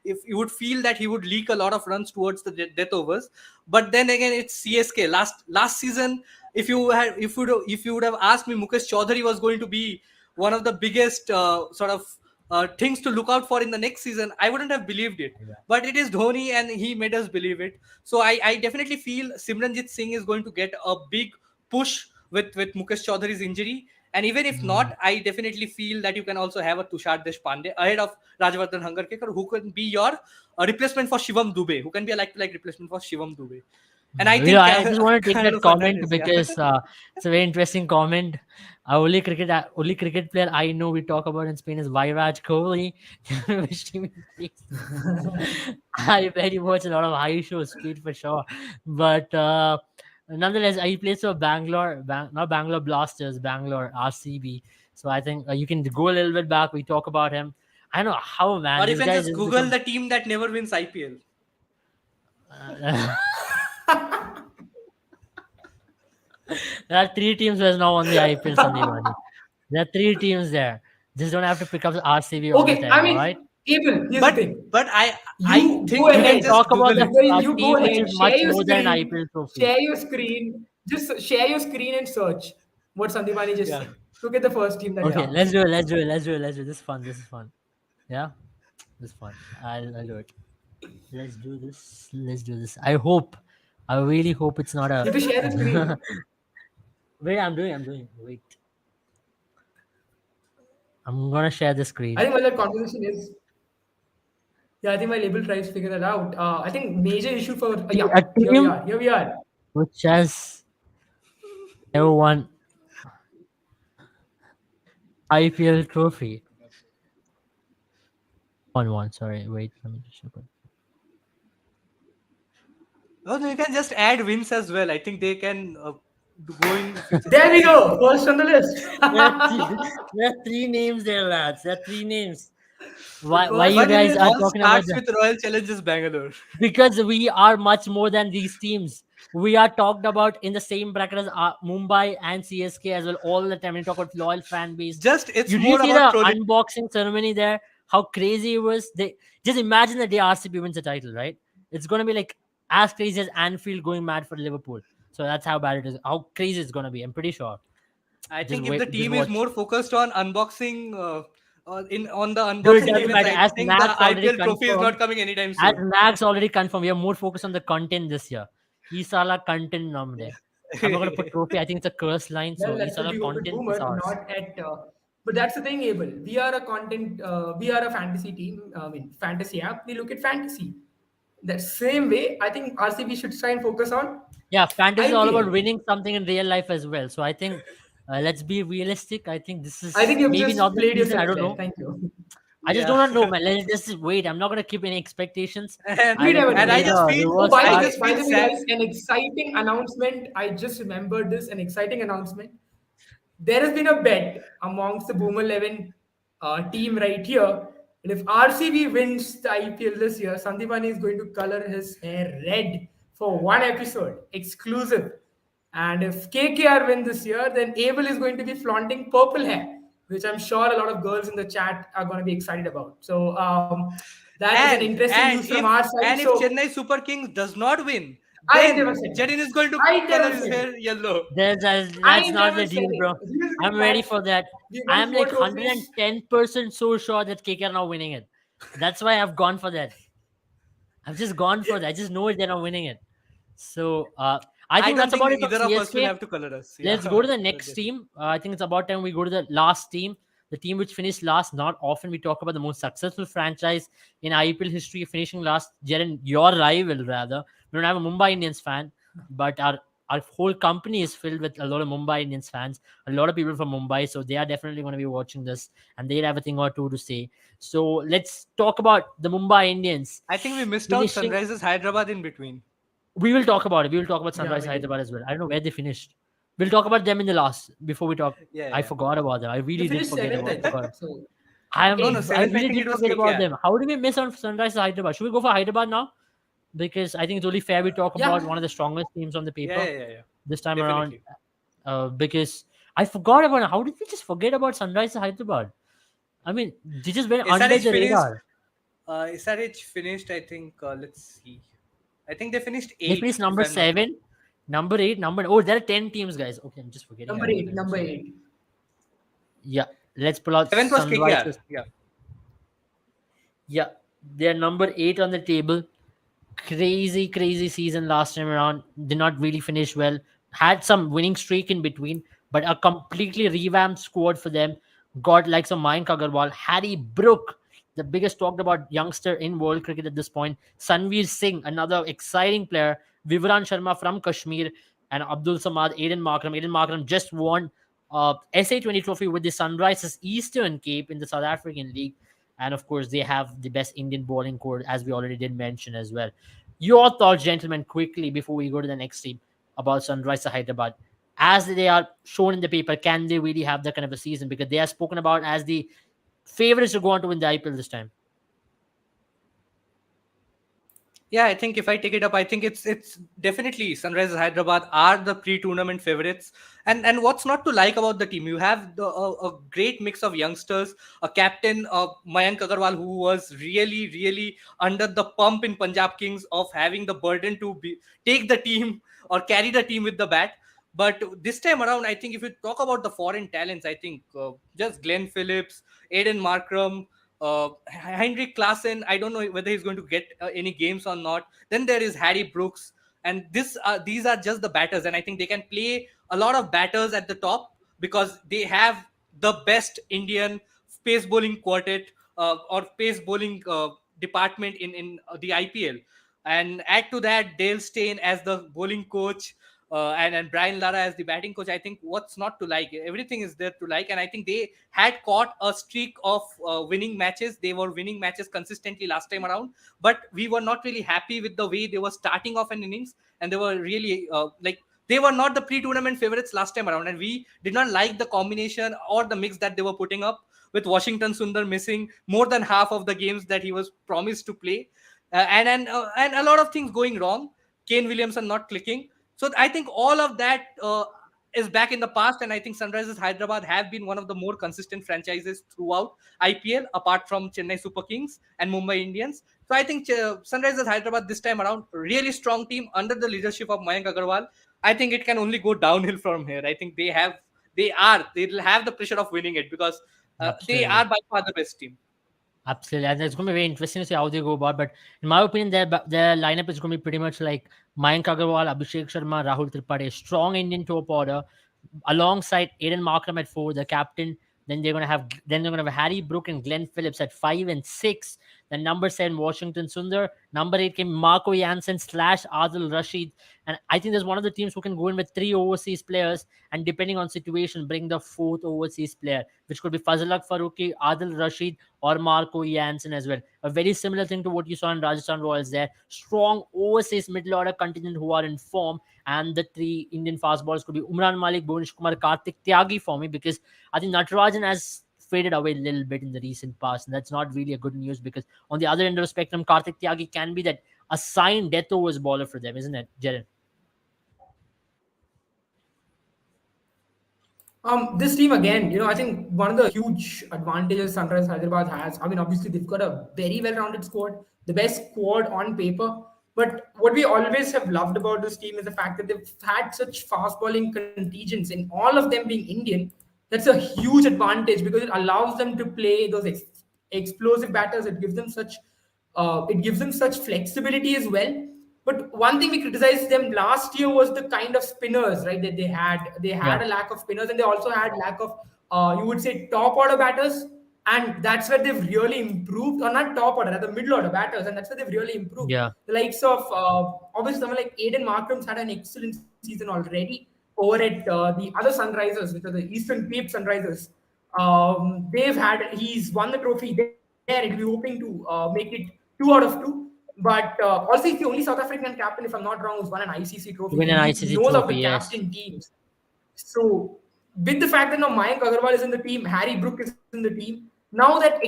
if you would feel that he would leak a lot of runs towards the death overs, but then again it's CSK. Last season, if you would have asked me, Mukesh Chaudhary was going to be one of the biggest sort of things to look out for in the next season, I wouldn't have believed it. But it is Dhoni, and he made us believe it. So I definitely feel Simranjit Singh is going to get a big push with Mukesh Chaudhary's injury. And even if Mm. not, I definitely feel that you can also have a Tushar Deshpande ahead of Rajvardhan Hangarkekar, who can be your replacement for Shivam Dubey, who can be a like-to-like replacement for Shivam Dubey. And I think I just want to take that Carlos comment Hernandez, yeah. because it's a very interesting comment. Only cricket player I know we talk about in Spain is Virat Kohli. Wishing me peace. I very watch a lot of high show speed for sure, but nonetheless, he plays for not Bangalore Blasters, Bangalore RCB. So I think you can go a little bit back. We talk about him. I don't know how, man, Or this even guy has just just Google become. the team that never wins IPL. Uh, there are three teams who has now won the IPL, Sandeep. There are three teams there. Just don't have to pick up the RCB all the Okay, I time, all right? mean, Abel, here's the but thing. but I You go think you We can can ahead. just talk about Google the it. You go team which ahead. is much Share your more than an screen. IPL trophy. Share your screen. Just share your screen and search what Sandipani just Yeah. said. Look at the first team that they Okay, asked. let's do it. Let's do it. Let's do it. Let's do it. This is fun. This is fun. Yeah, this is fun. I'll do it. Let's do this. Let's do this. I really hope it's not You a. have to share the screen. Wait, I'm doing. Wait, I'm gonna share the I screen. think while that conversation is, yeah, I think while Abel tries to figure that out, I think major issue for, yeah, A here we team are. Here we are. which has never won IPL trophy. One. Sorry. Wait. Let me just look. Oh, no, you can just add wins as well. I think they can go in future. There we See, go. First on the list. There are three names there, lads. There are three names. The Why first you but name it guys are is all talking about starts the? with Royal Challengers Bangalore. Because we are much more than these teams. We are talked about in the same bracket as Mumbai and CSK as well all the time. We talk about loyal fan base. Just it's You did more see about the trolling. unboxing ceremony there? How crazy it was! They just imagine the day RCB wins the title, right? It's gonna be like as crazy as Anfield going mad for Liverpool. So that's how bad it is. How crazy it's gonna be. I'm pretty sure. I Just think if wait. the Just team is watch. more focused on unboxing, in on the Dude, it unboxing doesn't events, matter. I As think the Max already IPL trophy is confirmed, not coming anytime as soon. Max already confirmed, we are more focused on the content this year. Isala content namde. I'm not gonna put trophy. I think it's a curse line. well, So that's what Isala we hope at content is Boomer, ours. not at But that's the thing, Abel. We are a fantasy team. I mean, fantasy app. We look at fantasy. That same way, I think RCB should try and focus on Yeah, fantasy is all about IPL. winning something in real life as well. So I think let's be realistic. I think this I is think you've maybe not just the played season. I yourself don't there. know. Thank you. I just Yeah. don't know, man. Let's just wait. I'm not gonna keep any expectations. and I We think never we know. and I made Yeah. just a feel Oh, reverse by the I start. way, just by feel the way, sad. guys, an exciting announcement. I just remembered this. An exciting announcement. There has been a bet amongst the Boomer 11 team right here. And if RCB wins the IPL this year, Sandipani is going to color his hair red for one episode, exclusive. And if KKR win this year, then Abel is going to be flaunting purple hair, which I'm sure a lot of girls in the chat are going to be excited about. So that is an interesting news And from our side. if So Chennai Super Kings does not win, I never then said it. Jaden is going to I color never his said it. hair yellow. That's I not never the said deal, it. bro. Here's the I'm thing, ready guys. for that. We won I'm four like trophies. 110% so sure that KK are now winning it. That's why I've gone for that. I've just gone for that. I just know they're not winning it. So I I think don't that's think about it for either of us will CSK. have to color us. Yeah. Let's go to the next team. I think it's about time we go to the last team, the team which finished last. Not often we talk about the most successful franchise in IPL history finishing last. Jaren, your rival rather. We don't have a Mumbai Indians fan, but our whole company is filled with a lot of Mumbai Indians fans, a lot of people from Mumbai. So they are definitely going to be watching this and they'll have a thing or two to say. So let's talk about the Mumbai Indians I think we missed out finishing. Sunrisers Hyderabad in between. We will talk about it. We will talk about Yeah, Sunrise we did. Hyderabad as well. I don't know where they finished. We'll talk about them in the last before we talk. Yeah, I yeah. forgot about them. I They really did finished forget seventh, about. I think. Forgot. So No, no, I eighth. seventh. I really think did it was forget about KKR. them. How did we miss on Sunrise Hyderabad? Should we go for Hyderabad now? Because I think it's only fair we talk Yeah. about one of the strongest teams on the Yeah, paper yeah, yeah, yeah. this time around. Definitely. Because I forgot about how did we just forget about Sunrise Hyderabad? I mean, they just went under SRH the finished. radar. SRH finished. I think. Let's see. I think they finished They eighth, finished if number I'm not wrong. seven, number eight, number. Oh, there are 10 teams, guys. Okay, I'm just forgetting Number Yeah. about eight. them. I'm Number sorry. eight. Yeah, let's pull out Seventh was KKR. Sunrisers. Yeah. Yeah, they're number eight on the table. Crazy season last time around. Did not really finish well. Had some winning streak in between, but a completely revamped squad for them. Got like some Mayank Agarwal, Harry Brook, the biggest talked about youngster in world cricket at this point. Sanveer Singh, another exciting player. Vivran Sharma from Kashmir, and Abdul Samad, Aiden Markram. Aiden Markram just won SA20 trophy with the Sunrisers Eastern Cape in the South African League. And of course, they have the best Indian bowling core, as we already did mention as well. Your thoughts, gentlemen, quickly before we go to the next team about Sunrisers Hyderabad. As they are shown in the paper, can they really have that kind of a season? Because they are spoken about as the favorites to go on to win the IPL this time. Yeah, I think if I take it up, I think it's definitely Sunrisers Hyderabad are the pre-tournament favorites. And what's not to like about the team? You have a great mix of youngsters, a captain, Mayank Agarwal, who was really under the pump in Punjab Kings of having the burden to take the team or carry the team with the bat. But this time around, I think if you talk about the foreign talents, I think just Glenn Phillips, Aiden Markram, Heinrich Klaassen, I don't know whether he's going to get any games or not. Then there is Harry Brooks, and these are just the batters, and I think they can play a lot of batters at the top because they have the best Indian pace bowling quartet or pace bowling department in the IPL. And add to that Dale Steyn as the bowling coach, and Brian Lara as the batting coach. I think what's not to like? Everything is there to like, and I think they had caught a streak of winning matches. They were winning matches consistently last time around, but we were not really happy with the way they were starting off an innings, and they were really they were not the pre-tournament favorites last time around, and we did not like the combination or the mix that they were putting up with Washington Sundar missing more than half of the games that he was promised to play, and a lot of things going wrong. Kane Williamson not clicking. So I think all of that is back in the past, and I think Sunrisers Hyderabad have been one of the more consistent franchises throughout IPL, apart from Chennai Super Kings and Mumbai Indians. So I think Sunrisers Hyderabad this time around, really strong team under the leadership of Mayank Agarwal. I think it can only go downhill from here. I think they'll have the pressure of winning it because they are Absolutely. by far the best team. Absolutely. And it's going to be very interesting to see how they go about. But in my opinion, their lineup is going to be pretty much like Mayank Agarwal, Abhishek Sharma, Rahul Tripathi, strong Indian top order, alongside Aiden Markram at four, the captain, Then they're gonna have Harry Brook and Glenn Phillips at 5 and 6. Then number 7 Washington Sundar. Number 8 came Marco Jansen slash Adil Rashid. And I think there's one of the teams who can go in with 3 overseas players, and depending on situation, bring the fourth overseas player, which could be Fazlak Faruqi, Adil Rashid, or Marco Jansen as well. A very similar thing to what you saw in Rajasthan Royals there. Strong overseas middle order contingent who are in form, and the 3 Indian fast bowlers could be Umran Malik, Bhunesh Kumar, Karthik Tyagi for me, because I think Natarajan has faded away a little bit in the recent past, and that's not really a good news because on the other end of the spectrum, Karthik Tyagi can be that assigned death overs bowler for them, isn't it, Jaren? This team again, I think one of the huge advantages Sunrise Hyderabad has. I mean, obviously they've got a very well-rounded squad, the best squad on paper. But what we always have loved about this team is the fact that they've had such fast bowling contingents, and all of them being Indian. That's a huge advantage because it allows them to play those explosive batters. It gives them such flexibility as well. But one thing we criticized them last year was the kind of spinners, right? That they had. They Yeah, had a lack of spinners, and they also had lack of, you would say, top order batters. And that's where they've really improved, or not top order, rather middle order batters, and that's where they've really improved. yeah, The likes of, obviously someone like Aiden Markram's had an excellent season already over at the other Sunrisers, which are the Eastern Cape Sunrisers. He's won the trophy there, and he'll be hoping to make it 2 out of 2. But also, he's the only South African captain, if I'm not wrong, who's won an ICC trophy. to So win an he ICC knows how to trophy, yes. captain teams. So, with the fact that now Mayank Agarwal is in the team, Harry Brook is in the team, now that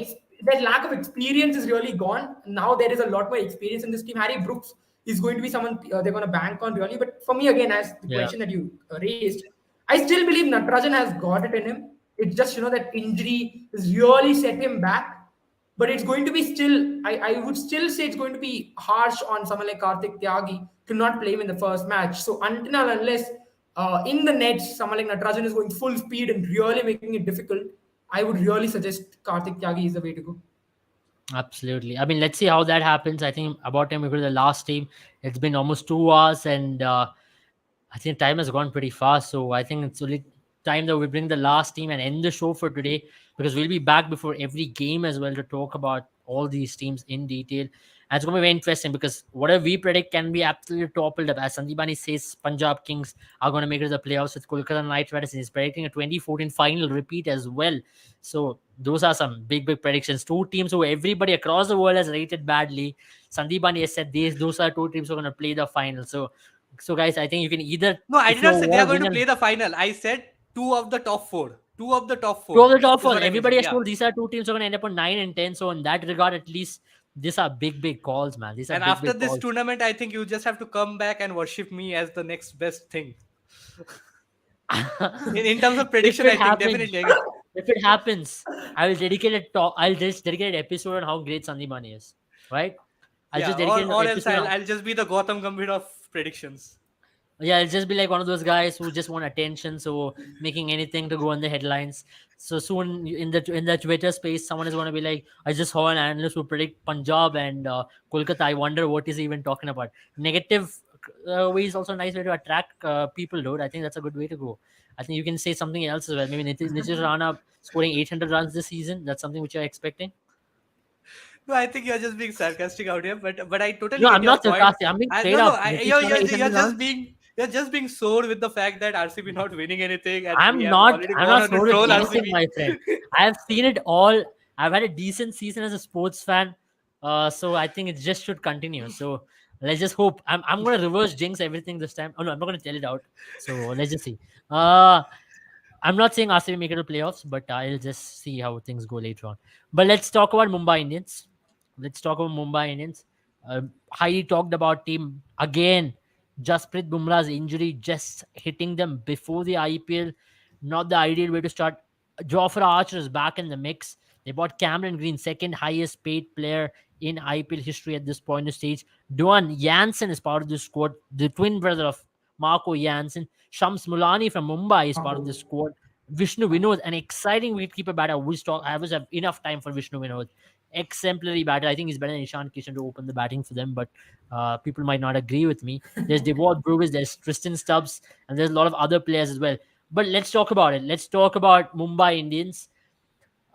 lack of experience is really gone. Now there is a lot more experience in this team. Harry Brooks is going to be someone they're going to bank on really. But for me, again, as the Yeah, question that you raised, I still believe Natarajan has got it in him. It's just that injury has really set him back. But it's going to be still, I would still say it's going to be harsh on someone like Karthik Tyagi to not play him in the first match. So until and unless in the nets, someone like Natarajan is going full speed and really making it difficult, I would really suggest Karthik Tyagi is the way to go. absolutely. I mean, let's see how that happens. I think about time we go to the last team. It's been almost 2 hours, and I think time has gone pretty fast. So I think it's only time that we bring the last team and end the show for today, because we'll be back before every game as well to talk about all these teams in detail. And it's going to be very interesting because whatever we predict can be absolutely toppled up. As Sandeepani says, Punjab Kings are going to make it to the playoffs with Kolkata Knight Riders. He's predicting a 2014 final repeat as well. So those are some big, big predictions. 2 teams who everybody across the world has rated badly. Sandeepani has said those are 2 teams who are going to play the final. So guys, I think you can either, No, I if did you not say they want are to going win to a play the final. I said two of the top four. Two of the top two of four the top is four, what I everybody mentioned. has Yeah. told these are 2 teams who are going to end up on 9 and 10. So in that regard, at least these are big, big calls, man. These are And big, after big this calls. tournament, I think you just have to come back and worship me as the next best thing. In terms of If prediction, it I think happens, definitely. if it happens, I will dedicate a talk. I'll just dedicate an episode on how great Sandeepani is. Right? I'll Yeah, just or, dedicate an or else episode I'll, on. I'll just be the Gotham Gambhir of predictions. Yeah, it'll just be like one of those guys who just want attention, so making anything to go in the headlines. So soon in the Twitter space, someone is going to be like, "I just saw an analyst who predict Punjab and Kolkata. I wonder what is he even talking about." Negative way is also a nice way to attract people, dude. I think that's a good way to go. I think you can say something else as well. Maybe Nitish Rana scoring 800 runs this season. That's something which you're expecting. No, I think you're just being sarcastic out here, but I totally No, get I'm your not point. sarcastic. I'm being straight No, no, up. Nitish you're, Rana you're 800 you're just runs. being sore with the fact that RCB not winning anything, and we I'm have not. already I'm gone not on to sore with troll anything, RCB. my friend. I have seen it all. I've had a decent season as a sports fan, so I think it just should continue. So let's just hope. I'm gonna reverse jinx everything this time. Oh no, I'm not gonna tell it out. So let's just see. I'm not saying RCB make it to playoffs, but I'll just see how things go later on. But let's talk about Mumbai Indians. Let's talk about Mumbai Indians. Highly talked about team again. Jasprit Bumrah's injury just hitting them before the IPL. Not the ideal way to start. Jofra Archer is back in the mix. They bought Cameron Green, second highest paid player in IPL history at this point of stage. Duan Jansen is part of the squad, the twin brother of Marco Jansen. Shams Mulani from Mumbai is part of the squad. Vishnu Vinod, an exciting wicketkeeper batter. I always have enough time for Vishnu Vinod. Exemplary batter. I think he's better than Ishan Kishan to open the batting for them, but people might not agree with me. There's Devon Brewis, there's Tristan Stubbs, and there's a lot of other players as well. But let's talk about it. Let's talk about Mumbai Indians.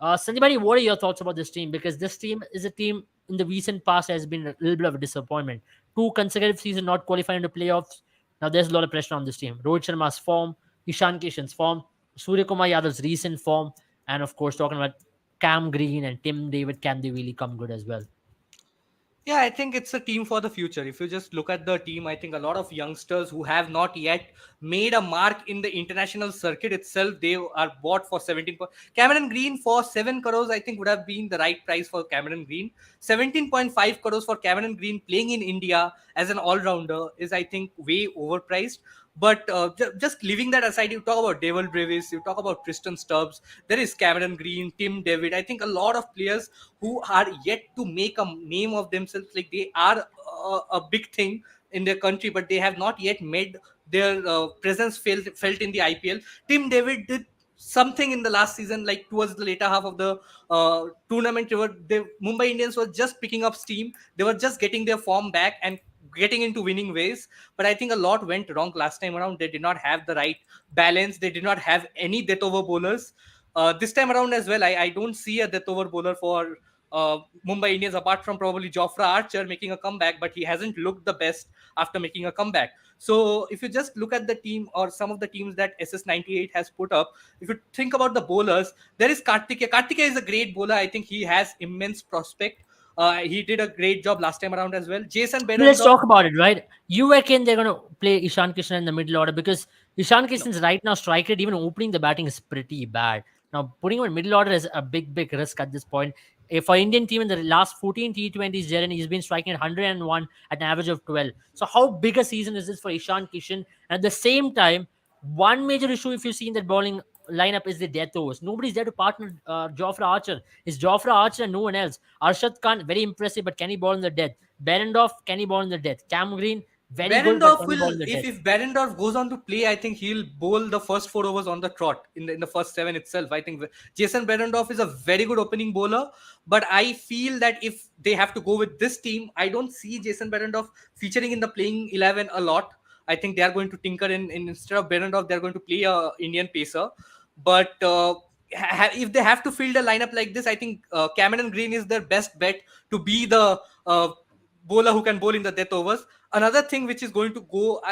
Sanjay, what are your thoughts about this team? Because this team is a team in the recent past has been a little bit of a disappointment. Two consecutive seasons not qualifying into playoffs. Now there's a lot of pressure on this team. Rohit Sharma's form, Ishan Kishan's form, Surya Kumar Yadav's recent form, and of course talking about Cam Green and Tim David. Can they really come good as well? Yeah, I think it's a team for the future. If you just look at the team, I think a lot of youngsters who have not yet made a mark in the international circuit itself, they are bought for 17. Cameron Green for 7 crores, I think would have been the right price for Cameron Green. 17.5 crores for Cameron Green playing in India as an all-rounder is, I think, way overpriced. But just leaving that aside, you talk about Devil Brevis, you talk about Tristan Stubbs, there is Cameron Green, Tim David. I think a lot of players who are yet to make a name of themselves, like they are a big thing in their country, but they have not yet made their presence felt in the IPL. Tim David did something in the last season, like towards the later half of the tournament. Mumbai Indians were just picking up steam. They were just getting their form back and getting into winning ways. But I think a lot went wrong last time around. They did not have the right balance. They did not have any death over bowlers. This time around as well, I don't see a death over bowler for Mumbai Indians, apart from probably Jofra Archer making a comeback, but he hasn't looked the best after making a comeback. So if you just look at the team or some of the teams that SS98 has put up, if you think about the bowlers, there is Kartikeya. Kartikeya is a great bowler. I think he has immense prospect. He did a great job last time around as well. Jason Let's Behrendorff. talk about it, right? You reckon they're going to play Ishan Kishan in the middle order? Because Ishan No. Kishan's right now strike rate, even opening the batting, is pretty bad. Now, putting him in middle order is a big, big risk at this point. For Indian team in the last 14 T20s, Jaren, he's been striking at 101 at an average of 12. So, how big a season is this for Ishan Kishan? And at the same time, one major issue, if you see in that bowling lineup, is the death overs. Nobody's there to partner Jofra Archer. It's Jofra Archer and no one else. Arshad Khan, very impressive, but can he bowl in the death? Berendorf, can he ball in the death? Cam Green, very good, but Behrendorff can he ball will, in the death? if Behrendorff goes on to play, I think he'll bowl the first 4 overs on the trot in the first seven itself. I think Jason Behrendorff is a very good opening bowler, but I feel that if they have to go with this team, I don't see Jason Behrendorff featuring in the playing 11 a lot. I think they are going to tinker in instead of Behrendorff, they're going to play a Indian pacer. But if they have to field a lineup like this, I think Cameron Green is their best bet to be the bowler who can bowl in the death overs. Another thing which is going to go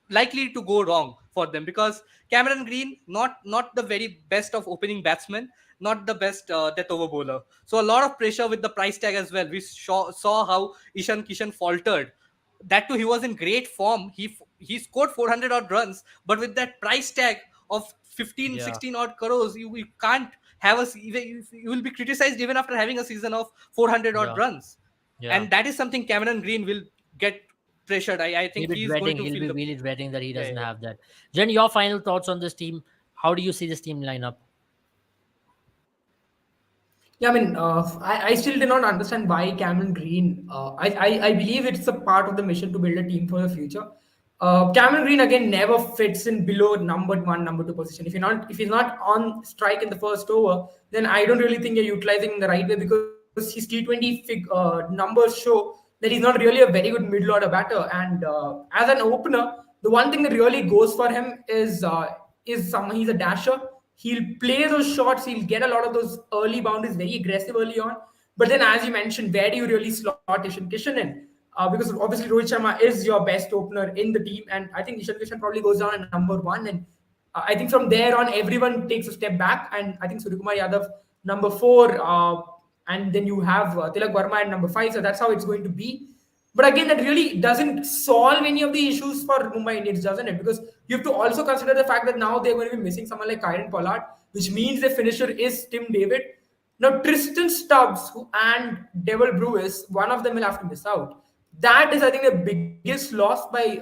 likely to go wrong for them, because Cameron Green not the very best of opening batsmen, not the best death over bowler. So a lot of pressure with the price tag as well. We saw how Ishan Kishan faltered. That too, he was in great form. He scored 400 odd runs, but with that price tag of 15, Yeah, 16 odd crores, you can't have you will be criticized even after having a season of 400 odd yeah, runs. yeah. And that is something Cameron Green will get pressured. I think He'll be he is going dreading. to He'll feel be the really dreading that he yeah, doesn't yeah. have that. Jen, your final thoughts on this team? How do you see this team lineup? Yeah, I mean, I still do not understand why Cameron Green. I believe it's a part of the mission to build a team for the future. Cameron Green again never fits in below number one, number two position. If he's not on strike in the first over, then I don't really think you're utilizing him the right way, because his T20 numbers show that he's not really a very good middle order batter. And as an opener, the one thing that really goes for him is he's a dasher. He'll play those shots. He'll get a lot of those early boundaries, very aggressive early on. But then, as you mentioned, where do you really slot Ishan Kishan in? Because obviously Rohit Sharma is your best opener in the team, and I think Ishan Kishan probably goes down at number one. And I think from there on, everyone takes a step back, and I think Suryakumar Yadav number four, and then you have Tilak Verma at number five. So that's how it's going to be. But again, that really doesn't solve any of the issues for Mumbai Indians, doesn't it? Because you have to also consider the fact that now they're going to be missing someone like Kyron Pollard, which means the finisher is Tim David. Now, Tristan Stubbs and Devil Brewis, one of them will have to miss out. That is, I think, the biggest loss by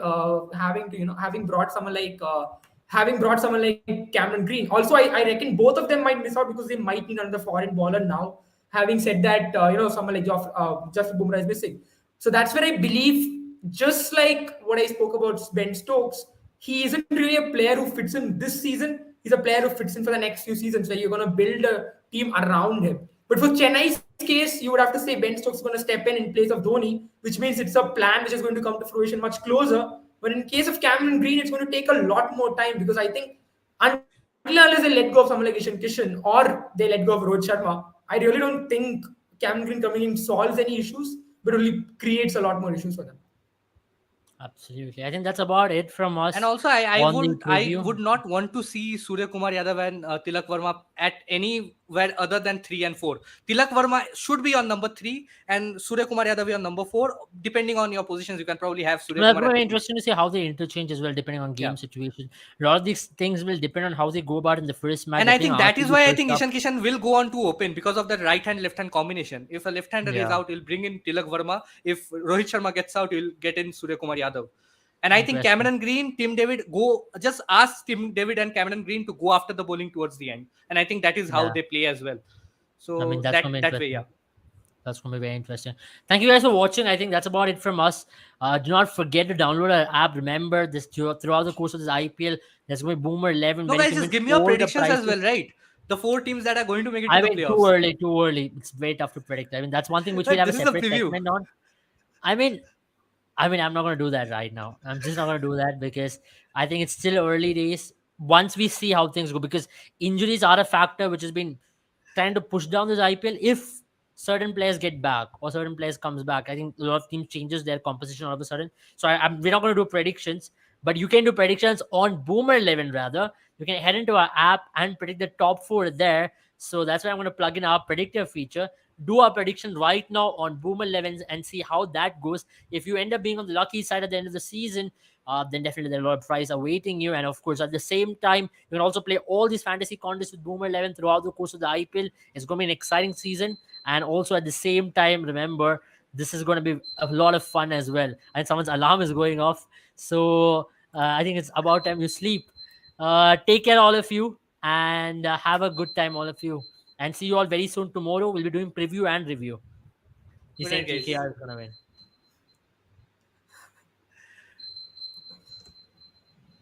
having brought someone like Cameron Green. Also, I reckon both of them might miss out because they might need another foreign bowler now. Having said that, someone like Jeff Bumrah is missing. So that's where I believe, just like what I spoke about Ben Stokes, he isn't really a player who fits in this season. He's a player who fits in for the next few seasons, where you're going to build a team around him. But for Chennai's case, you would have to say Ben Stokes is going to step in place of Dhoni, which means it's a plan which is going to come to fruition much closer. But in case of Cameron Green, it's going to take a lot more time, because I think until until unless they let go of someone like Ishan Kishan or they let go of Rohit Sharma, I really don't think Cameron Green coming in solves any issues, but only creates a lot more issues for them. Absolutely. I think that's about it from And us also, I on the would I preview. would not want to see Surya Kumar Yadav and Tilak Verma at anywhere other than 3 and 4. Tilak Verma should be on number 3 and Surya Kumar Yadav be on number 4. Depending on your positions, you can probably have Surya Well, that's Kumar very at 3. interesting to see how they interchange as well, depending on Yeah. game situation. A lot of these things will depend on how they go about in the first match, And I depending think on that is RCB why I first think up. Ishan Kishan will go on to open because of the right hand left hand combination. If a left hander is Yeah, out, he'll bring in Tilak Verma. If Rohit Sharma gets out, he'll get in Surya Kumar Yadav. And I think interesting. Cameron Green, Tim David go just ask Tim David and Cameron Green to go after the bowling towards the end. And I think that is how Yeah, they play as well. I mean So that's gonna be that way, yeah. interesting. That's going to be very interesting. Thank you guys for watching. I think that's about it from us. Do not forget to download our app. Remember, this throughout the course of this IPL, there's going to be Boomer 11 So where you guys, can just win give me your all the predictions as prizes. well, right? The 4 teams that are going to make it to I the mean, too playoffs. early, too early. It's very tough to predict. I mean, that's one thing which we'll have a This is a separate preview. segment on. I mean, I'm not going to do that right now. I'm just not going to do that because I think it's still early days. Once we see how things go, because injuries are a factor which has been trying to push down this IPL. If certain players get back or certain players comes back, I think a lot of teams changes their composition all of a sudden. So we're not going to do predictions, but you can do predictions on Boomer 11 rather. You can head into our app and predict the top 4 there. So that's why I'm going to plug in our predictor feature. Do our prediction right now on Boomer 11s and see how that goes. If you end up being on the lucky side at the end of the season, then definitely there's a lot of prize awaiting you. And of course, at the same time, you can also play all these fantasy contests with Boomer 11 throughout the course of the IPL. It's going to be an exciting season. And also at the same time, remember, this is going to be a lot of fun as well. And someone's alarm is going off. So I think it's about time you sleep. Take care, all of you, and have a good time, all of you. And see you all very soon tomorrow. We'll be doing preview and review. He's Good saying night, guys. KKR is going to win.